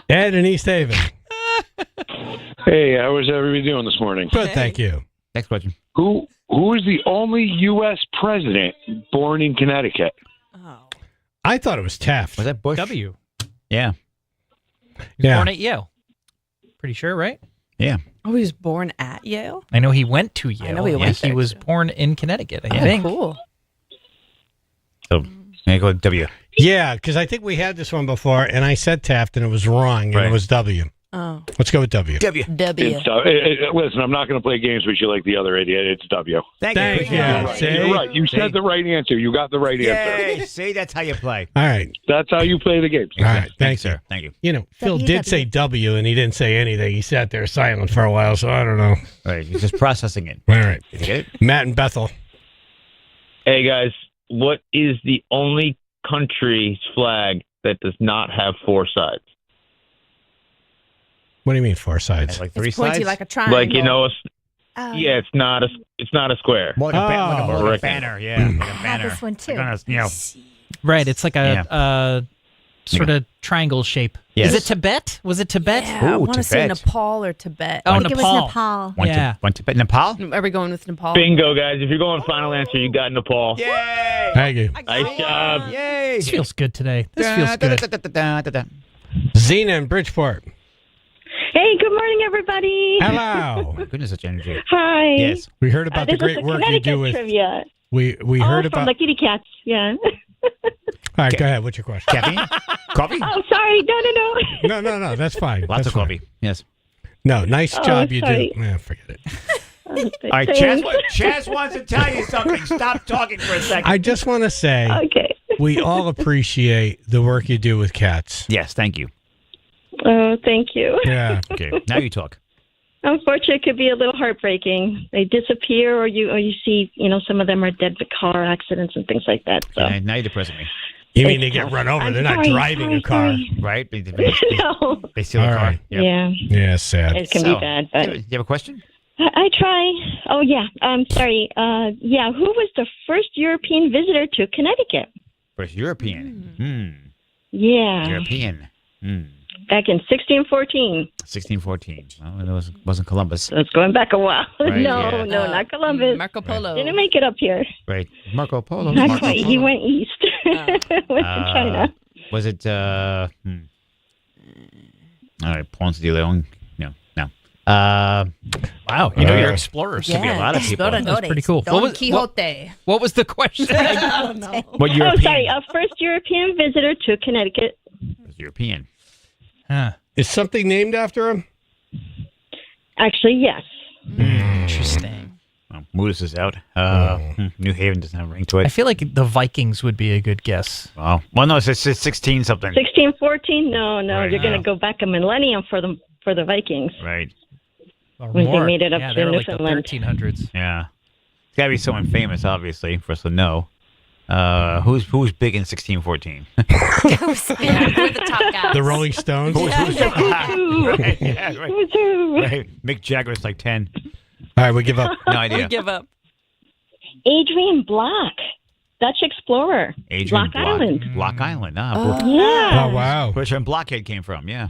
Ed in East Haven.
Hey, how was everybody doing this morning?
Good, thank you.
Next question.
Who is the only U.S. president born in Connecticut?
I thought it was Taft.
Was that Bush?
W.
Yeah.
He was born at Yale. Pretty sure, right?
Yeah.
Oh, he was born at Yale?
I know he went to Yale.
I know he went
He
there,
was
too.
born in Connecticut, I
Oh,
think.
cool.
So, I go with W.
Yeah, because I think we had this one before, and I said Taft, and it was wrong, and
Right.
it was W.
Oh.
Let's go with W.
W.
W.
Listen, I'm not going to play games with you like the other idiot. It's W.
Thank
Thank
you.
you.
You're right.
See?
You're right. You
See?
said the right answer. You got the right answer.
Yay! See, that's how you play.
All right.
That's how you play the games.
All right. Thanks,
sir. Thank you.
You know, Phil did say W, and he didn't say anything. He sat there silent for a while, so I don't know.
All right. He's just processing it.
All right.
Did you get it?
Matt and Bethel.
Hey guys, what is the only country's flag that does not have four sides?
What do you mean four sides?
Like three
It's pointy
sides?
like a triangle.
Like
Oh.
yeah, it's not a square.
More like a
Rectangle.
banner. Yeah. Like a banner.
this one too.
Like on a, you know,
Right. It's like a sort of triangle shape.
Yes.
Is it Tibet? Was it Tibet?
Yeah, I
Ooh,
want to say
Tibet.
Nepal or Tibet.
Oh,
I think it was
Nepal.
Nepal.
One to Nepal?
Are we going with Nepal?
Bingo, guys. If you're going final answer, you got Nepal.
Yay!
Thank you.
Nice job.
Yay!
This feels good today. This feels good.
Zena in Bridgeport.
Hey, good morning, everybody.
Hello.
My goodness, such energy.
Hi.
Yes.
We heard about the
this
great
is
work you
Connecticut
do with.
trivia.
We
Oh,
heard
from
about.
the kitty cats. Yeah.
All right, go ahead. What's your question?
Caffeine? Coffee?
Oh, sorry. No.
No. That's fine.
Lots
That's
of
fine.
coffee. Yes.
No, nice
Oh,
job you
sorry.
do. Yeah, forget it.
All right, Chaz wants to tell you something. Stop talking for a second.
I just want to say
Okay.
we all appreciate the work you do with cats.
Yes, thank you.
Oh, thank you.
Yeah.
Okay, now you talk.
Unfortunately, it could be a little heartbreaking. They disappear, or you see, some of them are dead to car accidents and things like that. So.
Now you're depressing me.
You mean they get run over?
I'm
They're not
sorry,
driving a car.
sorry.
Right? They
No.
steal a
All
car.
right.
Yep.
Yeah,
Yeah, sad.
it can be bad, but
Do you have a question?
I try. Oh yeah, I'm sorry. Yeah, who was the first European visitor to Connecticut?
First European.
Yeah,
European.
back in 1614.
1614. Well, it wasn't Columbus.
So it's going back a while.
Right,
no,
yeah.
no, not Columbus.
Marco Polo.
Didn't make it up here.
Right. Marco Polo.
Not
Marco
quite.
Polo.
He went east. Went to China.
Was it, all right, Ponce de Leon? No.
Wow, you're explorers.
Could be a lot of people.
That's pretty cool.
Don Quixote.
What was the question?
I don't know.
What
Oh,
European?
sorry. First European visitor to Connecticut.
European.
Huh.
Is something named after him?
Actually, yes.
Interesting.
Well, Moodus is out. New Haven doesn't have a ring to
I
it.
feel like the Vikings would be a good guess.
Well, no, it's 16 something.
1614? No,
Right.
you're going to go back a millennium for the Vikings.
Right.
Or
When they
more.
made it up
yeah,
to
they were like the
Newfoundland.
1300s.
Yeah. It's got to be someone famous, obviously, for us to know. Who's big in 1614?
We're the top guys.
The Rolling Stones.
Right, yeah, right. Mick Jagger's like 10.
All right, we give up.
No idea.
We give up.
Adrian Block, Dutch explorer.
Adrian
Block Island.
Block Island.
Yeah.
Oh, wow.
Which one Blockhead came from. Yeah.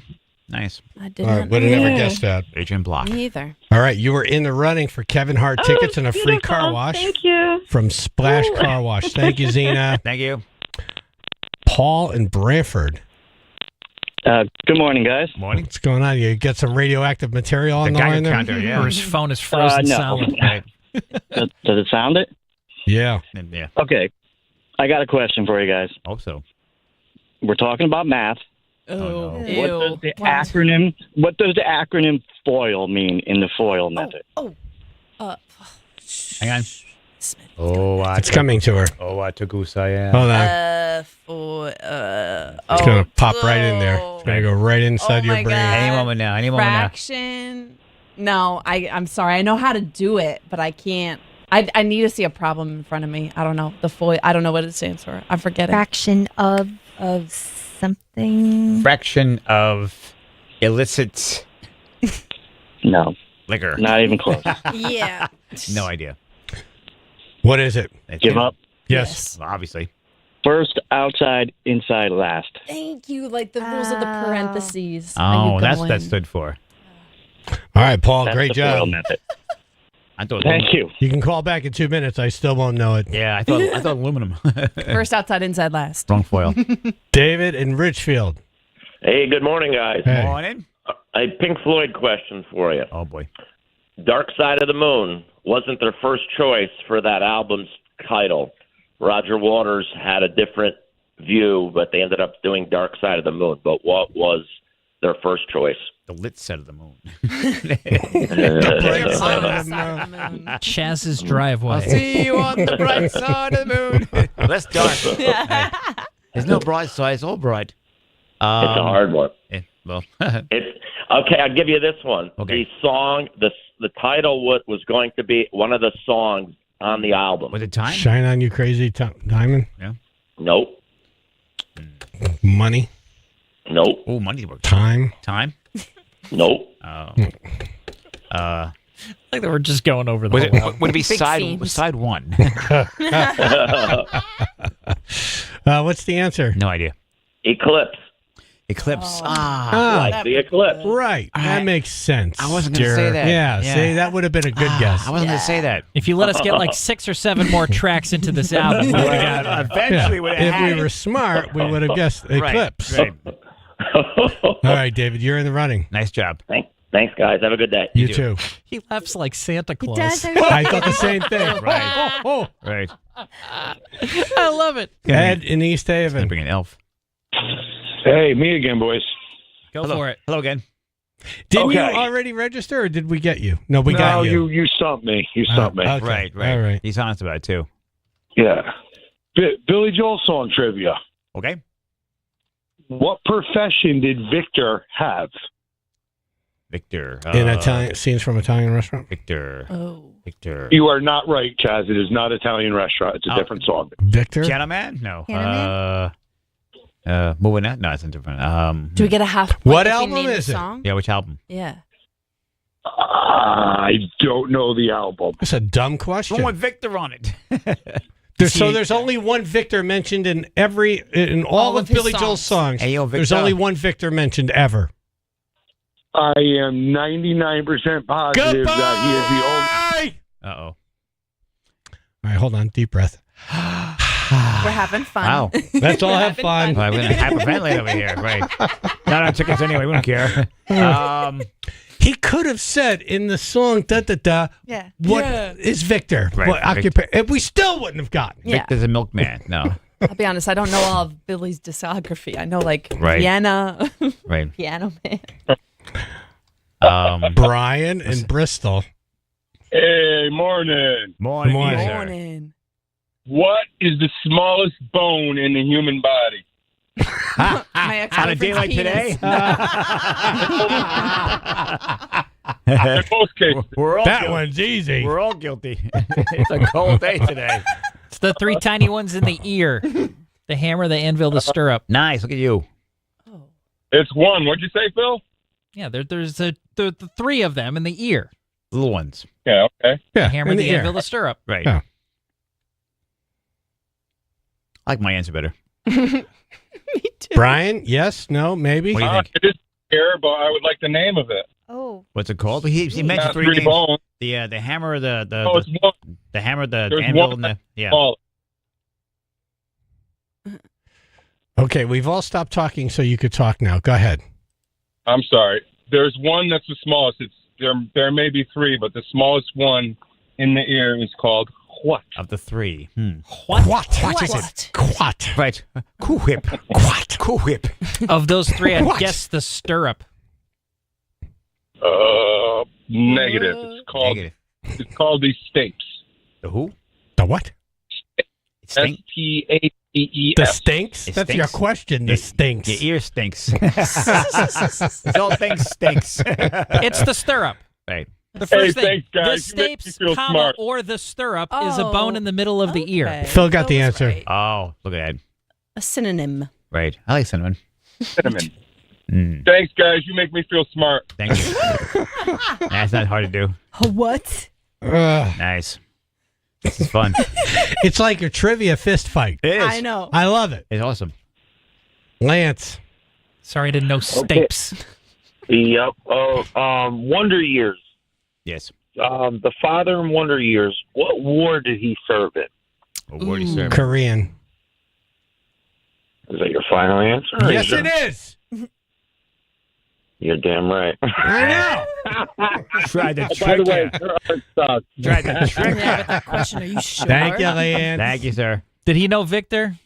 Nice.
I
All
did
right,
not
would have
know.
never guessed that.
Adrian Block.
Me either.
All right, you were in the running for Kevin Hart tickets and a free car
Beautiful.
wash
Thank you.
from Splash Car Wash. Thank you, Zena.
Thank you.
Paul and Branford.
Good morning, guys.
Morning.
What's going on? You got some radioactive material on the line there?
Counter, yeah.
Or his phone is frozen
no.
solid.
Right.
Does it sound it?
Yeah.
Yeah.
Okay. I got a question for you guys.
Hope so.
We're talking about math.
Oh,
What does the acronym? What does the acronym FOIL mean in the FOIL method?
Hang on. Oh,
It's coming to her.
Oh, I took Usaya.
Hold on. It's going to pop right in there. It's going to go right inside your
my
brain.
God.
Any moment now. Any moment now.
Fraction. No, I'm sorry. I know how to do it, but I can't. I need to see a problem in front of me. I don't know. The FOIL. I don't know what it stands for. I'm forgetting.
Fraction of something.
Fraction of illicit
No,
liquor.
not even close.
Yeah.
No idea.
What is it?
Give up.
Yes.
Well, obviously.
First outside, inside last.
Thank you. Like the rules of the parentheses. Are
Oh,
you
that's
going?
that stood for.
All right, Paul.
That's
Great
the FOIL
job.
method.
I thought.
Thank you.
You can call back in 2 minutes. I still won't know it.
Yeah, I thought aluminum.
First outside, inside, last.
Wrong foil.
David in Richfield.
Hey, good morning, guys.
Hey.
Morning.
A Pink Floyd question for you.
Oh boy.
Dark Side of the Moon wasn't their first choice for that album's title. Roger Waters had a different view, but they ended up doing Dark Side of the Moon. But what was their first choice?
The lit side of the moon.
Chaz's driveway.
I'll see you on the bright side of the moon. Less dark. There's no bright side. It's all bright.
It's a hard one.
Well,
It's okay. I'll give you this one.
Okay.
The song, the title was going to be one of the songs on the album.
Was it time?
Shine on you, crazy diamond.
Yeah.
Nope.
Money.
Nope.
Oh, money works.
Time.
Time.
Nope.
Like they were just going over the
Was
whole
it?
album.
Would it be
Big
side
themes.
one?
What's the answer?
No idea.
Eclipse.
Eclipse.
Like the eclipse.
Right. That makes sense.
I wasn't going to say that.
Yeah, see, that would have been a good guess.
I wasn't going to say that.
If you let us get like 6 or 7 more tracks into this album, we would have got it.
Eventually, would have
If
had
we were smart, we would have guessed
Right,
Eclipse.
right.
All right, David, you're in the running.
Nice job.
Thanks, guys. Have a good day.
You too.
He laughs like Santa Claus.
does.
I thought the same thing.
Right.
Oh,
Right.
I love it.
Ed in East Haven.
Bring an elf.
Hey, me again, boys.
Go
Hello.
for it.
Hello again.
Didn't you
Okay.
already register, or did we get you? No, we got you.
you stumped me. You stumped me.
Okay.
Right. Right.
All right.
He's honest about it too.
Yeah. Billy Joel song trivia.
Okay.
What profession did Victor have?
Victor.
In Italian scenes from Italian restaurant.
Victor.
Oh.
Victor.
You are not right, Chaz. It is not Italian restaurant. It's a different song.
Victor.
Gentleman? No.
Piano
Moving on? No, it's a different.
Do we get a half point
What
if we
album
name
is
the
it?
song?
Yeah, which album?
Yeah.
I don't know the album.
That's a dumb
The
question.
one with Victor on it.
There's only one Victor mentioned in all of
his
Billy Joel's songs.
Hey, yo,
There's
Victor.
only one Victor mentioned ever.
I am 99% positive that he is the only.
Uh-oh.
All right, hold on. Deep breath.
We're having fun.
Wow.
Let's all have fun.
Well, we're going to hyperventilate over here. Right. Not on tickets anyway. We don't care.
He could have said in the song, da da da,
Yeah.
what is Victor?
Right,
What occupation? And we still wouldn't have gotten.
Yeah.
Victor's a milkman. No.
I'll be honest. I don't know all of Billy's discography. I know like
Right.
Vienna,
Right.
Piano Man.
Brian in Bristol.
Hey, morning.
Morning.
Morning.
sir.
Morning.
What is the smallest bone in the human body?
My
On a day like today?
In most cases.
We're all
That
guilty.
one's easy.
We're all guilty. It's a cold day today.
It's the 3 tiny ones in the ear. The hammer, the anvil, the stirrup.
Nice. Look at you.
It's one. What'd you say, Phil?
Yeah, there's the 3 of them in the ear.
Little ones.
Yeah, okay.
The
Yeah,
hammer,
in
the
the ear.
anvil, the stirrup.
Right.
Yeah.
I like my answer better.
Brian, yes, no, maybe?
What do you think?
It is here, but I would like the name of it.
Oh.
What's it called? He mentioned
Not
3
three
names.
bones.
The hammer, the
Oh, it's one.
the hammer, the
There's
anvil,
one
and the
that's
yeah.
small.
Okay, we've all stopped talking, so you could talk now. Go ahead.
I'm sorry. There's one that's the smallest. There may be 3, but the smallest one in the ear is called what?
Of the 3.
What is it? Quat.
Right. Cool whip. Quat. Cool whip.
Of those 3, I'd
What?
guess the stirrup.
Negative. It's called.
Negative.
It's called the Stapes.
The who?
The what?
Stink.
STAEES.
The stinks?
It
That's your
stinks.
question. The stinks.
Your ear stinks. This whole thing stinks.
It's the stirrup.
Right.
The first thing,
thanks, guys.
the
You make me
stapes,
feel
comma,
smart.
or the stirrup is a bone in the middle of the ear.
Phil got the answer.
Oh, look at that.
A synonym.
Right. I like cinnamon.
Cinnamon.
Mm.
Thanks, guys. You make me feel smart.
Thank you. That's not hard to do.
What?
Nice. This is fun.
It's like a trivia fist fight.
It is.
I know.
I love it.
It's awesome.
Lance.
Sorry, I didn't know stapes.
Yep. Wonder Years.
Yes.
The father in Wonder Years. What war did he serve in?
What word he served?
Korean.
Is that your final answer?
Yes, it is.
You're damn right.
I know.
Tried to
By the
trick
way,
you.
there are stocks.
Tried to trick
Yeah, but that question, are you sure?
Thank you, Lance.
Thank you, sir.
Did he know Victor?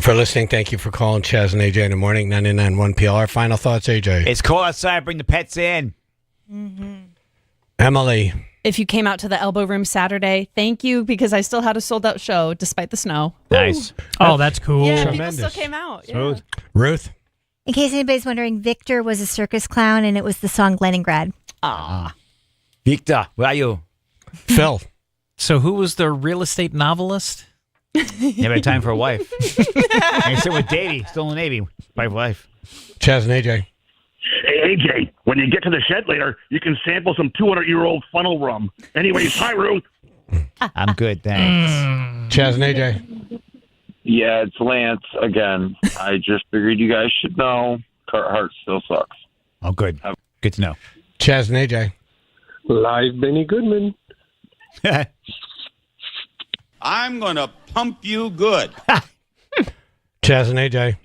for listening. Thank you for calling Chaz and AJ in the morning. 99.1 PLR. Final thoughts, AJ.
It's cold outside. Bring the pets in.
Emily.
If you came out to the Elbow Room Saturday, thank you, because I still had a sold-out show despite the snow.
Nice.
Oh, that's cool.
Yeah,
Tremendous.
people still came out. Yeah.
Smooth.
Ruth.
In case anybody's wondering, Victor was a circus clown, and it was the song Leningrad.
Victor, where are you?
Phil.
So who was the real estate novelist?
Never had time for a wife. I sit with Davey, still in the Navy. Wife.
Chaz and AJ.
Hey, AJ, when you get to the shed later, you can sample some 200-year-old funnel rum. Anyways, hi, Ruth.
I'm good, thanks.
Chaz and AJ.
Yeah, it's Lance again. I just figured you guys should know Carhartt still sucks.
Oh, good. Good to know.
Chaz and AJ.
Live Benny Goodman.
I'm going to pump you good.
Chaz and AJ.